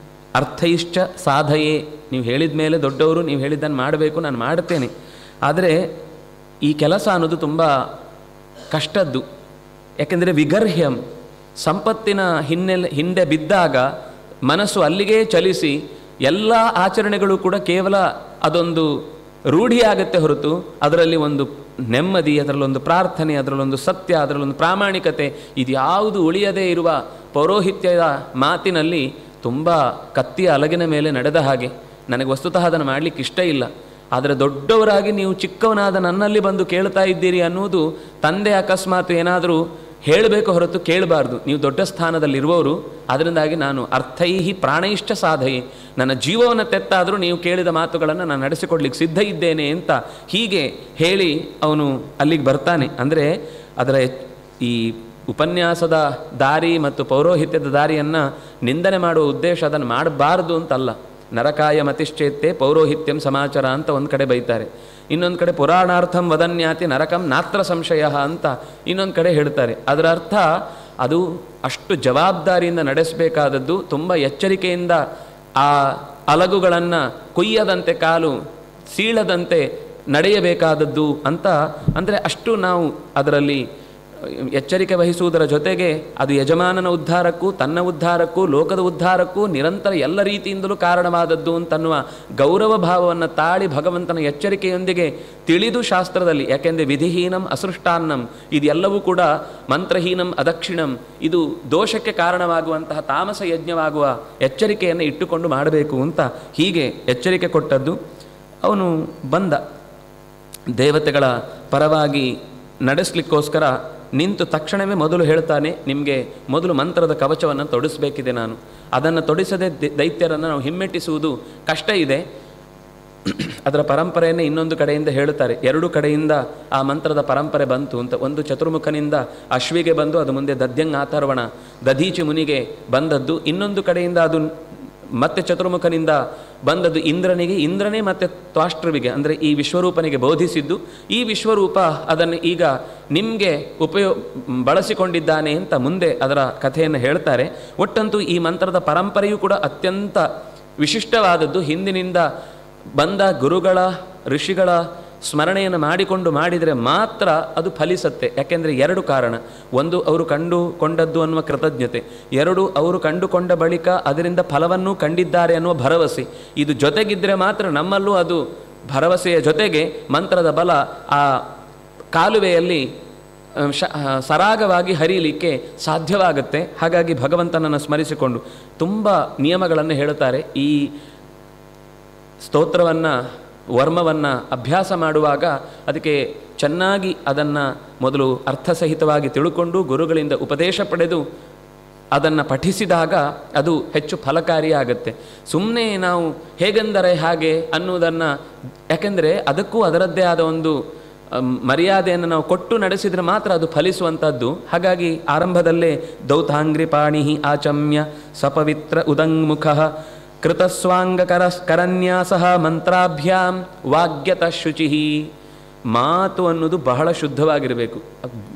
ಅರ್ಥೈಶ್ಚ ಸಾಧಯೇ. ನೀವು ಹೇಳಿದ ಮೇಲೆ ದೊಡ್ಡವರು, ನೀವು ಹೇಳಿದ್ದನ್ನು ಮಾಡಬೇಕು, ನಾನು ಮಾಡುತ್ತೇನೆ. ಆದರೆ ಈ ಕೆಲಸ ಅನ್ನೋದು ತುಂಬ ಕಷ್ಟದ್ದು. ಯಾಕೆಂದರೆ ವಿಗರ್ಹ್ಯಂ, ಸಂಪತ್ತಿನ ಹಿಂದೆ ಬಿದ್ದಾಗ ಮನಸ್ಸು ಅಲ್ಲಿಗೇ ಚಲಿಸಿ ಎಲ್ಲ ಆಚರಣೆಗಳು ಕೂಡ ಕೇವಲ ಅದೊಂದು ರೂಢಿಯಾಗತ್ತೆ ಹೊರತು ಅದರಲ್ಲಿ ಒಂದು ನೆಮ್ಮದಿ, ಅದರಲ್ಲೊಂದು ಪ್ರಾರ್ಥನೆ, ಅದರಲ್ಲೊಂದು ಸತ್ಯ, ಅದರಲ್ಲೊಂದು ಪ್ರಾಮಾಣಿಕತೆ ಇದ್ಯಾವುದು ಉಳಿಯದೇ ಇರುವ ಪೌರೋಹಿತ್ಯದ ಮಾತಿನಲ್ಲಿ ತುಂಬ ಕತ್ತಿಯ ಅಲಗಿನ ಮೇಲೆ ನಡೆದ ಹಾಗೆ. ನನಗೆ ವಸ್ತುತಃ ಅದನ್ನು ಮಾಡಲಿಕ್ಕೆ ಇಷ್ಟ ಇಲ್ಲ. ಆದರೆ ದೊಡ್ಡವರಾಗಿ ನೀವು ಚಿಕ್ಕವನಾದ ನನ್ನಲ್ಲಿ ಬಂದು ಕೇಳ್ತಾ ಇದ್ದೀರಿ ಅನ್ನುವುದು, ತಂದೆ ಅಕಸ್ಮಾತ್ ಏನಾದರೂ ಹೇಳಬೇಕು ಹೊರತು ಕೇಳಬಾರ್ದು. ನೀವು ದೊಡ್ಡ ಸ್ಥಾನದಲ್ಲಿರುವವರು, ಅದರಿಂದಾಗಿ ನಾನು ಅರ್ಥೈಹಿ ಪ್ರಾಣೈಶ್ಚ ಸಾಧಯಿ, ನನ್ನ ಜೀವವನ್ನು ತೆತ್ತಾದರೂ ನೀವು ಕೇಳಿದ ಮಾತುಗಳನ್ನು ನಾನು ನಡೆಸಿಕೊಡ್ಲಿಕ್ಕೆ ಸಿದ್ಧ ಇದ್ದೇನೆ ಅಂತ ಹೀಗೆ ಹೇಳಿ ಅವನು ಅಲ್ಲಿಗೆ ಬರ್ತಾನೆ. ಅಂದರೆ ಅದರ ಈ ಉಪನ್ಯಾಸದ ದಾರಿ ಮತ್ತು ಪೌರೋಹಿತ್ಯದ ದಾರಿಯನ್ನು ನಿಂದನೆ ಮಾಡುವ ಉದ್ದೇಶ ಅದನ್ನು ಮಾಡಬಾರ್ದು ಅಂತಲ್ಲ. ನರಕಾಯ ಮತಿಶ್ಚೇತ್ತೆ ಪೌರೋಹಿತ್ಯಂ ಸಮಾಚಾರ ಅಂತ ಒಂದು ಕಡೆ ಬೈತಾರೆ, ಇನ್ನೊಂದು ಕಡೆ ಪುರಾಣಾರ್ಥಂ ವದನ್ಯಾತಿ ನರಕಂ ನಾತ್ರ ಸಂಶಯ ಅಂತ ಇನ್ನೊಂದು ಕಡೆ ಹೇಳ್ತಾರೆ. ಅದರ ಅರ್ಥ ಅದು ಅಷ್ಟು ಜವಾಬ್ದಾರಿಯಿಂದ ನಡೆಸಬೇಕಾದದ್ದು, ತುಂಬ ಎಚ್ಚರಿಕೆಯಿಂದ ಆ ಅಲಗುಗಳನ್ನು ಕೊಯ್ಯದಂತೆ, ಕಾಲು ಸೀಳದಂತೆ ನಡೆಯಬೇಕಾದದ್ದು ಅಂತ. ಅಂದರೆ ಅಷ್ಟು ನಾವು ಅದರಲ್ಲಿ ಎಚ್ಚರಿಕೆ ವಹಿಸುವುದರ ಜೊತೆಗೆ ಅದು ಯಜಮಾನನ ಉದ್ಧಾರಕ್ಕೂ ತನ್ನ ಉದ್ಧಾರಕ್ಕೂ ಲೋಕದ ಉದ್ಧಾರಕ್ಕೂ ನಿರಂತರ ಎಲ್ಲ ರೀತಿಯಿಂದಲೂ ಕಾರಣವಾದದ್ದು ಅಂತನ್ನುವ ಗೌರವ ಭಾವವನ್ನು ತಾಳಿ ಭಗವಂತನ ಎಚ್ಚರಿಕೆಯೊಂದಿಗೆ ತಿಳಿದು ಶಾಸ್ತ್ರದಲ್ಲಿ, ಯಾಕೆಂದರೆ ವಿಧಿಹೀನಂ ಅಸೃಷ್ಟಾನ್ನಂ ಇದೆಲ್ಲವೂ ಕೂಡ ಮಂತ್ರಹೀನಂ ಅದಕ್ಷಿಣಂ, ಇದು ದೋಷಕ್ಕೆ ಕಾರಣವಾಗುವಂತಹ ತಾಮಸ ಯಜ್ಞವಾಗುವ ಎಚ್ಚರಿಕೆಯನ್ನು ಇಟ್ಟುಕೊಂಡು ಮಾಡಬೇಕು ಅಂತ ಹೀಗೆ ಎಚ್ಚರಿಕೆ ಕೊಟ್ಟದ್ದು. ಅವನು ಬಂದ ದೇವತೆಗಳ ಪರವಾಗಿ ನಡೆಸಲಿಕ್ಕೋಸ್ಕರ ನಿಂತು ತಕ್ಷಣವೇ ಮೊದಲು ಹೇಳ್ತಾನೆ, ನಿಮಗೆ ಮೊದಲು ಮಂತ್ರದ ಕವಚವನ್ನು ತೊಡಿಸಬೇಕಿದೆ ನಾನು, ಅದನ್ನು ತೊಡಿಸದೆ ದೈತ್ಯರನ್ನು ನಾವು ಹಿಮ್ಮೆಟ್ಟಿಸುವುದು ಕಷ್ಟ ಇದೆ. ಅದರ ಪರಂಪರೆಯನ್ನು ಇನ್ನೊಂದು ಕಡೆಯಿಂದ ಹೇಳುತ್ತಾರೆ, ಎರಡು ಕಡೆಯಿಂದ ಆ ಮಂತ್ರದ ಪರಂಪರೆ ಬಂತು ಅಂತ. ಒಂದು ಚತುರ್ಮುಖನಿಂದ ಅಶ್ವಿಗೆ ಬಂದು ಅದು ಮುಂದೆ ದದ್ಯಂಗ್ ಅಥರ್ವಣ ದಧೀಚಿ ಮುನಿಗೆ ಬಂದದ್ದು, ಇನ್ನೊಂದು ಕಡೆಯಿಂದ ಅದು ಮತ್ತೆ ಚತುರ್ಮುಖನಿಂದ ಬಂದದ್ದು ಇಂದ್ರನಿಗೆ, ಇಂದ್ರನೇ ಮತ್ತೆ ತ್ವಾಷ್ಟ್ರವಿಗೆ ಅಂದರೆ ಈ ವಿಶ್ವರೂಪನಿಗೆ ಬೋಧಿಸಿದ್ದು. ಈ ವಿಶ್ವರೂಪ ಅದನ್ನು ಈಗ ನಿಮಗೆ ಬಳಸಿಕೊಂಡಿದ್ದಾನೆ ಅಂತ ಮುಂದೆ ಅದರ ಕಥೆಯನ್ನು ಹೇಳ್ತಾರೆ. ಒಟ್ಟಂತೂ ಈ ಮಂತ್ರದ ಪರಂಪರೆಯೂ ಕೂಡ ಅತ್ಯಂತ ವಿಶಿಷ್ಟವಾದದ್ದು. ಹಿಂದಿನಿಂದ ಬಂದ ಗುರುಗಳ ಋಷಿಗಳ ಸ್ಮರಣೆಯನ್ನು ಮಾಡಿಕೊಂಡು ಮಾಡಿದರೆ ಮಾತ್ರ ಅದು ಫಲಿಸತ್ತೆ. ಯಾಕೆಂದರೆ ಎರಡು ಕಾರಣ, ಒಂದು ಅವರು ಕಂಡುಕೊಂಡದ್ದು ಅನ್ನುವ ಕೃತಜ್ಞತೆ, ಎರಡು ಅವರು ಕಂಡುಕೊಂಡ ಬಳಿಕ ಅದರಿಂದ ಫಲವನ್ನು ಕಂಡಿದ್ದಾರೆ ಅನ್ನುವ ಭರವಸೆ. ಇದು ಜೊತೆಗಿದ್ದರೆ ಮಾತ್ರ ನಮ್ಮಲ್ಲೂ ಅದು ಭರವಸೆಯ ಜೊತೆಗೆ ಮಂತ್ರದ ಬಲ ಆ ಕಾಲುವೆಯಲ್ಲಿ ಸರಾಗವಾಗಿ ಹರಿಯಲಿಕ್ಕೆ ಸಾಧ್ಯವಾಗುತ್ತೆ. ಹಾಗಾಗಿ ಭಗವಂತನನ್ನು ಸ್ಮರಿಸಿಕೊಂಡು ತುಂಬ ನಿಯಮಗಳನ್ನು ಹೇಳುತ್ತಾರೆ. ಈ ಸ್ತೋತ್ರವನ್ನು ವರ್ಮವನ್ನು ಅಭ್ಯಾಸ ಮಾಡುವಾಗ ಅದಕ್ಕೆ ಚೆನ್ನಾಗಿ ಅದನ್ನು ಮೊದಲು ಅರ್ಥಸಹಿತವಾಗಿ ತಿಳ್ಕೊಂಡು ಗುರುಗಳಿಂದ ಉಪದೇಶ ಪಡೆದು ಅದನ್ನು ಪಠಿಸಿದಾಗ ಅದು ಹೆಚ್ಚು ಫಲಕಾರಿಯಾಗುತ್ತೆ. ಸುಮ್ಮನೆ ನಾವು ಹೇಗೆಂದರೆ ಹಾಗೆ ಅನ್ನುವುದನ್ನು, ಯಾಕೆಂದರೆ ಅದಕ್ಕೂ ಅದರದ್ದೇ ಆದ ಒಂದು ಮರ್ಯಾದೆಯನ್ನು ನಾವು ಕೊಟ್ಟು ನಡೆಸಿದರೆ ಮಾತ್ರ ಅದು ಫಲಿಸುವಂಥದ್ದು. ಹಾಗಾಗಿ ಆರಂಭದಲ್ಲೇ ದೌತಾಂಗ್ರಿ ಪಾಣಿ ಆಚಮ್ಯ ಸಪವಿತ್ರ ಉದಂಗ್ಮುಖ ಕೃತಸ್ವಾಂಗಕರನ್ಯಾಸ ಮಂತ್ರಾಭ್ಯಾಂ ವಾಗ್ಯತ ಶುಚಿ. ಮಾತು ಅನ್ನೋದು ಬಹಳ ಶುದ್ಧವಾಗಿರಬೇಕು.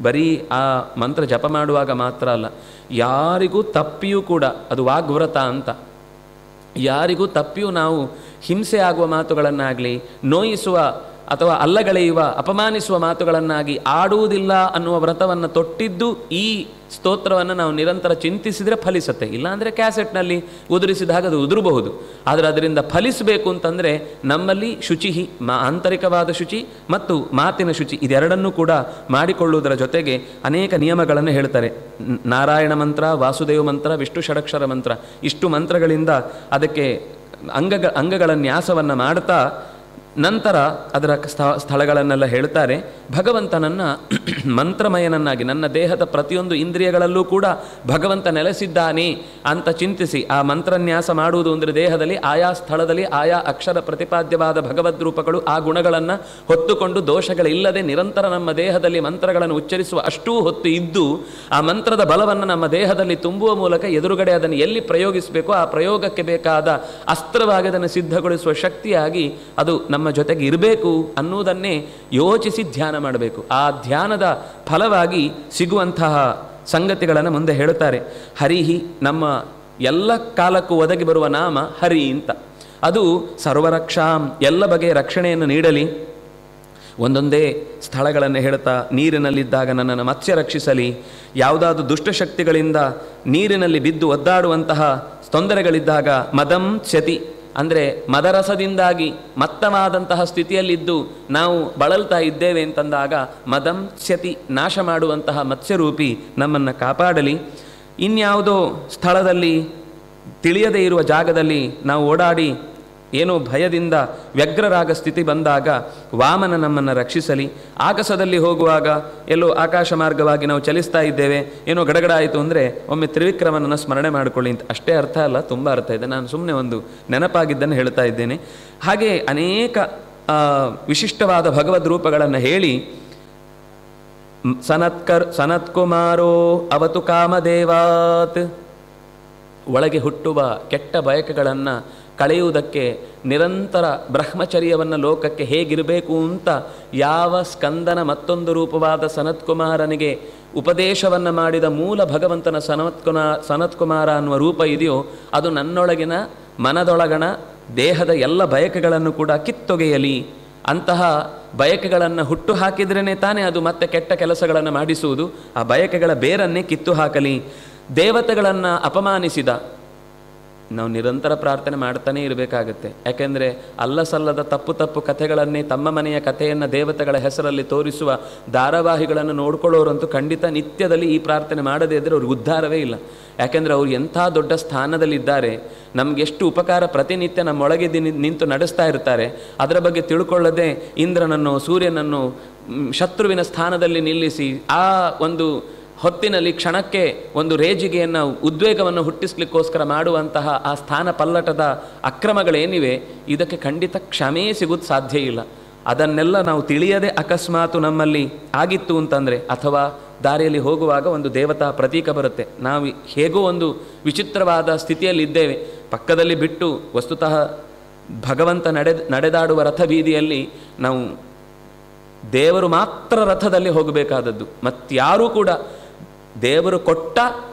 ಬರೀ ಆ ಮಂತ್ರ ಜಪ ಮಾಡುವಾಗ ಮಾತ್ರ ಅಲ್ಲ, ಯಾರಿಗೂ ತಪ್ಪಿಯೂ ಕೂಡ ಅದು ವಾಗ್ವ್ರತ ಅಂತ. ಯಾರಿಗೂ ತಪ್ಪಿಯೂ ನಾವು ಹಿಂಸೆ ಆಗುವ ಮಾತುಗಳನ್ನಾಗಲಿ, ನೋಯಿಸುವ ಅಥವಾ ಅಲ್ಲಗಳೆಯುವ ಅಪಮಾನಿಸುವ ಮಾತುಗಳನ್ನಾಗಿ ಆಡುವುದಿಲ್ಲ ಅನ್ನುವ ವ್ರತವನ್ನು ತೊಟ್ಟಿದ್ದು ಈ ಸ್ತೋತ್ರವನ್ನು ನಾವು ನಿರಂತರ ಚಿಂತಿಸಿದರೆ ಫಲಿಸುತ್ತೆ. ಇಲ್ಲಾಂದರೆ ಕ್ಯಾಸೆಟ್ನಲ್ಲಿ ಉದುರಿಸಿದಾಗ ಅದು ಉದುರಬಹುದು. ಆದರೆ ಅದರಿಂದ ಫಲಿಸಬೇಕು ಅಂತಂದರೆ ನಮ್ಮಲ್ಲಿ ಶುಚಿ, ಆಂತರಿಕವಾದ ಶುಚಿ ಮತ್ತು ಮಾತಿನ ಶುಚಿ ಇದೆರಡನ್ನೂ ಕೂಡ ಮಾಡಿಕೊಳ್ಳುವುದರ ಜೊತೆಗೆ ಅನೇಕ ನಿಯಮಗಳನ್ನು ಹೇಳ್ತಾರೆ. ನಾರಾಯಣ ಮಂತ್ರ, ವಾಸುದೇವ ಮಂತ್ರ, ವಿಷ್ಣು ಷಡಕ್ಷರ ಮಂತ್ರ, ಇಷ್ಟು ಮಂತ್ರಗಳಿಂದ ಅದಕ್ಕೆ ಅಂಗಗಳ ನ್ಯಾಸವನ್ನು ಮಾಡ್ತಾ ನಂತರ ಅದರ ಸ್ಥಳಗಳನ್ನೆಲ್ಲ ಹೇಳ್ತಾರೆ. ಭಗವಂತನನ್ನು ಮಂತ್ರಮಯನನ್ನಾಗಿ ನನ್ನ ದೇಹದ ಪ್ರತಿಯೊಂದು ಇಂದ್ರಿಯಗಳಲ್ಲೂ ಕೂಡ ಭಗವಂತ ನೆಲೆಸಿದ್ದಾನೆ ಅಂತ ಚಿಂತಿಸಿ ಆ ಮಂತ್ರನ್ಯಾಸ ಮಾಡುವುದು ಅಂದರೆ ದೇಹದಲ್ಲಿ ಆಯಾ ಸ್ಥಳದಲ್ಲಿ ಆಯಾ ಅಕ್ಷರ ಪ್ರತಿಪಾದ್ಯವಾದ ಭಗವದ್ ರೂಪಗಳು ಆ ಗುಣಗಳನ್ನು ಹೊತ್ತುಕೊಂಡು ದೋಷಗಳಿಲ್ಲದೆ ನಿರಂತರ ನಮ್ಮ ದೇಹದಲ್ಲಿ ಮಂತ್ರಗಳನ್ನು ಉಚ್ಚರಿಸುವ ಅಷ್ಟೂ ಹೊತ್ತು ಇದ್ದು ಆ ಮಂತ್ರದ ಬಲವನ್ನು ನಮ್ಮ ದೇಹದಲ್ಲಿ ತುಂಬುವ ಮೂಲಕ ಎದುರುಗಡೆ ಅದನ್ನು ಎಲ್ಲಿ ಪ್ರಯೋಗಿಸಬೇಕೋ ಆ ಪ್ರಯೋಗಕ್ಕೆ ಬೇಕಾದ ಅಸ್ತ್ರವಾಗಿ ಅದನ್ನು ಸಿದ್ಧಗೊಳಿಸುವ ಶಕ್ತಿಯಾಗಿ ಅದು ನಮ್ಮ ಜೊತೆಗೆ ಇರಬೇಕು ಅನ್ನುವುದನ್ನೇ ಯೋಚಿಸಿ ಧ್ಯಾನ ಮಾಡಬೇಕು. ಆ ಧ್ಯಾನದ ಫಲವಾಗಿ ಸಿಗುವಂತಹ ಸಂಗತಿಗಳನ್ನು ಮುಂದೆ ಹೇಳುತ್ತಾರೆ. ಹರಿಹಿ, ನಮ್ಮ ಎಲ್ಲ ಕಾಲಕ್ಕೂ ಒದಗಿ ಬರುವ ನಾಮ ಹರಿ ಅಂತ. ಅದು ಸರ್ವರಕ್ಷಾಂ, ಎಲ್ಲ ಬಗೆಯ ರಕ್ಷಣೆಯನ್ನು ನೀಡಲಿ. ಒಂದೊಂದೇ ಸ್ಥಳಗಳನ್ನು ಹೇಳ್ತಾ, ನೀರಿನಲ್ಲಿದ್ದಾಗ ನನ್ನನ್ನು ಮತ್ಸ್ಯ ರಕ್ಷಿಸಲಿ, ಯಾವುದಾದ್ರೂ ದುಷ್ಟಶಕ್ತಿಗಳಿಂದ ನೀರಿನಲ್ಲಿ ಬಿದ್ದು ಒದ್ದಾಡುವಂತಹ ತೊಂದರೆಗಳಿದ್ದಾಗ ಮದಂ ಚ್ಯತಿ ಅಂದರೆ ಮದರಸದಿಂದಾಗಿ ಮತ್ತವಾದಂತಹ ಸ್ಥಿತಿಯಲ್ಲಿದ್ದು ನಾವು ಬಳಲ್ತಾ ಇದ್ದೇವೆ ಅಂತಂದಾಗ ಮದಂ ಚ್ಯತಿ, ನಾಶ ಮಾಡುವಂತಹ ಮತ್ಸ್ಯರೂಪಿ ನಮ್ಮನ್ನು ಕಾಪಾಡಲಿ. ಇನ್ಯಾವುದೋ ಸ್ಥಳದಲ್ಲಿ ತಿಳಿಯದೇ ಇರುವ ಜಾಗದಲ್ಲಿ ನಾವು ಓಡಾಡಿ ಏನೋ ಭಯದಿಂದ ವ್ಯಗ್ರರಾಗ ಸ್ಥಿತಿ ಬಂದಾಗ ವಾಮನ ನಮ್ಮನ್ನು ರಕ್ಷಿಸಲಿ. ಆಗಸದಲ್ಲಿ ಹೋಗುವಾಗ ಎಲ್ಲೋ ಆಕಾಶ ಮಾರ್ಗವಾಗಿ ನಾವು ಚಲಿಸ್ತಾ ಇದ್ದೇವೆ, ಏನೋ ಗಡಗಡ ಆಯಿತು ಅಂದರೆ ಒಮ್ಮೆ ತ್ರಿವಿಕ್ರಮನನ್ನು ಸ್ಮರಣೆ ಮಾಡಿಕೊಳ್ಳಿ ಅಂತ. ಅಷ್ಟೇ ಅರ್ಥ ಅಲ್ಲ, ತುಂಬ ಅರ್ಥ ಇದೆ. ನಾನು ಸುಮ್ಮನೆ ಒಂದು ನೆನಪಾಗಿದ್ದನ್ನು ಹೇಳ್ತಾ ಇದ್ದೇನೆ. ಹಾಗೆ ಅನೇಕ ವಿಶಿಷ್ಟವಾದ ಭಗವದ್ ರೂಪಗಳನ್ನು ಹೇಳಿ ಸನತ್ಕುಮಾರೋ ಅವತು ಕಾಮದೇವಾತ್, ಒಳಗೆ ಹುಟ್ಟುವ ಕೆಟ್ಟ ಬಯಕೆಗಳನ್ನು ಕಳೆಯುವುದಕ್ಕೆ ನಿರಂತರ ಬ್ರಹ್ಮಚರ್ಯವನ್ನು ಲೋಕಕ್ಕೆ ಹೇಗಿರಬೇಕು ಅಂತ ಯಾವ ಸ್ಕಂದನ ಮತ್ತೊಂದು ರೂಪವಾದ ಸನತ್ಕುಮಾರನಿಗೆ ಉಪದೇಶವನ್ನು ಮಾಡಿದ ಮೂಲ ಭಗವಂತನ ಸನತ್ಕುಮಾರ ಅನ್ನುವ ರೂಪ ಇದೆಯೋ ಅದು ನನ್ನೊಳಗಿನ ಮನದೊಳಗಣ ದೇಹದ ಎಲ್ಲ ಬಯಕೆಗಳನ್ನು ಕೂಡ ಕಿತ್ತೊಗೆಯಲಿ. ಅಂತಹ ಬಯಕೆಗಳನ್ನು ಹುಟ್ಟು ಹಾಕಿದ್ರೇ ತಾನೇ ಅದು ಮತ್ತೆ ಕೆಟ್ಟ ಕೆಲಸಗಳನ್ನು ಮಾಡಿಸುವುದು. ಆ ಬಯಕೆಗಳ ಬೇರನ್ನೇ ಕಿತ್ತು ಹಾಕಲಿ. ದೇವತೆಗಳನ್ನು ಅಪಮಾನಿಸಿದ, ನಾವು ನಿರಂತರ ಪ್ರಾರ್ಥನೆ ಮಾಡ್ತಾನೇ ಇರಬೇಕಾಗತ್ತೆ. ಯಾಕೆಂದರೆ ಅಲ್ಲಸಲ್ಲದ ತಪ್ಪು ಕಥೆಗಳನ್ನೇ ತಮ್ಮ ಮನೆಯ ಕಥೆಯನ್ನು ದೇವತೆಗಳ ಹೆಸರಲ್ಲಿ ತೋರಿಸುವ ಧಾರಾವಾಹಿಗಳನ್ನು ನೋಡ್ಕೊಳ್ಳೋರಂತೂ ಖಂಡಿತ ನಿತ್ಯದಲ್ಲಿ ಈ ಪ್ರಾರ್ಥನೆ ಮಾಡದೇ ಇದ್ದರೆ ಅವ್ರಿಗೆ ಉದ್ಧಾರವೇ ಇಲ್ಲ. ಯಾಕೆಂದರೆ ಅವರು ಎಂಥ ದೊಡ್ಡ ಸ್ಥಾನದಲ್ಲಿದ್ದಾರೆ, ನಮಗೆಷ್ಟು ಉಪಕಾರ ಪ್ರತಿನಿತ್ಯ ನಮ್ಮೊಳಗೆ ನಿಂತು ನಡೆಸ್ತಾ ಇರ್ತಾರೆ. ಅದರ ಬಗ್ಗೆ ತಿಳ್ಕೊಳ್ಳದೆ ಇಂದ್ರನನ್ನು ಸೂರ್ಯನನ್ನು ಶತ್ರುವಿನ ಸ್ಥಾನದಲ್ಲಿ ನಿಲ್ಲಿಸಿ ಆ ಒಂದು ಹೊತ್ತಿನಲ್ಲಿ ಕ್ಷಣಕ್ಕೆ ಒಂದು ರೇಜಿಗೆಯನ್ನು ಉದ್ವೇಗವನ್ನು ಹುಟ್ಟಿಸ್ಲಿಕ್ಕೋಸ್ಕರ ಮಾಡುವಂತಹ ಆ ಸ್ಥಾನ ಪಲ್ಲಟದ ಅಕ್ರಮಗಳೇನಿವೆ ಇದಕ್ಕೆ ಖಂಡಿತ ಕ್ಷಮೆ ಸಿಗೋದು ಸಾಧ್ಯ ಇಲ್ಲ. ಅದನ್ನೆಲ್ಲ ನಾವು ತಿಳಿಯದೆ ಅಕಸ್ಮಾತು ನಮ್ಮಲ್ಲಿ ಆಗಿತ್ತು ಅಂತಂದರೆ, ಅಥವಾ ದಾರಿಯಲ್ಲಿ ಹೋಗುವಾಗ ಒಂದು ದೇವತಾ ಪ್ರತೀಕ ಬರುತ್ತೆ, ನಾವು ಹೇಗೋ ಒಂದು ವಿಚಿತ್ರವಾದ ಸ್ಥಿತಿಯಲ್ಲಿದ್ದೇವೆ, ಪಕ್ಕದಲ್ಲಿ ಬಿಟ್ಟು ವಸ್ತುತಃ ಭಗವಂತ ನಡೆದಾಡುವ ರಥ ಬೀದಿಯಲ್ಲಿ ನಾವು ದೇವರು ಮಾತ್ರ ರಥದಲ್ಲಿ ಹೋಗಬೇಕಾದದ್ದು, ಮತ್ತಾರೂ ಕೂಡ ದೇವರು ಕೊಟ್ಟ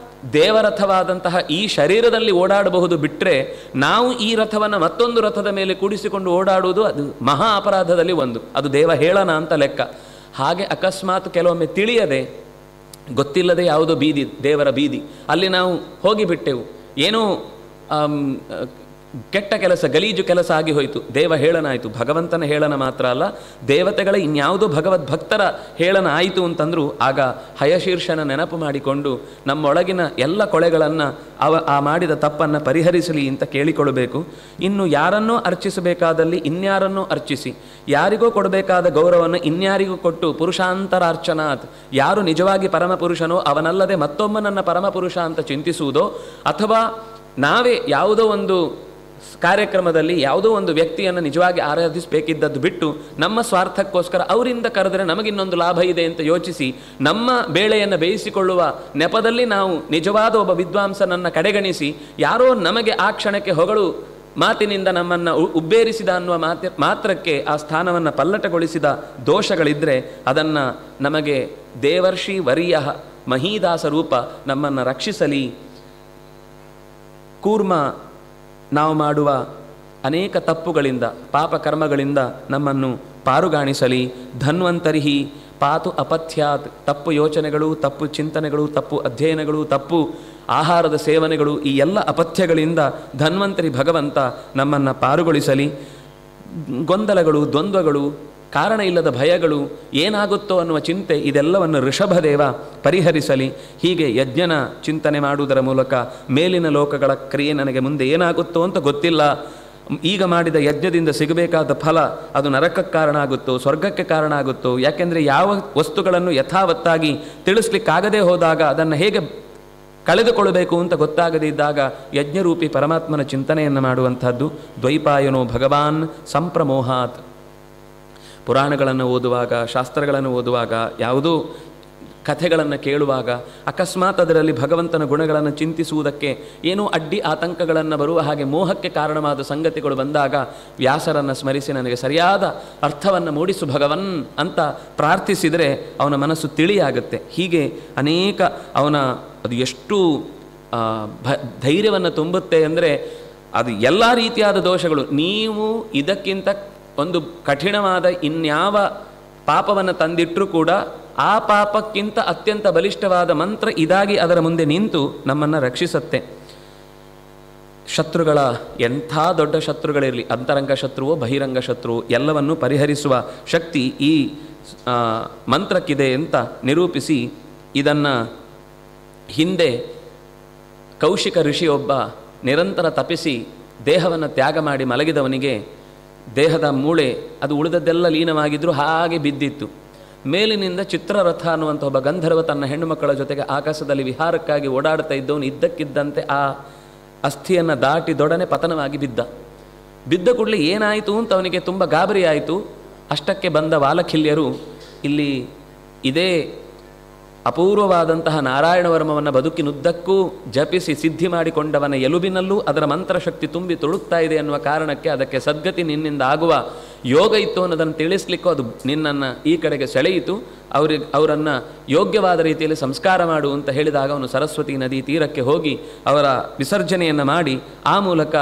ದೇವರಥವಾದಂತಹ ಈ ಶರೀರದಲ್ಲಿ ಓಡಾಡಬಹುದು. ಬಿಟ್ಟರೆ ನಾವು ಈ ರಥವನ್ನು ಮತ್ತೊಂದು ರಥದ ಮೇಲೆ ಕೂಡಿಸಿಕೊಂಡು ಓಡಾಡುವುದು ಅದು ಮಹಾ ಅಪರಾಧದಲ್ಲಿ ಒಂದು, ಅದು ದೇವ ಹೇಳನ ಅಂತ ಲೆಕ್ಕ. ಹಾಗೆ ಅಕಸ್ಮಾತ್ ಕೆಲವೊಮ್ಮೆ ತಿಳಿಯದೆ ಗೊತ್ತಿಲ್ಲದೆ ಯಾವುದೋ ಬೀದಿ, ದೇವರ ಬೀದಿ, ಅಲ್ಲಿ ನಾವು ಹೋಗಿಬಿಟ್ಟೆವು, ಏನೋ ಕೆಟ್ಟ ಕೆಲಸ, ಗಲೀಜು ಕೆಲಸ ಆಗಿ ಹೋಯಿತು, ದೇವ ಹೇಳನ ಆಯಿತು. ಭಗವಂತನ ಹೇಳನ ಮಾತ್ರ ಅಲ್ಲ, ದೇವತೆಗಳ ಇನ್ಯಾವುದೋ ಭಗವದ್ಭಕ್ತರ ಹೇಳನ ಆಯಿತು ಅಂತಂದರೂ ಆಗ ಹಯಶೀರ್ಷನ ನೆನಪು ಮಾಡಿಕೊಂಡು ನಮ್ಮೊಳಗಿನ ಎಲ್ಲ ಕೊಳೆಗಳನ್ನು ಆ ಮಾಡಿದ ತಪ್ಪನ್ನು ಪರಿಹರಿಸಲಿ ಅಂತ ಕೇಳಿಕೊಳ್ಳಬೇಕು. ಇನ್ನು ಯಾರನ್ನೋ ಅರ್ಚಿಸಬೇಕಾದಲ್ಲಿ ಇನ್ಯಾರನ್ನೋ ಅರ್ಚಿಸಿ, ಯಾರಿಗೋ ಕೊಡಬೇಕಾದ ಗೌರವವನ್ನು ಇನ್ಯಾರಿಗೂ ಕೊಟ್ಟು ಪುರುಷಾಂತರಾರ್ಚನಾತ್, ಯಾರು ನಿಜವಾಗಿ ಪರಮಪುರುಷನೋ ಅವನಲ್ಲದೆ ಮತ್ತೊಮ್ಮನನ್ನ ಪರಮಪುರುಷ ಅಂತ ಚಿಂತಿಸುವುದೋ, ಅಥವಾ ನಾವೇ ಯಾವುದೋ ಒಂದು ಕಾರ್ಯಕ್ರಮದಲ್ಲಿ ಯಾವುದೋ ಒಂದು ವ್ಯಕ್ತಿಯನ್ನು ನಿಜವಾಗಿ ಆರಾಧಿಸಬೇಕಿದ್ದದ್ದು ಬಿಟ್ಟು ನಮ್ಮ ಸ್ವಾರ್ಥಕ್ಕೋಸ್ಕರ ಅವರಿಂದ ಕರೆದರೆ ನಮಗಿನ್ನೊಂದು ಲಾಭ ಇದೆ ಅಂತ ಯೋಚಿಸಿ ನಮ್ಮ ಬೇಳೆಯನ್ನು ಬೇಯಿಸಿಕೊಳ್ಳುವ ನೆಪದಲ್ಲಿ ನಾವು ನಿಜವಾದ ಒಬ್ಬ ವಿದ್ವಾಂಸನನ್ನು ಕಡೆಗಣಿಸಿ ಯಾರೋ ನಮಗೆ ಆ ಕ್ಷಣಕ್ಕೆ ಹೊಗಳು ಮಾತಿನಿಂದ ನಮ್ಮನ್ನು ಉಬ್ಬೇರಿಸಿದ ಅನ್ನುವ ಮಾತ್ರಕ್ಕೆ ಆ ಸ್ಥಾನವನ್ನು ಪಲ್ಲಟಗೊಳಿಸಿದ ದೋಷಗಳಿದ್ದರೆ ಅದನ್ನು ನಮಗೆ ದೇವರ್ಷಿ ವರಿಯ ಮಹೀದಾಸ ರೂಪ ನಮ್ಮನ್ನು ರಕ್ಷಿಸಲಿ. ಕೂರ್ಮ ನಾವು ಮಾಡುವ ಅನೇಕ ತಪ್ಪುಗಳಿಂದ ಪಾಪಕರ್ಮಗಳಿಂದ ನಮ್ಮನ್ನು ಪಾರುಗಾಣಿಸಲಿ. ಧನ್ವಂತರಿಹಿ ಪಾತು ಅಪಥ್ಯಾತ್, ತಪ್ಪು ಯೋಚನೆಗಳು, ತಪ್ಪು ಚಿಂತನೆಗಳು, ತಪ್ಪು ಅಧ್ಯಯನಗಳು, ತಪ್ಪು ಆಹಾರದ ಸೇವನೆಗಳು, ಈ ಎಲ್ಲ ಅಪಥ್ಯಗಳಿಂದ ಧನ್ವಂತರಿ ಭಗವಂತ ನಮ್ಮನ್ನು ಪಾರುಗೊಳಿಸಲಿ. ಗೊಂದಲಗಳು, ದ್ವಂದ್ವಗಳು, ಕಾರಣ ಇಲ್ಲದ ಭಯಗಳು, ಏನಾಗುತ್ತೋ ಅನ್ನುವ ಚಿಂತೆ, ಇದೆಲ್ಲವನ್ನು ಋಷಭದೇವ ಪರಿಹರಿಸಲಿ. ಹೀಗೆ ಯಜ್ಞನ ಚಿಂತನೆ ಮಾಡುವುದರ ಮೂಲಕ ಮೇಲಿನ ಲೋಕಗಳ ಕ್ರಿಯೆ ನನಗೆ ಮುಂದೆ ಏನಾಗುತ್ತೋ ಅಂತ ಗೊತ್ತಿಲ್ಲ, ಈಗ ಮಾಡಿದ ಯಜ್ಞದಿಂದ ಸಿಗಬೇಕಾದ ಫಲ ಅದು ನರಕಕ್ಕೆ ಕಾರಣ ಆಗುತ್ತೋ ಸ್ವರ್ಗಕ್ಕೆ ಕಾರಣ ಆಗುತ್ತೋ, ಯಾಕೆಂದರೆ ಯಾವ ವಸ್ತುಗಳನ್ನು ಯಥಾವತ್ತಾಗಿ ತಿಳಿಸ್ಲಿಕ್ಕಾಗದೇ ಹೋದಾಗ ಅದನ್ನು ಹೇಗೆ ಕಳೆದುಕೊಳ್ಳಬೇಕು ಅಂತ ಗೊತ್ತಾಗದೇ ಇದ್ದಾಗ ಯಜ್ಞರೂಪಿ ಪರಮಾತ್ಮನ ಚಿಂತನೆಯನ್ನು ಮಾಡುವಂಥದ್ದು. ದ್ವೈಪಾಯನೋ ಭಗವಾನ್ ಸಂಪ್ರಮೋಹಾತ್. ಪುರಾಣಗಳನ್ನು ಓದುವಾಗ, ಶಾಸ್ತ್ರಗಳನ್ನು ಓದುವಾಗ, ಯಾವುದೋ ಕಥೆಗಳನ್ನು ಕೇಳುವಾಗ ಅಕಸ್ಮಾತ್ ಅದರಲ್ಲಿ ಭಗವಂತನ ಗುಣಗಳನ್ನು ಚಿಂತಿಸುವುದಕ್ಕೆ ಏನೋ ಅಡ್ಡಿ ಆತಂಕಗಳನ್ನು ಬರುವ ಹಾಗೆ ಮೋಹಕ್ಕೆ ಕಾರಣವಾದ ಸಂಗತಿಗಳು ಬಂದಾಗ ವ್ಯಾಸರನ್ನು ಸ್ಮರಿಸಿ ನನಗೆ ಸರಿಯಾದ ಅರ್ಥವನ್ನು ಮೂಡಿಸು ಭಗವನ್ ಅಂತ ಪ್ರಾರ್ಥಿಸಿದರೆ ಅವನ ಮನಸ್ಸು ತಿಳಿಯಾಗುತ್ತೆ. ಹೀಗೆ ಅನೇಕ ಅವನ ಅದು ಎಷ್ಟು ಧೈರ್ಯವನ್ನು ತುಂಬುತ್ತೆ ಅಂದರೆ ಅದು ಎಲ್ಲ ರೀತಿಯಾದ ದೋಷಗಳು, ನೀವು ಇದಕ್ಕಿಂತ ಒಂದು ಕಠಿಣವಾದ ಇನ್ಯಾವ ಪಾಪವನ್ನು ತಂದಿಟ್ಟರೂ ಕೂಡ ಆ ಪಾಪಕ್ಕಿಂತ ಅತ್ಯಂತ ಬಲಿಷ್ಠವಾದ ಮಂತ್ರ ಇದಾಗಿ ಅದರ ಮುಂದೆ ನಿಂತು ನಮ್ಮನ್ನು ರಕ್ಷಿಸುತ್ತೆ. ಶತ್ರುಗಳ ಎಂಥ ದೊಡ್ಡ ಶತ್ರುಗಳಿರಲಿ, ಅಂತರಂಗ ಶತ್ರುವೋ ಬಹಿರಂಗ ಶತ್ರುವೋ ಎಲ್ಲವನ್ನು ಪರಿಹರಿಸುವ ಶಕ್ತಿ ಈ ಮಂತ್ರಕ್ಕಿದೆ ಅಂತ ನಿರೂಪಿಸಿ, ಇದನ್ನು ಹಿಂದೆ ಕೌಶಿಕ ಋಷಿಯೊಬ್ಬ ನಿರಂತರ ತಪಿಸಿ ದೇಹವನ್ನು ತ್ಯಾಗ ಮಾಡಿ ಮಲಗಿದವನಿಗೆ ದೇಹದ ಮೂಳೆ ಅದು ಉಳಿದದ್ದೆಲ್ಲ ಲೀನವಾಗಿದ್ದರೂ ಹಾಗೆ ಬಿದ್ದಿತ್ತು. ಮೇಲಿನಿಂದ ಚಿತ್ರರಥ ಅನ್ನುವಂಥ ಒಬ್ಬ ಗಂಧರ್ವ ತನ್ನ ಹೆಣ್ಣು ಮಕ್ಕಳ ಜೊತೆಗೆ ಆಕಾಶದಲ್ಲಿ ವಿಹಾರಕ್ಕಾಗಿ ಓಡಾಡ್ತಾ ಇದ್ದವನು ಇದ್ದಕ್ಕಿದ್ದಂತೆ ಆ ಅಸ್ಥಿಯನ್ನು ದಾಟಿದೊಡನೆ ಪತನವಾಗಿ ಬಿದ್ದ ಕೂಡಲೇ ಏನಾಯಿತು ಅಂತ ಅವನಿಗೆ ತುಂಬ ಗಾಬರಿ ಆಯಿತು. ಅಷ್ಟಕ್ಕೆ ಬಂದ ವಾಲಖಿಲ್ಯರು ಇಲ್ಲಿ ಇದೇ ಅಪೂರ್ವವಾದಂತಹ ನಾರಾಯಣವರ್ಮವನ್ನು ಬದುಕಿನುದ್ದಕ್ಕೂ ಜಪಿಸಿ ಸಿದ್ಧಿ ಮಾಡಿಕೊಂಡವನ ಎಲುಬಿನಲ್ಲೂ ಅದರ ಮಂತ್ರಶಕ್ತಿ ತುಂಬಿ ತುಳುಕ್ತಾ ಇದೆ ಅನ್ನುವ ಕಾರಣಕ್ಕೆ ಅದಕ್ಕೆ ಸದ್ಗತಿ ನಿನ್ನಿಂದ ಆಗುವ ಯೋಗ ಇತ್ತು ಅನ್ನೋದನ್ನು ತಿಳಿಸ್ಲಿಕ್ಕೂ ಅದು ನಿನ್ನನ್ನು ಈ ಕಡೆಗೆ ಸೆಳೆಯಿತು. ಅವರನ್ನು ಯೋಗ್ಯವಾದ ರೀತಿಯಲ್ಲಿ ಸಂಸ್ಕಾರ ಮಾಡು ಅಂತ ಹೇಳಿದಾಗ ಅವನು ಸರಸ್ವತಿ ನದಿ ತೀರಕ್ಕೆ ಹೋಗಿ ಅವರ ವಿಸರ್ಜನೆಯನ್ನು ಮಾಡಿ ಆ ಮೂಲಕ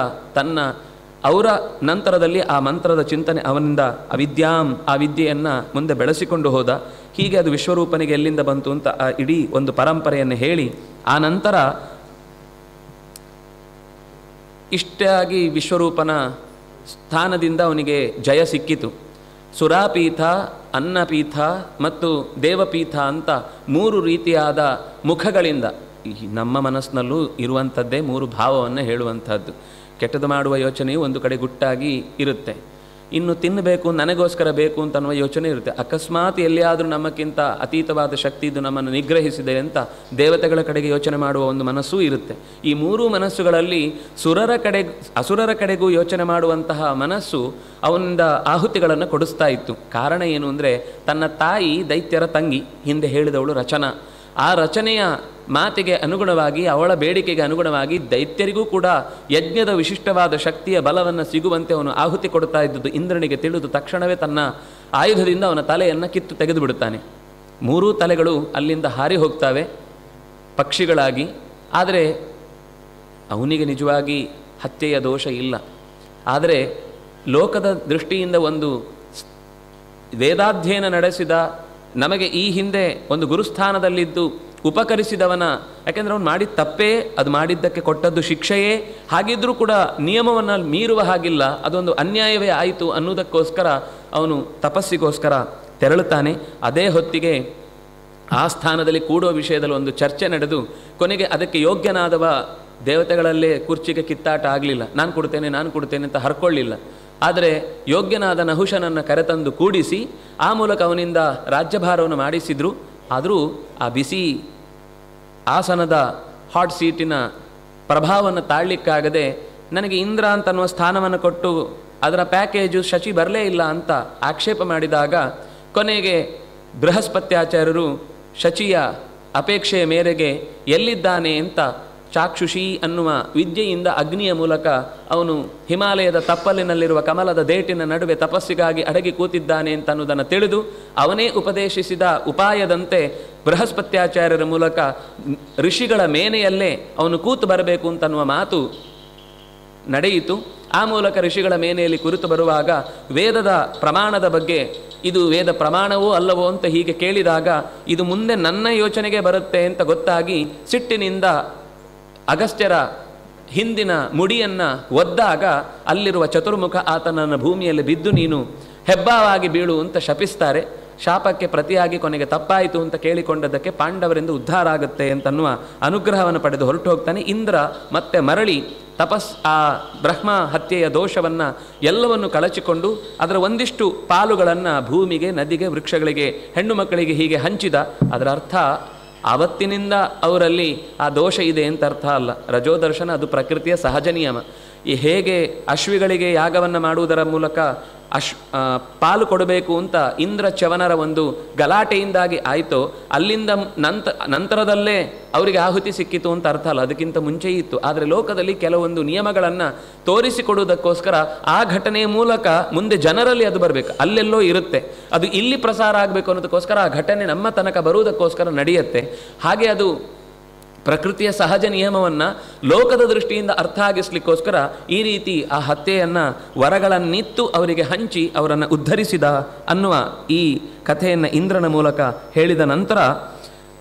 ಅವರ ನಂತರದಲ್ಲಿ ಆ ಮಂತ್ರದ ಚಿಂತನೆ ಅವನಿಂದ ಆ ವಿದ್ಯೆಯನ್ನು ಮುಂದೆ ಬೆಳೆಸಿಕೊಂಡು ಹೋದ. ಹೀಗೆ ಅದು ವಿಶ್ವರೂಪನಿಗೆ ಎಲ್ಲಿಂದ ಬಂತು ಅಂತ ಆ ಇಡೀ ಒಂದು ಪರಂಪರೆಯನ್ನು ಹೇಳಿ ಆ ನಂತರ ಇಷ್ಟಾಗಿ ವಿಶ್ವರೂಪನ ಸ್ಥಾನದಿಂದ ಅವನಿಗೆ ಜಯ ಸಿಕ್ಕಿತು. ಸುರಾಪೀಠ, ಅನ್ನಪೀಠ ಮತ್ತು ದೇವಪೀಠ ಅಂತ 3 ರೀತಿಯಾದ ಮುಖಗಳಿಂದ ನಮ್ಮ ಮನಸ್ಸಿನಲ್ಲೂ ಇರುವಂಥದ್ದೇ 3 ಭಾವವನ್ನು ಹೇಳುವಂಥದ್ದು. ಕೆಟ್ಟದು ಮಾಡುವ ಯೋಚನೆಯು ಒಂದು ಕಡೆ ಗುಟ್ಟಾಗಿ ಇರುತ್ತೆ. ಇನ್ನು ತಿನ್ನಬೇಕು, ನನಗೋಸ್ಕರ ಬೇಕು ಅಂತ ಅನ್ನುವ ಯೋಚನೆ ಇರುತ್ತೆ. ಅಕಸ್ಮಾತ್ ಎಲ್ಲಿಯಾದರೂ ನಮ್ಮಕ್ಕಿಂತ ಅತೀತವಾದ ಶಕ್ತಿ ಇದು ನಮ್ಮನ್ನು ನಿಗ್ರಹಿಸಿದೆ ಅಂತ ದೇವತೆಗಳ ಕಡೆಗೆ ಯೋಚನೆ ಮಾಡುವ ಒಂದು ಮನಸ್ಸೂ ಇರುತ್ತೆ. ಈ 3 ಮನಸ್ಸುಗಳಲ್ಲಿ ಅಸುರರ ಕಡೆಗೂ ಯೋಚನೆ ಮಾಡುವಂತಹ ಮನಸ್ಸು ಅವನಿಂದ ಆಹುತಿಗಳನ್ನು ಕೊಡಿಸ್ತಾ ಇತ್ತು. ಕಾರಣ ಏನು ಅಂದರೆ, ತನ್ನ ತಾಯಿ ದೈತ್ಯರ ತಂಗಿ, ಹಿಂದೆ ಹೇಳಿದವಳು ರಚನಾ. ಆ ರಚನೆಯ ಮಾತಿಗೆ ಅನುಗುಣವಾಗಿ, ಅವಳ ಬೇಡಿಕೆಗೆ ಅನುಗುಣವಾಗಿ ದೈತ್ಯರಿಗೂ ಕೂಡ ಯಜ್ಞದ ವಿಶಿಷ್ಟವಾದ ಶಕ್ತಿಯ ಬಲವನ್ನು ಸಿಗುವಂತೆ ಅವನು ಆಹುತಿ ಕೊಡ್ತಾ ಇದ್ದುದು ಇಂದ್ರನಿಗೆ ತಿಳಿದು ತಕ್ಷಣವೇ ತನ್ನ ಆಯುಧದಿಂದ ಅವನ ತಲೆಯನ್ನು ಕಿತ್ತು ತೆಗೆದು ಬಿಡುತ್ತಾನೆ. 3 ತಲೆಗಳು ಅಲ್ಲಿಂದ ಹಾರಿ ಹೋಗ್ತವೆ ಪಕ್ಷಿಗಳಾಗಿ. ಆದರೆ ಅವನಿಗೆ ನಿಜವಾಗಿ ಹತ್ಯೆಯ ದೋಷ ಇಲ್ಲ. ಆದರೆ ಲೋಕದ ದೃಷ್ಟಿಯಿಂದ ಒಂದು ವೇದಾಧ್ಯಯನ ನಡೆಸಿದ, ನಮಗೆ ಈ ಹಿಂದೆ ಒಂದು ಗುರುಸ್ಥಾನದಲ್ಲಿದ್ದು ಉಪಕರಿಸಿದವನ, ಯಾಕೆಂದರೆ ಅವನು ಮಾಡಿದ ತಪ್ಪೇ, ಅದು ಮಾಡಿದ್ದಕ್ಕೆ ಕೊಟ್ಟದ್ದು ಶಿಕ್ಷೆಯೇ, ಹಾಗಿದ್ರೂ ಕೂಡ ನಿಯಮವನ್ನು ಮೀರುವ ಹಾಗಿಲ್ಲ, ಅದೊಂದು ಅನ್ಯಾಯವೇ ಆಯಿತು ಅನ್ನೋದಕ್ಕೋಸ್ಕರ ಅವನು ತಪಸ್ಸಿಗೋಸ್ಕರ ತೆರಳುತ್ತಾನೆ. ಅದೇ ಹೊತ್ತಿಗೆ ಆ ಸ್ಥಾನದಲ್ಲಿ ಕೂಡುವ ವಿಷಯದಲ್ಲಿ ಒಂದು ಚರ್ಚೆ ನಡೆದು ಕೊನೆಗೆ ಅದಕ್ಕೆ ಯೋಗ್ಯನಾದವ ದೇವತೆಗಳಲ್ಲೇ ಕುರ್ಚಿಗೆ ಕಿತ್ತಾಟ ಆಗಲಿಲ್ಲ. ನಾನು ಕೊಡ್ತೇನೆ ಅಂತ ಹರ್ಕೊಳ್ಳಿಲ್ಲ. ಆದರೆ ಯೋಗ್ಯನಾದ ನಹುಷನನ್ನು ಕರೆತಂದು ಕೂಡಿಸಿ ಆ ಮೂಲಕ ಅವನಿಂದ ರಾಜ್ಯಭಾರವನ್ನು ಮಾಡಿಸಿದ್ರು. ಆದರೂ ಆ ಬಿಸಿ ಆಸನದ ಹಾಟ್ ಸೀಟಿನ ಪ್ರಭಾವವನ್ನು ತಾಳಲಿಕ್ಕಾಗದೆ ನನಗೆ ಇಂದ್ರ ಅಂತನ್ನುವ ಸ್ಥಾನವನ್ನು ಕೊಟ್ಟು ಅದರ ಪ್ಯಾಕೇಜು ಶಚಿ ಬರಲೇ ಇಲ್ಲ ಅಂತ ಆಕ್ಷೇಪ ಮಾಡಿದಾಗ ಕೊನೆಗೆ ಬೃಹಸ್ಪತ್ಯಾಚಾರ್ಯರು ಶಚಿಯ ಅಪೇಕ್ಷೆಯ ಮೇರೆಗೆ ಎಲ್ಲಿದ್ದಾನೆ ಅಂತ ಚಾಕ್ಷುಷಿ ಅನ್ನುವ ವಿದ್ಯೆಯಿಂದ ಅಗ್ನಿಯ ಮೂಲಕ ಅವನು ಹಿಮಾಲಯದ ತಪ್ಪಲಿನಲ್ಲಿರುವ ಕಮಲದ ದೇಟಿನ ನಡುವೆ ತಪಸ್ಸಿಗಾಗಿ ಅಡಗಿ ಕೂತಿದ್ದಾನೆ ಅಂತ ಅನ್ನೋದನ್ನು ತಿಳಿದು ಅವನೇ ಉಪದೇಶಿಸಿದ ಉಪಾಯದಂತೆ ಬೃಹಸ್ಪತ್ಯಾಚಾರ್ಯರ ಮೂಲಕ ಋಷಿಗಳ ಮೇನೆಯಲ್ಲೇ ಅವನು ಕೂತು ಬರಬೇಕು ಅಂತನ್ನುವ ಮಾತು ನಡೆಯಿತು. ಆ ಮೂಲಕ ಋಷಿಗಳ ಮೇನೆಯಲ್ಲಿ ಕುರಿತು ಬರುವಾಗ ವೇದದ ಪ್ರಮಾಣದ ಬಗ್ಗೆ, ಇದು ವೇದ ಪ್ರಮಾಣವೋ ಅಲ್ಲವೋ ಅಂತ ಹೀಗೆ ಕೇಳಿದಾಗ ಇದು ಮುಂದೆ ನನ್ನ ಯೋಚನೆಗೆ ಬರುತ್ತೆ ಅಂತ ಗೊತ್ತಾಗಿ ಸಿಟ್ಟಿನಿಂದ ಅಗಸ್ತ್ಯರ ಹಿಂದಿನ ಮುಡಿಯನ್ನು ಒದ್ದಾಗ ಅಲ್ಲಿರುವ ಚತುರ್ಮುಖ ಆತನನ್ನು ಭೂಮಿಯಲ್ಲಿ ಬಿದ್ದು ನೀನು ಹೆಬ್ಬಾವಾಗಿ ಬೀಳು ಅಂತ ಶಪಿಸ್ತಾರೆ. ಶಾಪಕ್ಕೆ ಪ್ರತಿಯಾಗಿ ಕೊನೆಗೆ ತಪ್ಪಾಯಿತು ಅಂತ ಕೇಳಿಕೊಂಡದ್ದಕ್ಕೆ ಪಾಂಡವರಿಂದ ಉದ್ಧಾರ ಆಗುತ್ತೆ ಅಂತನ್ನುವ ಅನುಗ್ರಹವನ್ನು ಪಡೆದು ಹೊರಟು ಹೋಗ್ತಾನೆ. ಇಂದ್ರ ಮತ್ತೆ ಮರಳಿ ಆ ಬ್ರಹ್ಮ ಹತ್ಯೆಯ ದೋಷವನ್ನು ಎಲ್ಲವನ್ನು ಕಳಚಿಕೊಂಡು ಅದರ ಒಂದಿಷ್ಟು ಪಾಲುಗಳನ್ನು ಭೂಮಿಗೆ, ನದಿಗೆ, ವೃಕ್ಷಗಳಿಗೆ, ಹೆಣ್ಣು ಮಕ್ಕಳಿಗೆ ಹೀಗೆ ಹಂಚಿದ. ಅದರ ಅರ್ಥ ಆವತ್ತಿನಿಂದ ಅವರಲ್ಲಿ ಆ ದೋಷ ಇದೆ ಅಂತ ಅರ್ಥ ಅಲ್ಲ. ರಜೋದರ್ಶನ ಅದು ಪ್ರಕೃತಿಯ ಸಹಜ ನಿಯಮ. ಹೇಗೆ ಅಶ್ವಿಗಳಿಗೆ ಯಾಗವನ್ನು ಮಾಡುವುದರ ಮೂಲಕ ಪಾಲು ಕೊಡಬೇಕು ಅಂತ ಇಂದ್ರ ಚ್ಯವನರ ಒಂದು ಗಲಾಟೆಯಿಂದಾಗಿ ಆಯಿತೋ ಅಲ್ಲಿಂದ ನಂತರದಲ್ಲೇ ಅವರಿಗೆ ಆಹುತಿ ಸಿಕ್ಕಿತು ಅಂತ ಅರ್ಥ ಅಲ್ಲ, ಅದಕ್ಕಿಂತ ಮುಂಚೆಯೇ ಇತ್ತು. ಆದರೆ ಲೋಕದಲ್ಲಿ ಕೆಲವೊಂದು ನಿಯಮಗಳನ್ನು ತೋರಿಸಿಕೊಡುವುದಕ್ಕೋಸ್ಕರ ಆ ಘಟನೆಯ ಮೂಲಕ ಮುಂದೆ ಜನರಲ್ಲಿ ಅದು ಬರಬೇಕು, ಅಲ್ಲೆಲ್ಲೋ ಇರುತ್ತೆ, ಅದು ಇಲ್ಲಿ ಪ್ರಸಾರ ಆಗಬೇಕು ಅನ್ನೋದಕ್ಕೋಸ್ಕರ ಆ ಘಟನೆ ನಮ್ಮ ತನಕ ಬರುವುದಕ್ಕೋಸ್ಕರ ನಡೆಯುತ್ತೆ. ಹಾಗೆ ಅದು ಪ್ರಕೃತಿಯ ಸಹಜ ನಿಯಮವನ್ನು ಲೋಕದ ದೃಷ್ಟಿಯಿಂದ ಅರ್ಥ ಆಗಿಸ್ಲಿಕ್ಕೋಸ್ಕರ ಈ ರೀತಿ ಆ ಹತ್ಯೆಯನ್ನು ವರಗಳನ್ನಿತ್ತು ಅವರಿಗೆ ಹಂಚಿ ಅವರನ್ನು ಉದ್ಧರಿಸಿದ ಅನ್ನುವ ಈ ಕಥೆಯನ್ನು ಇಂದ್ರನ ಮೂಲಕ ಹೇಳಿದ ನಂತರ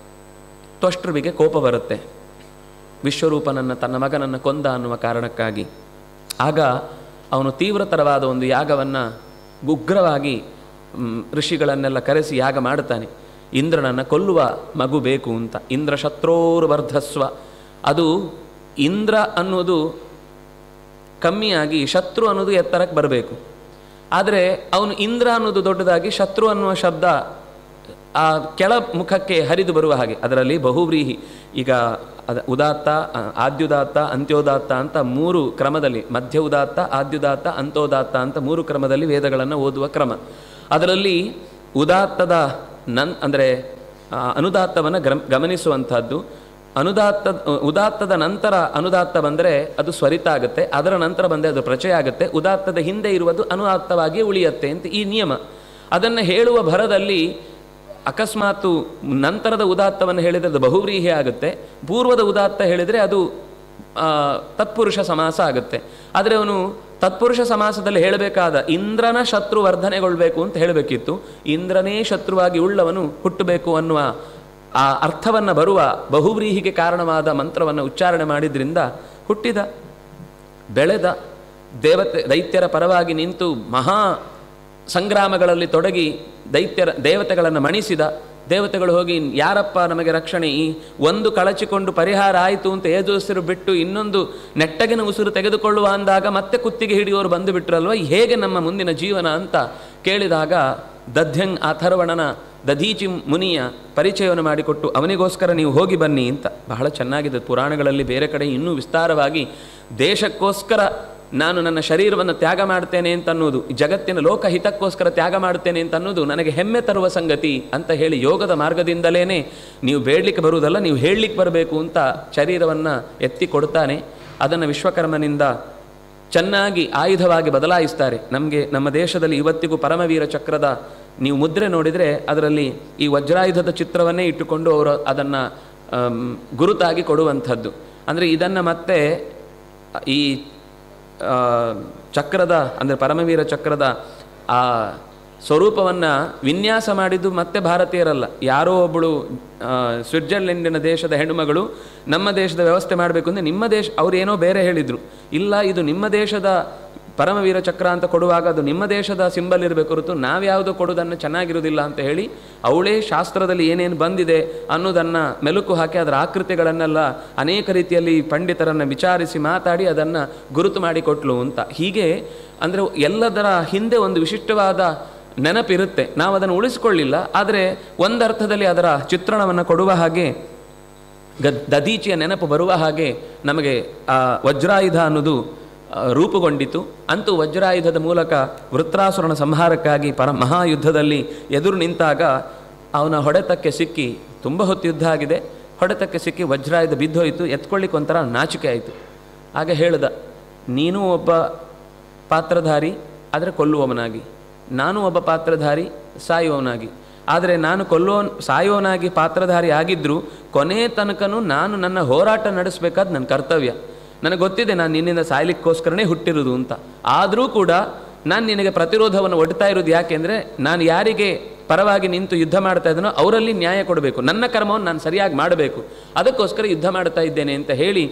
ತ್ವಷ್ಟೃವಿಗೆ ಕೋಪ ಬರುತ್ತೆ, ವಿಶ್ವರೂಪನನ್ನು ತನ್ನ ಮಗನನ್ನು ಕೊಂದ ಅನ್ನುವ ಕಾರಣಕ್ಕಾಗಿ. ಆಗ ಅವನು ತೀವ್ರತರವಾದ ಒಂದು ಯಾಗವನ್ನು ಉಗ್ರವಾಗಿ ಋಷಿಗಳನ್ನೆಲ್ಲ ಕರೆಸಿ ಯಾಗ ಮಾಡುತ್ತಾನೆ. ಇಂದ್ರನನ್ನು ಕೊಲ್ಲುವ ಮಗು ಬೇಕು ಅಂತ. ಇಂದ್ರ ಶತ್ರೋರ್ವರ್ಧಸ್ವ, ಅದು ಇಂದ್ರ ಅನ್ನೋದು ಕಮ್ಮಿಯಾಗಿ ಶತ್ರು ಅನ್ನೋದು ಎತ್ತರಕ್ಕೆ ಬರಬೇಕು. ಆದರೆ ಅವನು ಇಂದ್ರ ಅನ್ನೋದು ದೊಡ್ಡದಾಗಿ ಶತ್ರು ಅನ್ನುವ ಶಬ್ದ ಆ ಕೆಳ ಮುಖಕ್ಕೆ ಹರಿದು ಬರುವ ಹಾಗೆ. ಅದರಲ್ಲಿ ಬಹುವ್ರೀಹಿ, ಈಗ ಉದಾತ್ತ, ಆದ್ಯುದಾತ್ತ, ಅಂತ್ಯೋದಾತ್ತ ಅಂತ 3 ಕ್ರಮದಲ್ಲಿ, ಮಧ್ಯ ಉದಾತ್ತ, ಆದ್ಯುದಾತ್ತ, ಅಂತೋದಾತ್ತ ಅಂತ 3 ಕ್ರಮದಲ್ಲಿ ವೇದಗಳನ್ನು ಓದುವ ಕ್ರಮ. ಅದರಲ್ಲಿ ಉದಾತ್ತದ ಅಂದರೆ ಅನುದಾತ್ತವನ್ನು ಗಮನಿಸುವಂಥದ್ದು. ಉದಾತ್ತದ ನಂತರ ಅನುದಾತ್ತ ಬಂದರೆ ಅದು ಸ್ವರಿತ ಆಗುತ್ತೆ, ಅದರ ನಂತರ ಬಂದರೆ ಅದು ಪ್ರಚಯ ಆಗುತ್ತೆ, ಉದಾತ್ತದ ಹಿಂದೆ ಇರುವುದು ಅನುದಾತ್ತವಾಗಿ ಉಳಿಯತ್ತೆ ಅಂತ ಈ ನಿಯಮ. ಅದನ್ನು ಹೇಳುವ ಭರದಲ್ಲಿ ಅಕಸ್ಮಾತು ನಂತರದ ಉದಾತ್ತವನ್ನು ಹೇಳಿದರೆ ಅದು ಬಹುವ್ರೀಹಿ ಆಗುತ್ತೆ, ಪೂರ್ವದ ಉದಾತ್ತ ಹೇಳಿದರೆ ಅದು ತತ್ಪುರುಷ ಸಮಾಸ ಆಗುತ್ತೆ. ಆದರೆ ಅವನು ತತ್ಪುರುಷ ಸಮಾಸದಲ್ಲಿ ಹೇಳಬೇಕಾದ ಇಂದ್ರನ ಶತ್ರು ವರ್ಧನೆಗೊಳ್ಬೇಕು ಅಂತ ಹೇಳಬೇಕಿತ್ತು. ಇಂದ್ರನೇ ಶತ್ರುವಾಗಿ ಉಳ್ಳವನು ಹುಟ್ಟಬೇಕು ಅನ್ನುವ ಆ ಅರ್ಥವನ್ನು ಬರುವ ಬಹುವ್ರೀಹಿಗೆ ಕಾರಣವಾದ ಮಂತ್ರವನ್ನು ಉಚ್ಚಾರಣೆ ಮಾಡಿದ್ರಿಂದ ಹುಟ್ಟಿದ, ಬೆಳೆದ, ದೈತ್ಯರ ಪರವಾಗಿ ನಿಂತು ಮಹಾ ಸಂಗ್ರಾಮಗಳಲ್ಲಿ ತೊಡಗಿ ದೇವತೆಗಳನ್ನು ಮಣಿಸಿದ. ದೇವತೆಗಳು ಹೋಗಿ ಯಾರಪ್ಪ ನಮಗೆ ರಕ್ಷಣೆ, ಈ ಒಂದು ಕಳಚಿಕೊಂಡು ಪರಿಹಾರ ಆಯಿತು ಅಂತ ಏಜೋಸಿರು ಬಿಟ್ಟು ಇನ್ನೊಂದು ನೆಟ್ಟಗಿನ ಉಸಿರು ತೆಗೆದುಕೊಳ್ಳುವ ಅಂದಾಗ ಮತ್ತೆ ಕುತ್ತಿಗೆ ಹಿಡಿಯೋರು ಬಂದು ಬಿಟ್ರಲ್ವ, ಹೇಗೆ ನಮ್ಮ ಮುಂದಿನ ಜೀವನ ಅಂತ ಕೇಳಿದಾಗ ದಧ್ಯಂಗ್ ಅಥರ್ವಣನ ದಧೀಚಿ ಮುನಿಯ ಪರಿಚಯವನ್ನು ಮಾಡಿಕೊಟ್ಟು ಅವನಿಗೋಸ್ಕರ ನೀವು ಹೋಗಿ ಬನ್ನಿ ಅಂತ. ಬಹಳ ಚೆನ್ನಾಗಿದೆ. ಪುರಾಣಗಳಲ್ಲಿ ಬೇರೆ ಕಡೆ ಇನ್ನೂ ವಿಸ್ತಾರವಾಗಿ ದೇಶಕ್ಕೋಸ್ಕರ ನಾನು ನನ್ನ ಶರೀರವನ್ನು ತ್ಯಾಗ ಮಾಡ್ತೇನೆ ಅಂತ ಅನ್ನೋದು, ಜಗತ್ತಿನ ಲೋಕಹಿತಕ್ಕೋಸ್ಕರ ತ್ಯಾಗ ಮಾಡ್ತೇನೆ ಅಂತ ಅನ್ನೋದು ನನಗೆ ಹೆಮ್ಮೆ ತರುವ ಸಂಗತಿ ಅಂತ ಹೇಳಿ ಯೋಗದ ಮಾರ್ಗದಿಂದಲೇ ನೀವು ಬೇಡಲಿಕ್ಕೆ ಬರುವುದಲ್ಲ, ನೀವು ಹೇಳಲಿಕ್ಕೆ ಬರಬೇಕು ಅಂತ ಶರೀರವನ್ನು ಎತ್ತಿ ಕೊಡ್ತಾನೆ. ಅದನ್ನು ವಿಶ್ವಕರ್ಮನಿಂದ ಚೆನ್ನಾಗಿ ಆಯುಧವಾಗಿ ಬದಲಾಯಿಸ್ತಾರೆ. ನಮ್ಮ ದೇಶದಲ್ಲಿ ಇವತ್ತಿಗೂ ಪರಮವೀರ ಚಕ್ರದ ನೀವು ಮುದ್ರೆ ನೋಡಿದರೆ ಅದರಲ್ಲಿ ಈ ವಜ್ರಾಯುಧದ ಚಿತ್ರವನ್ನೇ ಇಟ್ಟುಕೊಂಡು ಅವರು ಅದನ್ನು ಗುರುತಾಗಿ ಕೊಡುವಂಥದ್ದು. ಅಂದರೆ ಇದನ್ನು ಮತ್ತೆ ಈ ಚಕ್ರದ ಅಂದರೆ ಪರಮವೀರ ಚಕ್ರದ ಆ ಸ್ವರೂಪವನ್ನು ವಿನ್ಯಾಸ ಮಾಡಿದ್ದು ಮತ್ತೆ ಭಾರತೀಯರಲ್ಲ, ಯಾರೋ ಒಬ್ಬಳು ಸ್ವಿಟ್ಜರ್ಲೆಂಡಿನ ದೇಶದ ಹೆಣ್ಣುಮಗಳು ನಮ್ಮ ದೇಶದ ವ್ಯವಸ್ಥೆ ಮಾಡಬೇಕು ಅಂದರೆ ನಿಮ್ಮ ದೇಶ ಅವರೇನೋ ಬೇರೆ ಹೇಳಿದರು. ಇಲ್ಲ, ಇದು ನಿಮ್ಮ ದೇಶದ ಪರಮವೀರ ಚಕ್ರ ಅಂತ ಕೊಡುವಾಗ ಅದು ನಿಮ್ಮ ದೇಶದ ಸಿಂಬಲ್ ಇರಬೇಕು ಹೊರತು ನಾವ್ಯಾವುದೋ ಕೊಡೋದನ್ನು ಚೆನ್ನಾಗಿರೋದಿಲ್ಲ ಅಂತ ಹೇಳಿ ಅವಳೇ ಶಾಸ್ತ್ರದಲ್ಲಿ ಏನೇನು ಬಂದಿದೆ ಅನ್ನೋದನ್ನು ಮೆಲುಕು ಹಾಕಿ ಅದರ ಆಕೃತಿಗಳನ್ನೆಲ್ಲ ಅನೇಕ ರೀತಿಯಲ್ಲಿ ಪಂಡಿತರನ್ನು ವಿಚಾರಿಸಿ ಮಾತಾಡಿ ಅದನ್ನು ಗುರುತು ಮಾಡಿಕೊಟ್ಲು ಅಂತ. ಹೀಗೆ ಅಂದರೆ ಎಲ್ಲದರ ಹಿಂದೆ ಒಂದು ವಿಶಿಷ್ಟವಾದ ನೆನಪಿರುತ್ತೆ, ನಾವು ಅದನ್ನು ಉಳಿಸಿಕೊಳ್ಳಿಲ್ಲ. ಆದರೆ ಒಂದರ್ಥದಲ್ಲಿ ಅದರ ಚಿತ್ರಣವನ್ನು ಕೊಡುವ ಹಾಗೆ ದಧೀಚಿಯ ನೆನಪು ಬರುವ ಹಾಗೆ ನಮಗೆ ಆ ವಜ್ರಾಯುಧ ಅನ್ನೋದು ರೂಪುಗೊಂಡಿತು. ಅಂತೂ ವಜ್ರಾಯುಧದ ಮೂಲಕ ವೃತ್ರಾಸುರನ ಸಂಹಾರಕ್ಕಾಗಿ ಮಹಾಯುದ್ಧದಲ್ಲಿ ಎದುರು ನಿಂತಾಗ ಅವನ ಹೊಡೆತಕ್ಕೆ ಸಿಕ್ಕಿ, ತುಂಬ ಹೊತ್ತು ಯುದ್ಧ ಆಗಿದೆ, ಹೊಡೆತಕ್ಕೆ ಸಿಕ್ಕಿ ವಜ್ರಾಯುಧ ಬಿದ್ದೋಯಿತು. ಎತ್ಕೊಳ್ಳಿಕ್ಕೆ ಒಂಥರ ನಾಚಿಕೆ ಆಯಿತು. ಆಗ ಹೇಳ್ದ, ನೀನೂ ಒಬ್ಬ ಪಾತ್ರಧಾರಿ ಆದರೆ ಕೊಲ್ಲುವವನಾಗಿ, ನಾನು ಒಬ್ಬ ಪಾತ್ರಧಾರಿ ಸಾಯುವವನಾಗಿ. ಆದರೆ ನಾನು ಸಾಯುವವನಾಗಿ ಪಾತ್ರಧಾರಿ ಆಗಿದ್ದರೂ ಕೊನೆ ತನಕನೂ ನಾನು ನನ್ನ ಹೋರಾಟ ನಡೆಸಬೇಕಾದ ನನ್ನ ಕರ್ತವ್ಯ. ನನಗೆ ಗೊತ್ತಿದೆ ನಾನು ನಿನ್ನಿಂದ ಸಾಯ್ಲಿಕ್ಕೋಸ್ಕರನೇ ಹುಟ್ಟಿರೋದು ಅಂತ. ಆದರೂ ಕೂಡ ನಾನು ನಿನಗೆ ಪ್ರತಿರೋಧವನ್ನು ಒಡ್ತಾ ಇರೋದು ಯಾಕೆಂದರೆ ನಾನು ಯಾರಿಗೆ ಪರವಾಗಿ ನಿಂತು ಯುದ್ಧ ಮಾಡ್ತಾ ಇದ್ದೀನೋ ಅವರಲ್ಲಿ ನ್ಯಾಯ ಕೊಡಬೇಕು, ನನ್ನ ಕರ್ಮವನ್ನು ನಾನು ಸರಿಯಾಗಿ ಮಾಡಬೇಕು, ಅದಕ್ಕೋಸ್ಕರ ಯುದ್ಧ ಮಾಡ್ತಾ ಇದ್ದೇನೆ ಅಂತ ಹೇಳಿ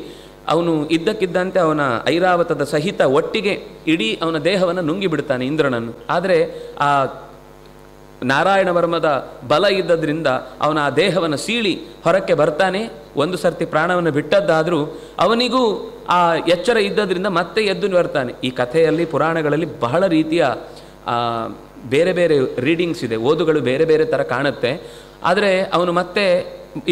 ಅವನು ಇದ್ದಕ್ಕಿದ್ದಂತೆ ಅವನ ಐರಾವತದ ಸಹಿತ ಒಟ್ಟಿಗೆ ಇಡೀ ಅವನ ದೇಹವನ್ನು ನುಂಗಿಬಿಡ್ತಾನೆ ಇಂದ್ರನನ್ನು. ಆದರೆ ಆ ನಾರಾಯಣ ವರ್ಮದ ಬಲ ಇದ್ದದ್ರಿಂದ ಅವನ ಆ ದೇಹವನ್ನು ಸೀಳಿ ಹೊರಕ್ಕೆ ಬರ್ತಾನೆ. ಒಂದು ಸರ್ತಿ ಪ್ರಾಣವನ್ನು ಬಿಟ್ಟದ್ದಾದರೂ ಅವನಿಗೂ ಆ ಎಚ್ಚರ ಇದ್ದದ್ರಿಂದ ಮತ್ತೆ ಎದ್ದು ಬರ್ತಾನೆ. ಈ ಕಥೆಯಲ್ಲಿ ಪುರಾಣಗಳಲ್ಲಿ ಬಹಳ ರೀತಿಯ ಬೇರೆ ಬೇರೆ ರೀಡಿಂಗ್ಸ್ ಇದೆ, ಓದುಗಳು ಬೇರೆ ಬೇರೆ ಥರ ಕಾಣುತ್ತೆ. ಆದರೆ ಅವನು ಮತ್ತೆ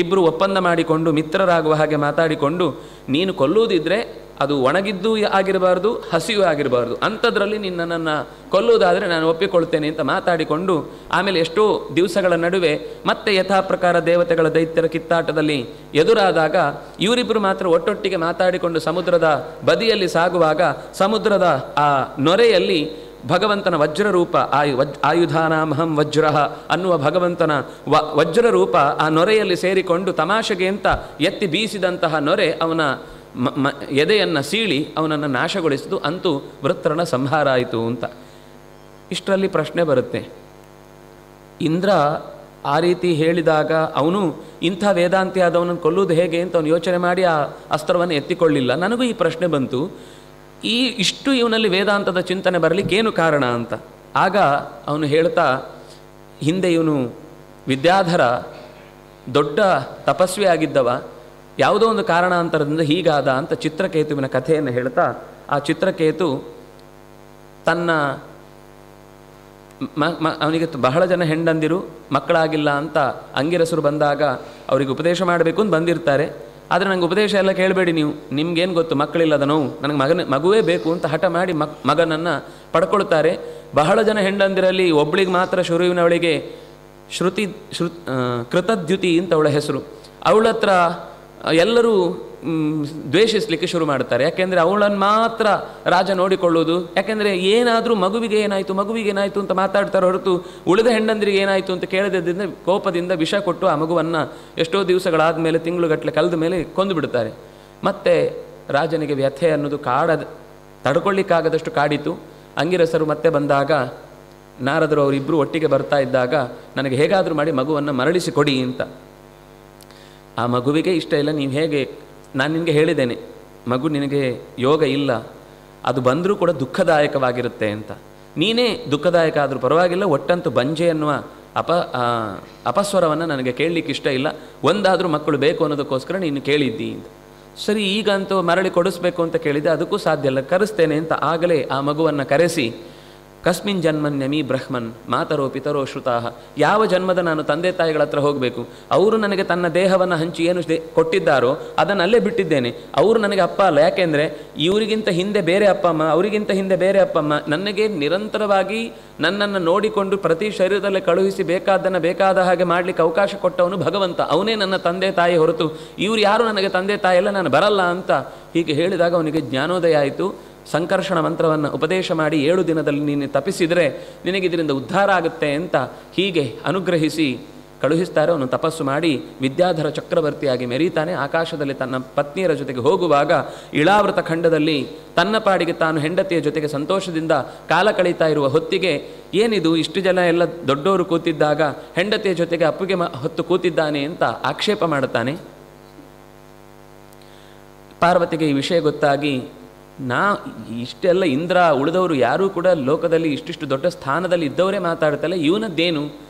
ಇಬ್ಬರು ಒಪ್ಪಂದ ಮಾಡಿಕೊಂಡು ಮಿತ್ರರಾಗುವ ಹಾಗೆ ಮಾತಾಡಿಕೊಂಡು, ನೀನು ಕೊಲ್ಲುವುದಿದ್ರೆ ಅದು ಒಣಗಿದ್ದೂ ಆಗಿರಬಾರ್ದು, ಹಸಿಯೂ ಆಗಿರಬಾರ್ದು, ಅಂಥದ್ರಲ್ಲಿ ನಿನ್ನನ್ನು ಕೊಲ್ಲುವುದಾದರೆ ನಾನು ಒಪ್ಪಿಕೊಳ್ತೇನೆ ಅಂತ ಮಾತಾಡಿಕೊಂಡು ಆಮೇಲೆ ಎಷ್ಟೋ ದಿವಸಗಳ ನಡುವೆ ಮತ್ತೆ ಯಥಾ ಪ್ರಕಾರ ದೇವತೆಗಳ ದೈತ್ಯರ ಕಿತ್ತಾಟದಲ್ಲಿ ಎದುರಾದಾಗ ಇವರಿಬ್ಬರು ಮಾತ್ರ ಒಟ್ಟೊಟ್ಟಿಗೆ ಮಾತಾಡಿಕೊಂಡು ಸಮುದ್ರದ ಬದಿಯಲ್ಲಿ ಸಾಗುವಾಗ ಸಮುದ್ರದ ಆ ನೊರೆಯಲ್ಲಿ ಭಗವಂತನ ವಜ್ರರೂಪ ಆಯುಧಾನಾಮಹಂ ವಜ್ರ ಅನ್ನುವ ಭಗವಂತನ ವಜ್ರರೂಪ ಆ ನೊರೆಯಲ್ಲಿ ಸೇರಿಕೊಂಡು ತಮಾಷೆಗೆ ಅಂತ ಎತ್ತಿ ಬೀಸಿದಂತಹ ನೊರೆ ಅವನ ಎದೆಯನ್ನು ಸೀಳಿ ಅವನನ್ನು ನಾಶಗೊಳಿಸಿದು. ಅಂತೂ ವೃತ್ರನ ಸಂಹಾರ ಆಯಿತು ಅಂತ. ಇಷ್ಟರಲ್ಲಿ ಪ್ರಶ್ನೆ ಬರುತ್ತೆ, ಇಂದ್ರ ಆ ರೀತಿ ಹೇಳಿದಾಗ ಅವನು ಇಂಥ ವೇದಾಂತಿ ಆದವನನ್ನು ಕೊಲ್ಲುವುದು ಹೇಗೆ ಅಂತ ಅವನು ಯೋಚನೆ ಮಾಡಿ ಆ ಅಸ್ತ್ರವನ್ನು ಎತ್ತಿಕೊಳ್ಳಿಲ್ಲ. ನನಗೂ ಈ ಪ್ರಶ್ನೆ ಬಂತು, ಇಷ್ಟು ಇವನಲ್ಲಿ ವೇದಾಂತದ ಚಿಂತನೆ ಬರಲಿಕ್ಕೇನು ಕಾರಣ ಅಂತ. ಆಗ ಅವನು ಹೇಳ್ತಾ, ಹಿಂದೆ ಇವನು ವಿದ್ಯಾಧರ ದೊಡ್ಡ ತಪಸ್ವಿ ಆಗಿದ್ದವ, ಯಾವುದೋ ಒಂದು ಕಾರಣಾಂತರದಿಂದ ಹೀಗಾದ ಅಂತ ಚಿತ್ರಕೇತುವಿನ ಕಥೆಯನ್ನು ಹೇಳ್ತಾ ಆ ಚಿತ್ರಕೇತು ತನ್ನ ಅವನಿಗೆ ಬಹಳ ಜನ ಹೆಂಡಂದಿರು ಮಕ್ಕಳಾಗಿಲ್ಲ ಅಂತ ಅಂಗಿರಸರು ಬಂದಾಗ ಅವರಿಗೆ ಉಪದೇಶ ಮಾಡಬೇಕು ಅಂತ ಬಂದಿರ್ತಾರೆ. ಆದರೆ ನನಗೆ ಉಪದೇಶ ಎಲ್ಲ ಕೇಳಬೇಡಿ ನೀವು, ನಿಮ್ಗೇನು ಗೊತ್ತು ಮಕ್ಕಳಿಲ್ಲದ ನೋವು, ನನಗೆ ಮಗುವೇ ಬೇಕು ಅಂತ ಹಠ ಮಾಡಿ ಮಗನನ್ನು ಪಡ್ಕೊಳ್ತಾರೆ. ಬಹಳ ಜನ ಹೆಂಡಂದಿರಲ್ಲಿ ಒಬ್ಬಳಿಗೆ ಮಾತ್ರ ಶುರುವಿನವಳಿಗೆ ಕೃತದ್ಯುತಿ ಅಂತ ಅವಳ ಹೆಸರು. ಅವಳ ಹತ್ರ ಎಲ್ಲರೂ ದ್ವೇಷಿಸಲಿಕ್ಕೆ ಶುರು ಮಾಡ್ತಾರೆ. ಯಾಕೆಂದರೆ ಅವಳನ್ನು ಮಾತ್ರ ರಾಜ ನೋಡಿಕೊಳ್ಳೋದು. ಯಾಕೆಂದರೆ ಏನಾದರೂ ಮಗುವಿಗೆ ಏನಾಯಿತು ಅಂತ ಮಾತಾಡ್ತಾರೆ ಹೊರತು ಉಳಿದ ಹೆಂಡಂದಿರಿಗೆ ಏನಾಯಿತು ಅಂತ ಕೇಳದಿದ್ದರಿಂದ ಕೋಪದಿಂದ ವಿಷ ಕೊಟ್ಟು ಆ ಮಗುವನ್ನು ಎಷ್ಟೋ ದಿವಸಗಳಾದ ಮೇಲೆ ತಿಂಗಳುಗಟ್ಟಲೆ ಕಳೆದ ಮೇಲೆ ಕೊಂದು ಬಿಡ್ತಾರೆ. ಮತ್ತು ರಾಜನಿಗೆ ವ್ಯಥೆ ಅನ್ನೋದು ತಡ್ಕೊಳ್ಳಿಕ್ಕಾಗದಷ್ಟು ಕಾಡಿತು. ಅಂಗಿರಸರು ಮತ್ತೆ ಬಂದಾಗ ನಾರದರು ಅವರಿಬ್ಬರು ಒಟ್ಟಿಗೆ ಬರ್ತಾ ಇದ್ದಾಗ ನನಗೆ ಹೇಗಾದರೂ ಮಾಡಿ ಮಗುವನ್ನು ಮರಳಿಸಿ ಕೊಡಿ ಅಂತ. ಆ ಮಗುವಿಗೆ ಇಷ್ಟ ಇಲ್ಲ. ನೀವು ಹೇಗೆ, ನಾನು ನಿನಗೆ ಹೇಳಿದ್ದೇನೆ ಮಗು ನಿನಗೆ ಯೋಗ ಇಲ್ಲ, ಅದು ಬಂದರೂ ಕೂಡ ದುಃಖದಾಯಕವಾಗಿರುತ್ತೆ ಅಂತ. ನೀನೇ ದುಃಖದಾಯಕ ಆದರೂ ಪರವಾಗಿಲ್ಲ, ಒಟ್ಟಂತೂ ಬಂಜೆ ಅನ್ನುವ ಅಪಸ್ವರವನ್ನು ನನಗೆ ಕೇಳಲಿಕ್ಕೆ ಇಷ್ಟ ಇಲ್ಲ, ಒಂದಾದರೂ ಮಕ್ಕಳು ಬೇಕು ಅನ್ನೋದಕ್ಕೋಸ್ಕರ ನೀನು ಕೇಳಿದ್ದಿ ಅಂತ. ಸರಿ, ಈಗಂತೂ ಮರಳಿ ಕೊಡಿಸ್ಬೇಕು ಅಂತ ಕೇಳಿದೆ, ಅದಕ್ಕೂ ಸಾಧ್ಯ ಇಲ್ಲ, ಕರೆಸ್ತೇನೆ ಅಂತ. ಆಗಲೇ ಆ ಮಗುವನ್ನು ಕರೆಸಿ ಕಸ್ಮಿನ್ ಜನ್ಮನ್ಯಮಿ ಬ್ರಹ್ಮನ್ ಮಾತರೋ ಪಿತರೋ ಶ್ರುತಾಹ, ಯಾವ ಜನ್ಮದ ನಾನು ತಂದೆ ತಾಯಿಗಳ ಹತ್ರ ಹೋಗಬೇಕು, ಅವರು ನನಗೆ ತನ್ನ ದೇಹವನ್ನು ಹಂಚಿ ಏನು ಕೊಟ್ಟಿದ್ದಾರೋ ಅದನ್ನು ಅಲ್ಲೇ ಬಿಟ್ಟಿದ್ದೇನೆ. ಅವರು ನನಗೆ ಅಪ್ಪ ಅಲ್ಲ, ಯಾಕೆಂದರೆ ಇವರಿಗಿಂತ ಹಿಂದೆ ಬೇರೆ ಅಪ್ಪ ಅಮ್ಮ, ಅವರಿಗಿಂತ ಹಿಂದೆ ಬೇರೆ ಅಪ್ಪ ಅಮ್ಮ, ನನಗೆ ನಿರಂತರವಾಗಿ ನನ್ನನ್ನು ನೋಡಿಕೊಂಡು ಪ್ರತಿ ಶರೀರದಲ್ಲೇ ಕಳುಹಿಸಿ ಬೇಕಾದ್ದನ್ನು ಬೇಕಾದ ಹಾಗೆ ಮಾಡಲಿಕ್ಕೆ ಅವಕಾಶ ಕೊಟ್ಟವನು ಭಗವಂತ, ಅವನೇ ನನ್ನ ತಂದೆ ತಾಯಿ ಹೊರತು ಇವರು ಯಾರು ನನಗೆ ತಂದೆ ತಾಯಿ ಎಲ್ಲ, ನಾನು ಬರಲ್ಲ ಅಂತ ಹೀಗೆ ಹೇಳಿದಾಗ ಅವನಿಗೆ ಜ್ಞಾನೋದಯ ಆಯಿತು. ಸಂಕರ್ಷಣ ಮಂತ್ರವನ್ನು ಉಪದೇಶ ಮಾಡಿ 7 ದಿನದಲ್ಲಿ ನೀನು ತಪ್ಪಿಸಿದರೆ ನಿನಗಿದರಿಂದ ಉದ್ಧಾರ ಆಗುತ್ತೆ ಅಂತ ಹೀಗೆ ಅನುಗ್ರಹಿಸಿ ಕಳುಹಿಸ್ತಾರೆ. ಅವನು ತಪಸ್ಸು ಮಾಡಿ ವಿದ್ಯಾಧರ ಚಕ್ರವರ್ತಿಯಾಗಿ ಮೆರೀತಾನೆ. ಆಕಾಶದಲ್ಲಿ ತನ್ನ ಪತ್ನಿಯರ ಜೊತೆಗೆ ಹೋಗುವಾಗ ಇಳಾವೃತ ಖಂಡದಲ್ಲಿ ತನ್ನ ಪಾಡಿಗೆ ತಾನು ಹೆಂಡತಿಯ ಜೊತೆಗೆ ಸಂತೋಷದಿಂದ ಕಾಲ ಕಳೀತಾ ಇರುವ ಹೊತ್ತಿಗೆ ಏನಿದು ಇಷ್ಟು ಜನ ಎಲ್ಲ ದೊಡ್ಡವರು ಕೂತಿದ್ದಾಗ ಹೆಂಡತಿಯ ಜೊತೆಗೆ ಅಪ್ಪುಗೆ ಹೊತ್ತು ಕೂತಿದ್ದಾನೆ ಅಂತ ಆಕ್ಷೇಪ ಮಾಡುತ್ತಾನೆ. ಪಾರ್ವತಿಗೆ ಈ ವಿಷಯ ಗೊತ್ತಾಗಿ ಇಷ್ಟೆಲ್ಲ ಇಂದ್ರ ಉಳಿದವರು ಯಾರೂ ಕೂಡ ಲೋಕದಲ್ಲಿ ಇಷ್ಟಿಷ್ಟು ದೊಡ್ಡ ಸ್ಥಾನದಲ್ಲಿ ಇದ್ದವರೇ ಮಾತಾಡ್ತಲ್ಲ, ಇವನದ್ದೇನು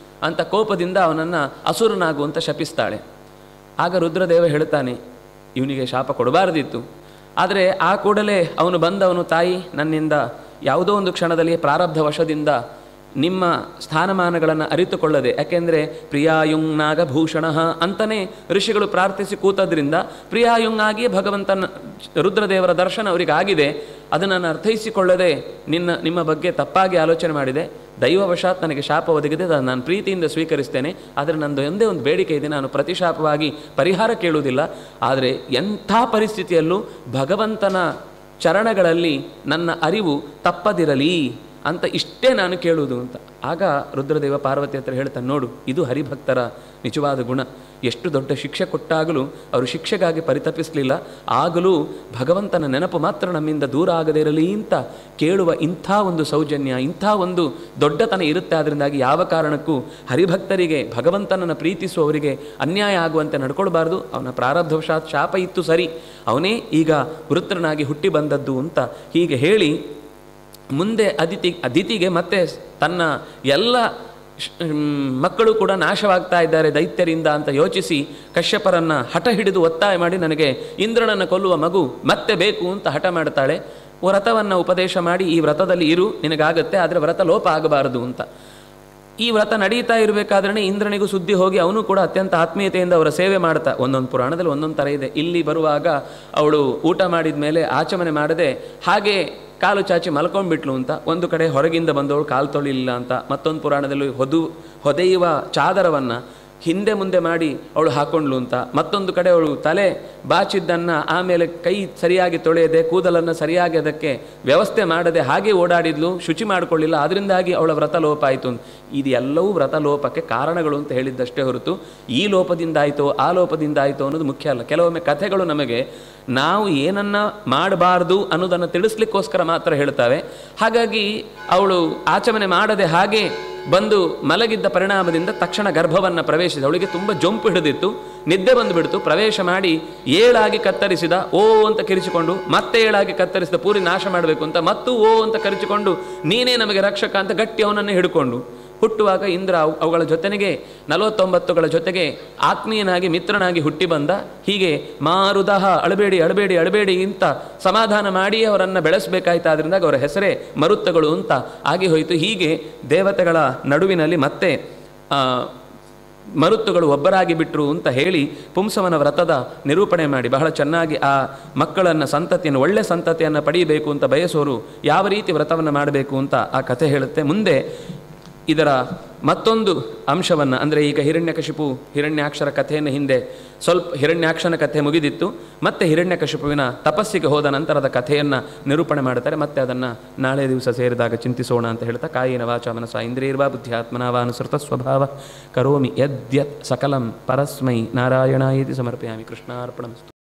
ಅಂತ ಕೋಪದಿಂದ ಅವನನ್ನು ಅಸುರನಾಗುವಂತ ಶಪಿಸ್ತಾಳೆ. ಆಗ ರುದ್ರದೇವ ಹೇಳ್ತಾನೆ, ಇವನಿಗೆ ಶಾಪ ಕೊಡಬಾರದಿತ್ತು, ಆದರೆ ಆ ಕೂಡಲೇ ಅವನು ಬಂದವನು, ತಾಯಿ ನನ್ನಿಂದ ಯಾವುದೋ ಒಂದು ಕ್ಷಣದಲ್ಲಿ ಪ್ರಾರಬ್ಧ ವಶದಿಂದ ನಿಮ್ಮ ಸ್ಥಾನಮಾನಗಳನ್ನು ಅರಿತುಕೊಳ್ಳದೆ, ಯಾಕೆಂದರೆ ಪ್ರಿಯಾಯುಂಗ್ ನಾಗಭೂಷಣ ಅಂತಲೇ ಋಷಿಗಳು ಪ್ರಾರ್ಥಿಸಿ ಕೂತದ್ರಿಂದ ಪ್ರಿಯಾಯುಂಗಾಗಿಯೇ ಭಗವಂತನ ರುದ್ರದೇವರ ದರ್ಶನ ಅವರಿಗಾಗಿದೆ. ಅದನ್ನು ನಾನು ಅರ್ಥೈಸಿಕೊಳ್ಳದೆ ನಿಮ್ಮ ಬಗ್ಗೆ ತಪ್ಪಾಗಿ ಆಲೋಚನೆ ಮಾಡಿದೆ, ದೈವವಶಾತ್ ನನಗೆ ಶಾಪ ಒದಗಿದೆ, ಅದನ್ನು ನಾನು ಪ್ರೀತಿಯಿಂದ ಸ್ವೀಕರಿಸ್ತೇನೆ. ಆದರೆ ನಂದು ಒಂದೇ ಒಂದು ಬೇಡಿಕೆ ಇದೆ, ನಾನು ಪ್ರತಿಶಾಪವಾಗಿ ಪರಿಹಾರ ಕೇಳುವುದಿಲ್ಲ, ಆದರೆ ಎಂಥ ಪರಿಸ್ಥಿತಿಯಲ್ಲೂ ಭಗವಂತನ ಚರಣಗಳಲ್ಲಿ ನನ್ನ ಅರಿವು ತಪ್ಪದಿರಲಿ ಅಂತ ಇಷ್ಟೇ ನಾನು ಕೇಳುವುದು ಅಂತ. ಆಗ ರುದ್ರದೇವ ಪಾರ್ವತಿ ಹತ್ರ ಹೇಳ್ತಾನೆ, ನೋಡು ಇದು ಹರಿಭಕ್ತರ ನಿಜವಾದ ಗುಣ. ಎಷ್ಟು ದೊಡ್ಡ ಶಿಕ್ಷೆ ಕೊಟ್ಟಾಗಲೂ ಅವರು ಶಿಕ್ಷೆಗಾಗಿ ಪರಿತಪಿಸಲಿಲ್ಲ, ಆಗಲೂ ಭಗವಂತನ ನೆನಪು ಮಾತ್ರ ನಮ್ಮಿಂದ ದೂರ ಆಗದೇ ಇರಲಿ ಅಂತ ಕೇಳುವ ಇಂಥ ಒಂದು ಸೌಜನ್ಯ, ಇಂಥ ಒಂದು ದೊಡ್ಡತನ ಇರುತ್ತೆ. ಅದರಿಂದಾಗಿ ಯಾವ ಕಾರಣಕ್ಕೂ ಹರಿಭಕ್ತರಿಗೆ ಭಗವಂತನನ್ನು ಪ್ರೀತಿಸುವವರಿಗೆ ಅನ್ಯಾಯ ಆಗುವಂತೆ ನಡ್ಕೊಳ್ಬಾರ್ದು. ಅವನ ಪ್ರಾರಬ್ಧವಶಾತ್ ಶಾಪ ಇತ್ತು ಸರಿ, ಅವನೇ ಈಗ ವೃತ್ರನಾಗಿ ಹುಟ್ಟಿ ಬಂದದ್ದು ಅಂತ ಹೀಗೆ ಹೇಳಿ ಮುಂದೆ ಅದಿತಿಗೆ ಮತ್ತೆ ತನ್ನ ಎಲ್ಲ ಮಕ್ಕಳು ಕೂಡ ನಾಶವಾಗ್ತಾ ಇದ್ದಾರೆ ದೈತ್ಯರಿಂದ ಅಂತ ಯೋಚಿಸಿ ಕಶ್ಯಪರನ್ನು ಹಠ ಹಿಡಿದು ಒತ್ತಾಯ ಮಾಡಿ ನನಗೆ ಇಂದ್ರನನ್ನು ಕೊಲ್ಲುವ ಮಗು ಮತ್ತೆ ಬೇಕು ಅಂತ ಹಠ ಮಾಡ್ತಾಳೆ. ವ್ರತವನ್ನು ಉಪದೇಶ ಮಾಡಿ ಈ ವ್ರತದಲ್ಲಿ ಇರು ನಿನಗಾಗತ್ತೆ, ಆದರೆ ವ್ರತ ಲೋಪ ಆಗಬಾರದು ಅಂತ. ಈ ವ್ರತ ನಡೀತಾ ಇರಬೇಕಾದ್ರೆ ಇಂದ್ರನಿಗೂ ಸುದ್ದಿ ಹೋಗಿ ಅವನು ಕೂಡ ಅತ್ಯಂತ ಆತ್ಮೀಯತೆಯಿಂದ ಅವರ ಸೇವೆ ಮಾಡ್ತಾ, ಒಂದೊಂದು ಪುರಾಣದಲ್ಲಿ ಒಂದೊಂದು ಥರ ಇದೆ. ಇಲ್ಲಿ ಬರುವಾಗ ಅವಳು ಊಟ ಮಾಡಿದ ಮೇಲೆ ಆಚಮನೆ ಮಾಡದೆ ಹಾಗೆ ಕಾಲು ಚಾಚಿ ಮಲ್ಕೊಂಡ್ಬಿಟ್ಲು ಅಂತ, ಒಂದು ಕಡೆ ಹೊರಗಿಂದ ಬಂದವಳು ಕಾಲು ತೊಳಿಲಿಲ್ಲ ಅಂತ, ಮತ್ತೊಂದು ಪುರಾಣದಲ್ಲಿ ಹೊದೆಯುವ ಚಾದರವನ್ನು ಹಿಂದೆ ಮುಂದೆ ಮಾಡಿ ಅವಳು ಹಾಕೊಂಡ್ಲು ಅಂತ, ಮತ್ತೊಂದು ಕಡೆ ಅವಳು ತಲೆ ಬಾಚಿದ್ದನ್ನು ಆಮೇಲೆ ಕೈ ಸರಿಯಾಗಿ ತೊಳೆಯದೆ ಕೂದಲನ್ನು ಸರಿಯಾಗಿ ಅದಕ್ಕೆ ವ್ಯವಸ್ಥೆ ಮಾಡದೆ ಹಾಗೆ ಓಡಾಡಿದ್ಲು, ಶುಚಿ ಮಾಡಿಕೊಳ್ಳಿಲ್ಲ, ಅದರಿಂದಾಗಿ ಅವಳ ವ್ರತ ಲೋಪ ಆಯಿತು. ಇದೆಲ್ಲವೂ ವ್ರತ ಲೋಪಕ್ಕೆ ಕಾರಣಗಳು ಅಂತ ಹೇಳಿದ್ದಷ್ಟೇ ಹೊರತು ಈ ಲೋಪದಿಂದಾಯಿತೋ ಆ ಲೋಪದಿಂದಾಯಿತೋ ಅನ್ನೋದು ಮುಖ್ಯ ಅಲ್ಲ. ಕೆಲವೊಮ್ಮೆ ಕಥೆಗಳು ನಮಗೆ ನಾವು ಏನನ್ನ ಮಾಡಬಾರ್ದು ಅನ್ನೋದನ್ನು ತಿಳಿಸ್ಲಿಕ್ಕೋಸ್ಕರ ಮಾತ್ರ ಹೇಳ್ತಾವೆ. ಹಾಗಾಗಿ ಅವಳು ಆಚಮನೆ ಮಾಡದೆ ಹಾಗೆ ಬಂದು ಮಲಗಿದ್ದ ಪರಿಣಾಮದಿಂದ ತಕ್ಷಣ ಗರ್ಭವನ್ನು ಪ್ರವೇಶಿಸಿದ. ಅವಳಿಗೆ ತುಂಬ ಜೊಂಪು ಹಿಡಿದಿತ್ತು, ನಿದ್ದೆ ಬಂದುಬಿಡ್ತು. ಪ್ರವೇಶ ಮಾಡಿ ಏಳಾಗಿ ಕತ್ತರಿಸಿದ, ಓ ಅಂತ ಕಿರಿಚಿಕೊಂಡು, ಮತ್ತೆ ಏಳಾಗಿ ಕತ್ತರಿಸಿದ, ಪೂರಿ ನಾಶ ಮಾಡಬೇಕು ಅಂತ, ಮತ್ತು ಓ ಅಂತ ಕರಿಚಿಕೊಂಡು ನೀನೇ ನಮಗೆ ರಕ್ಷಕ ಅಂತ ಗಟ್ಟಿ ಅವನನ್ನು ಹಿಡ್ಕೊಂಡು ಹುಟ್ಟುವಾಗ ಇಂದ್ರ ಅವುಗಳ ಜೊತೆಗೆ 49ಗಳ ಜೊತೆಗೆ ಆತ್ಮೀಯನಾಗಿ ಮಿತ್ರನಾಗಿ ಹುಟ್ಟಿ ಬಂದ. ಹೀಗೆ ಮಾರುದಹ ಅಳಬೇಡಿ ಅಳಬೇಡಿ ಅಳಬೇಡಿ ಅಂತ ಸಮಾಧಾನ ಮಾಡಿ ಅವರನ್ನು ಬೆಳೆಸಬೇಕಾಯ್ತು. ಆದ್ದರಿಂದ ಅವರ ಹೆಸರೇ ಮರುತ್ತಗಳು ಅಂತ ಆಗಿ ಹೋಯಿತು. ಹೀಗೆ ದೇವತೆಗಳ ನಡುವಿನಲ್ಲಿ ಮತ್ತೆ ಮರುತ್ತುಗಳು ಒಬ್ಬರಾಗಿ ಬಿಟ್ಟರು ಅಂತ ಹೇಳಿ ಪುಂಸವನ ವ್ರತದ ನಿರೂಪಣೆ ಮಾಡಿ ಬಹಳ ಚೆನ್ನಾಗಿ ಆ ಮಕ್ಕಳನ್ನು ಸಂತತಿಯನ್ನು ಒಳ್ಳೆ ಸಂತತಿಯನ್ನು ಪಡೆಯಬೇಕು ಅಂತ ಬಯಸೋರು ಯಾವ ರೀತಿ ವ್ರತವನ್ನು ಮಾಡಬೇಕು ಅಂತ ಆ ಕಥೆ ಹೇಳುತ್ತೆ. ಮುಂದೆ ಇದರ ಮತ್ತೊಂದು ಅಂಶವನ್ನು ಅಂದರೆ ಈಗ ಹಿರಣ್ಯಕಶಿಪು ಹಿರಣ್ಯಾಕ್ಷರ ಕಥೆಯನ್ನು ಹಿಂದೆ ಸ್ವಲ್ಪ ಹಿರಣ್ಯಾಕ್ಷನ ಕಥೆ ಮುಗಿದಿತ್ತು. ಮತ್ತೆ ಹಿರಣ್ಯಕಶಿಪುವಿನ ತಪಸ್ಸಿಗೆ ಹೋದ ನಂತರದ ಕಥೆಯನ್ನು ನಿರೂಪಣೆ ಮಾಡ್ತಾರೆ. ಮತ್ತೆ ಅದನ್ನು ನಾಳೆ ದಿವಸ ಸೇರಿದಾಗ ಚಿಂತಿಸೋಣ ಅಂತ ಹೇಳ್ತಾ ಕಾಯಿನ ವಾಚ ಮನಸ ಇಂದ್ರಿಯರ್ವಾ ಬುದ್ಧ್ಯಾತ್ಮನಾವ ಅನುಸೃತ ಸ್ವಭಾವ ಕರೋಮಿ ಯದ್ಯತ್ ಸಕಲಂ ಪರಸ್ಮೈ ನಾರಾಯಣಾಯತಿ ಸಮರ್ಪಯಾಮಿ. ಕೃಷ್ಣಾರ್ಪಣಮಸ್ತು.